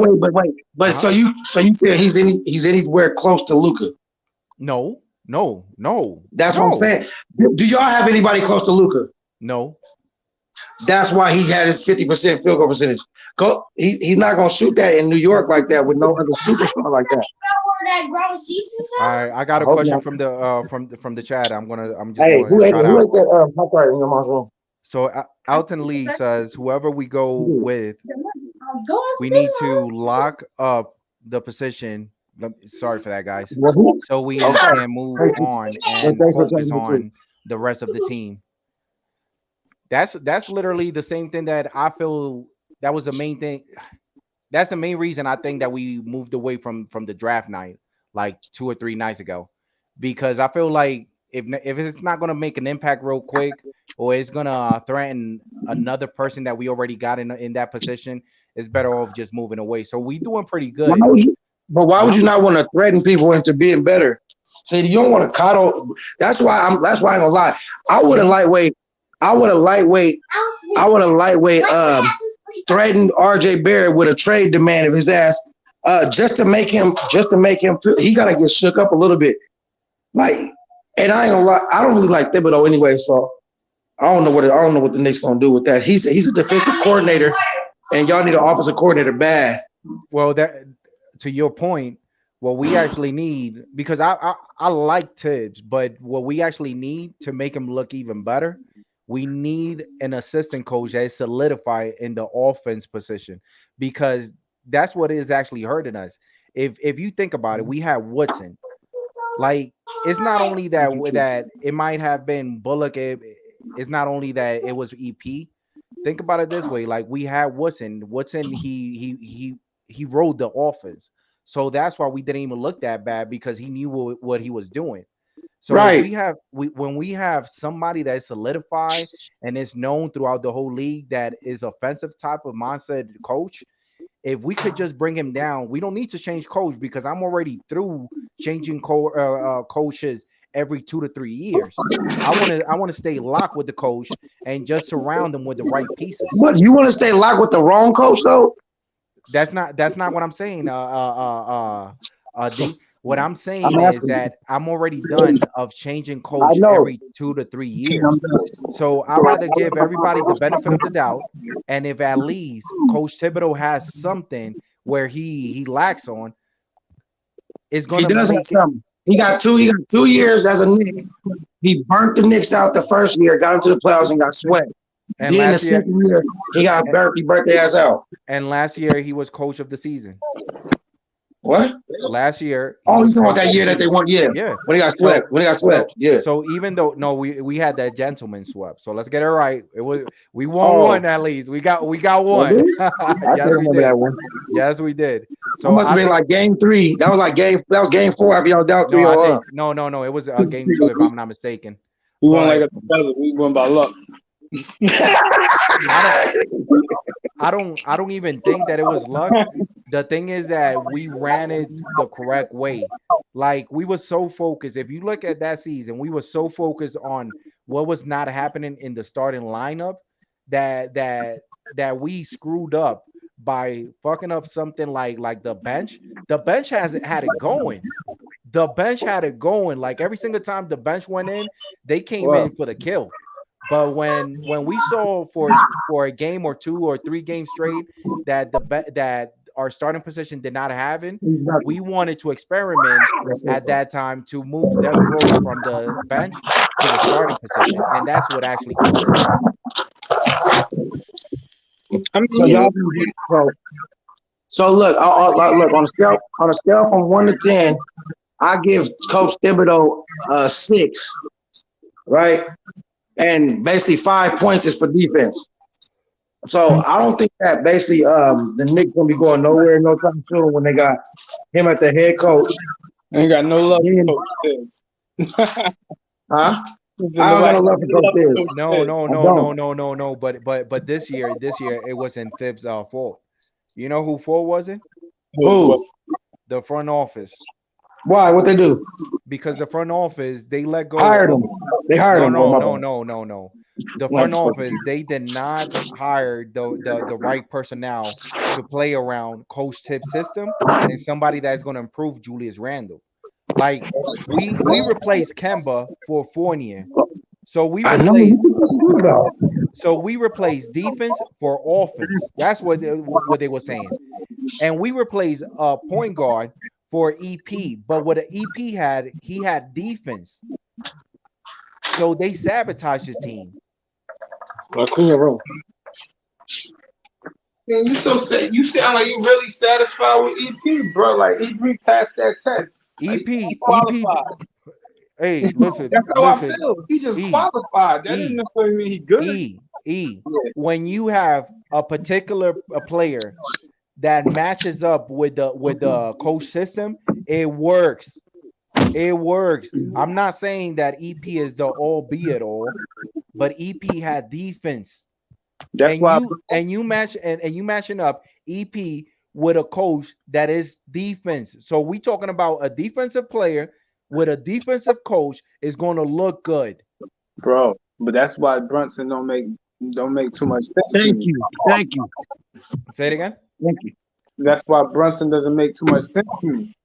wait. So you feel he's anywhere close to Luka?
No.
That's what I'm saying. Do y'all have anybody close to Luka?
No.
That's why he had his 50% field goal percentage. He's not gonna shoot that in New York like that with no other superstar like that.
All right, I got a question from the chat. I'm just
Hey,
going
who
to
ate
shout out.
that hot dog in your mom's room?
So Alton Lee says, whoever we go with, we need to lock up the position Sorry for that, guys.
Well, who?
So we
Okay.
can move
Thanks
on and
for
focus
telling me the truth.
on the rest of the team. That's literally the same thing that I feel that was the main thing. That's the main reason I think that we moved away from the draft night like 2 or 3 nights ago, because I feel like if it's not gonna make an impact real quick, or it's gonna threaten another person that we already got in that position, it's better off just moving away. So we doing pretty
Why
good,
would you? But why would
huh?
you not want to threaten people into being better? See, you don't want to coddle. That's why I'm. That's why I ain't gonna lie. I would have lightweight. I would have lightweight. I would have lightweight. Threatened R.J. Barrett with a trade demand of his ass. Just to make him. He gotta get shook up a little bit. Like, and I ain't gonna lie. I don't really like Thibodeau anyway. So I don't know what the Knicks gonna do with that. He's a defensive coordinator, and y'all need an offensive coordinator bad.
Well, that to your point, what we actually need, because I like Tibbs, but what we actually need to make him look even better, we need an assistant coach that is solidified in the offense position, because that's what is actually hurting us. If you think about it, we have Woodson. Like, it's not only that it might have been Bullock. It's not only that it was EP. Think about it this way: like, we had Woodson. Woodson, he rode the offense, so that's why we didn't even look that bad, because he knew what he was doing. So if
Right.
when we have somebody that's solidified and is known throughout the whole league, that is offensive type of mindset coach, if we could just bring him down, we don't need to change coach, because I'm already through changing coaches every 2 to 3 years. I want to stay locked with the coach and just surround them with the right pieces.
But you want to stay locked with the wrong coach though?
That's not what I'm saying. D. What I'm
I'm
saying is
asking.
that I'm already done of changing
I
coach
know.
every 2 to 3 years.
I'm
So I'd rather give everybody the benefit of the doubt, and if at least Coach Thibodeau has something where he lacks on, it's
He
gonna
does have
make it.
something. He got 2 years as a Knick. He burnt the Knicks out the first year, got into the playoffs, and got swept.
And
Then the
last year,
second year, he got burnt. He burnt their ass out.
and last year he was coach of the season.
What?
Last year he
Oh,
was
he's talking about
coach
that
of the
year that they
season.
won. Yeah,
Yeah.
when he got
So
swept. When he got
so
swept. Yeah.
so even though no, we had that gentleman swept. So let's get it right. It was we won
Oh,
one at least. We got
well,
one.
dude, I can't
Yes, we
remember that
did.
one.
Yes, we did.
That
So
must have
I
been
think
like game 3. That was like game 4 after y'all down
no,
3-0
I
up.
think no. It was game two, if I'm not mistaken.
We won like
But
a dozen. We won by luck.
I don't I don't even think that it was luck. The thing is that we ran it the correct way. Like, we were so focused. If you look at that season, we were so focused on what was not happening in the starting lineup, that we screwed up by fucking up something like the bench. The bench has had it going. The bench had it going. Like, every single time the bench went in, they came
Wow.
in for the kill. But when we saw for a game or 2 or 3 games straight that that our starting position did not have it, we wanted to experiment at that time to move Derrick Rose from the bench to the starting position, and that's what actually killed us.
I mean,
So y'all, so look, look on a scale from 1 to 10, I give Coach Thibodeau a 6, right? And basically 5 points is for defense. So I don't think that basically the Knicks gonna be going nowhere no time soon when they got him at the head coach.
I ain't got no love
Then,
for Coach Tibbs.
huh?
Listen,
I don't got
nobody
no
got
love for
no
Coach
love for
Tibbs.
Coach
No,
Tibbs.
no,
I
no, no,
don't.
no, no, no. But this year it wasn't Thibs' fault. You know who fault was it?
Who?
The front office.
Why? What they do?
Because the front office, they let go
Hired
of
him. They hired
no,
him. Oh
no,
my
no,
bad.
no, no, no. The
No, I'm
front
just fucking-
office, they did not hire the right personnel to play around Coach Tibbs' system and somebody that's going to improve Julius Randle. Like, we replaced Kemba for Fournier. So we
I know what
replaced
you talking about.
defense for offense. That's what they were saying. And we replaced a point guard for EP. But what an EP had, he had defense. So they sabotaged his team.
Well, clean your room.
Man, you so sad. You sound like you really satisfied with EP, bro. Like EP passed that test. Like, he
EP.
qualified.
Hey, listen,
That's how I
listen.
feel. He just
E
qualified. That didn't
E
necessarily mean he good.
E.
Yeah.
When you have a particular player that matches up with the coach system, it works. It works. I'm not saying that EP is the all be it all, but EP had defense.
That's why.
And you matching up EP with a coach that is defense. So we talking about a defensive player with a defensive coach is going to look good.
Bro, but that's why Brunson don't make too much sense to me.
Thank you.
Say it again.
Thank you.
That's why Brunson doesn't make too much sense to me.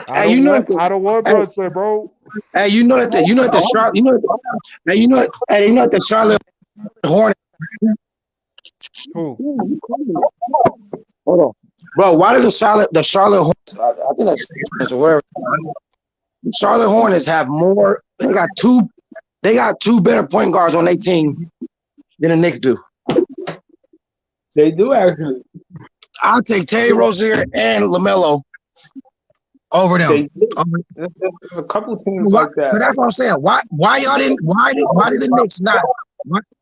Hey, you know what?
I don't want Brunson, bro.
Hey, you know that the Charlotte, the Charlotte Hornets.
Who?
Hold on, bro. Why did the Charlotte Hornets? I think that's where the Charlotte Hornets have more. They got two better point guards on their team than the Knicks do.
They do actually.
I'll take Terry Rozier and LaMelo over them.
There's a couple teams like that.
So that's what I'm saying. Why y'all didn't? Why did the Knicks not?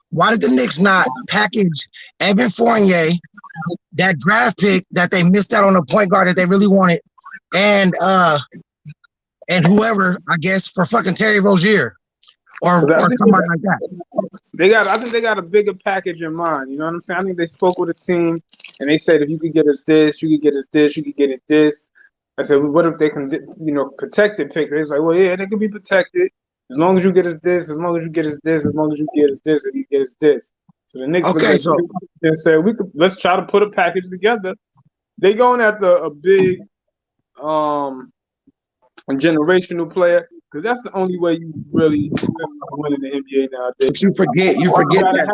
Why did the Knicks not package Evan Fournier, that draft pick that they missed out on a point guard that they really wanted, and whoever, I guess, for fucking Terry Rozier or somebody like that.
I think they got a bigger package in mind. You know what I'm saying? I think they spoke with a team and they said, if you could get us this, you could get us this, you could get it this. I said, well, what if they can, protected picks? They was like, well, yeah, they can be protected as long as you get us this, as long as you get us this, as long as you get us this, and you get us this. So the Knicks and said, let's try to put a package together. They going after a big generational player, because that's the only way you really win in the NBA nowadays.
But you forget that.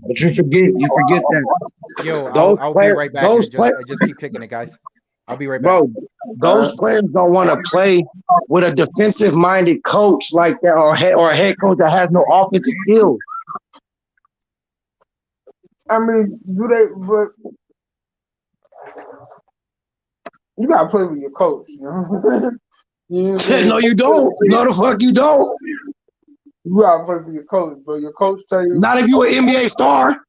But you forget that.
Yo, I'll be right back. Just keep kicking it, guys. I'll be right back.
Bro, those players don't want to play with a defensive-minded coach like that, or a head coach that has no offensive skills.
I mean, do they? But you gotta play with your coach, you know.
No, you don't. No, the fuck you don't.
You gotta play with your coach, but your coach tell you
not if you an NBA star.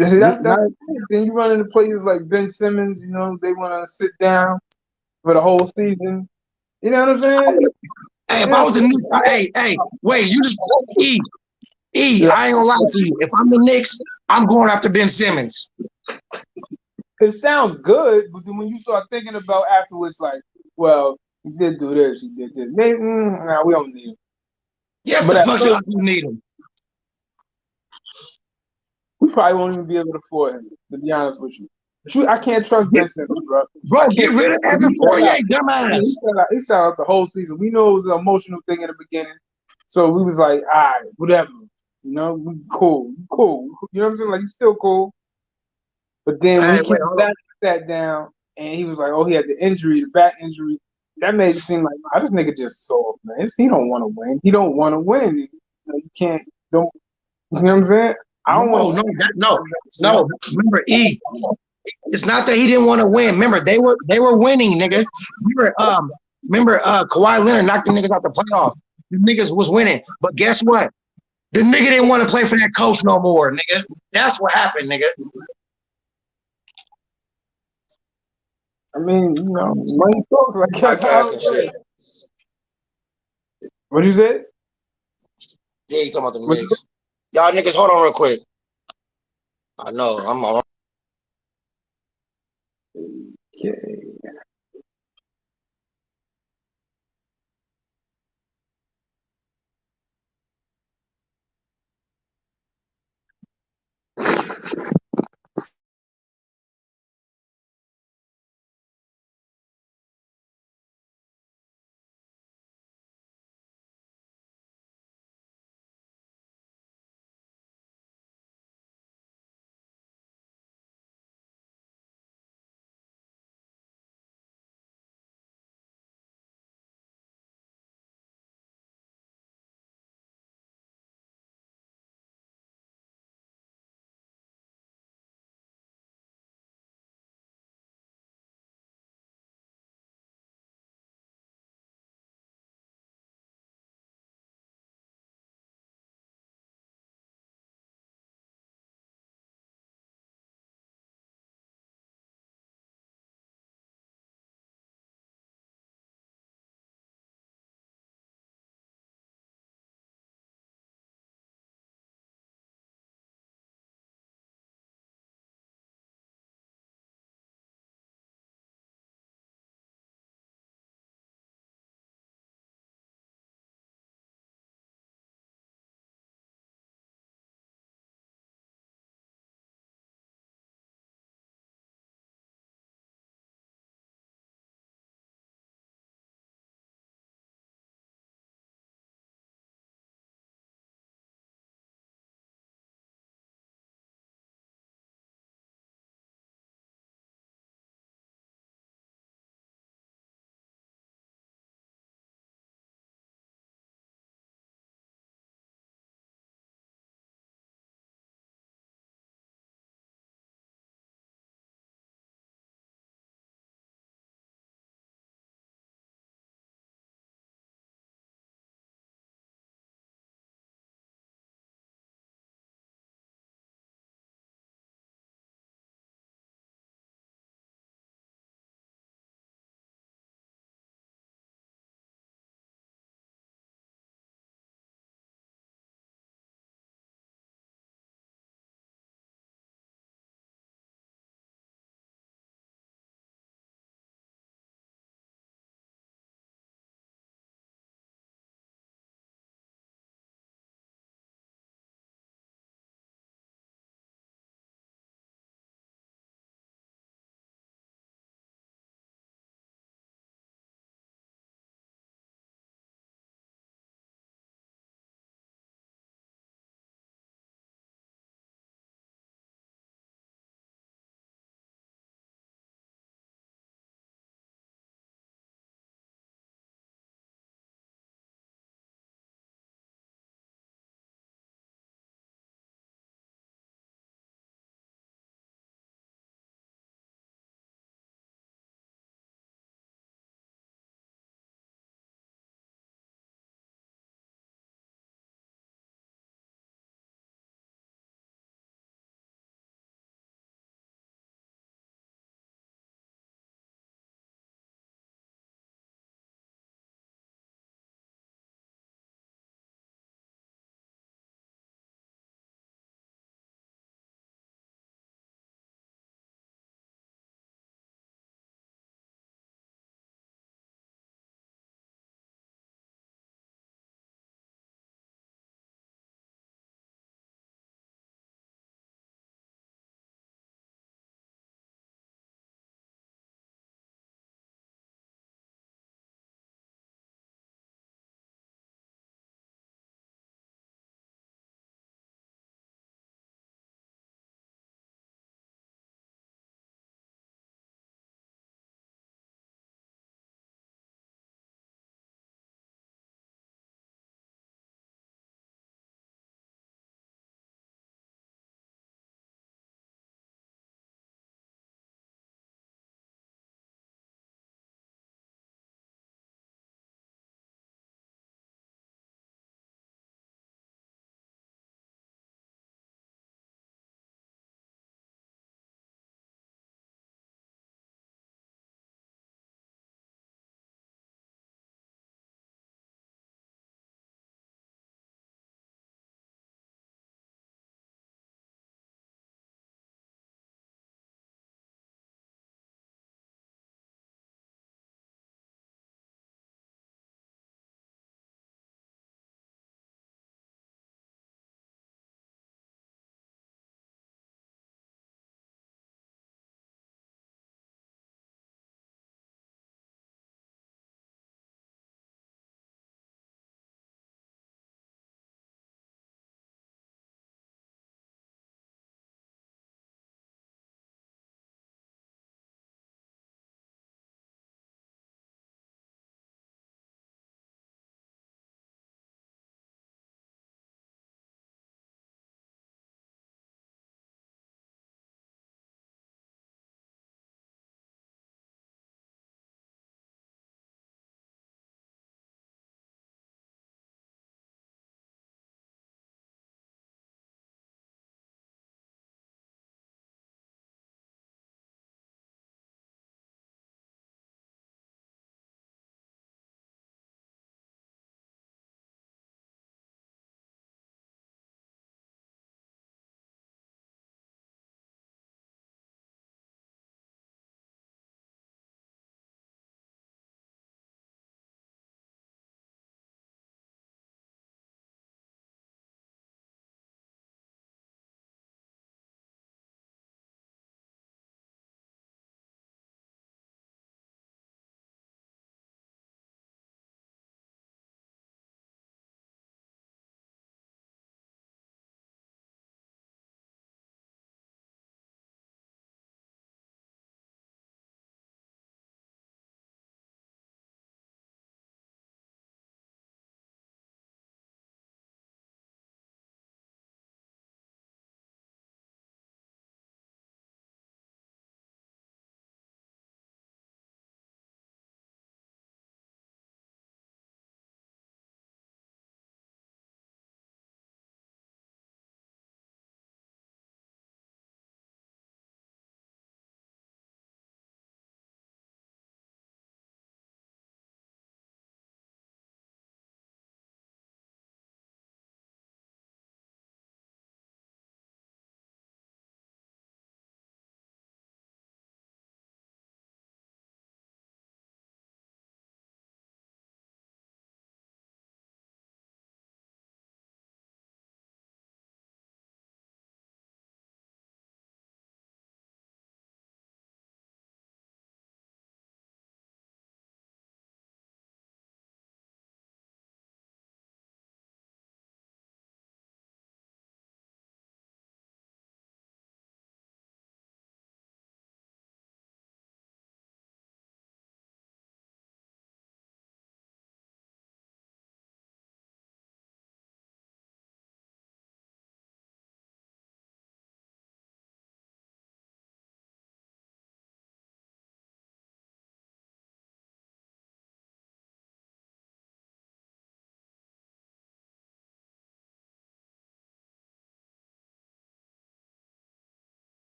See, that's then you run into players like Ben Simmons. You know, they want to sit down for the whole season. You know what I'm saying?
Hey, if I was the Knicks, hey, wait, you just E. I ain't gonna lie to you. If I'm the Knicks, I'm going after Ben Simmons.
It sounds good, but then when you start thinking about afterwards, like, well, he did do this, he did this. Maybe, we don't need him.
Yes, but the fuck you need him.
We probably won't even be able to afford him, to be honest with you. I can't trust Ben Simmons, bro.
Bro, get rid of Evan Fournier, dumbass.
He sat out the whole season. We know it was an emotional thing in the beginning, so we was like, all right, whatever. You know, we cool. You know what I'm saying? Like, you still cool. But then when he sat down and he was like, oh, he had the back injury, that made it seem like, this nigga just soft, man. He don't want to win. He don't want to win. You can't, you know what I'm saying? I don't want
No. Remember, E. It's not that he didn't want to win. Remember, they were winning, nigga. Remember, Kawhi Leonard knocked the niggas out the playoffs. The niggas was winning. But guess what? The nigga didn't want to play for that coach no more, nigga. That's what happened, nigga.
I mean, money talks. Like that. What you say?
Yeah, you talking about the Knicks. Y'all niggas, hold on real quick. I know, I'm all.
Okay.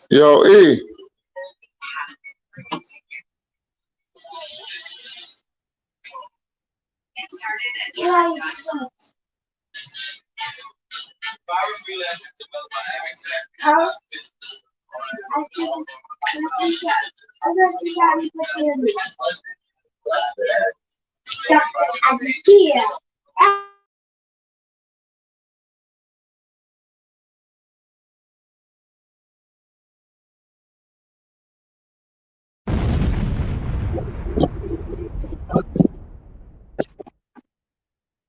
Yo, E.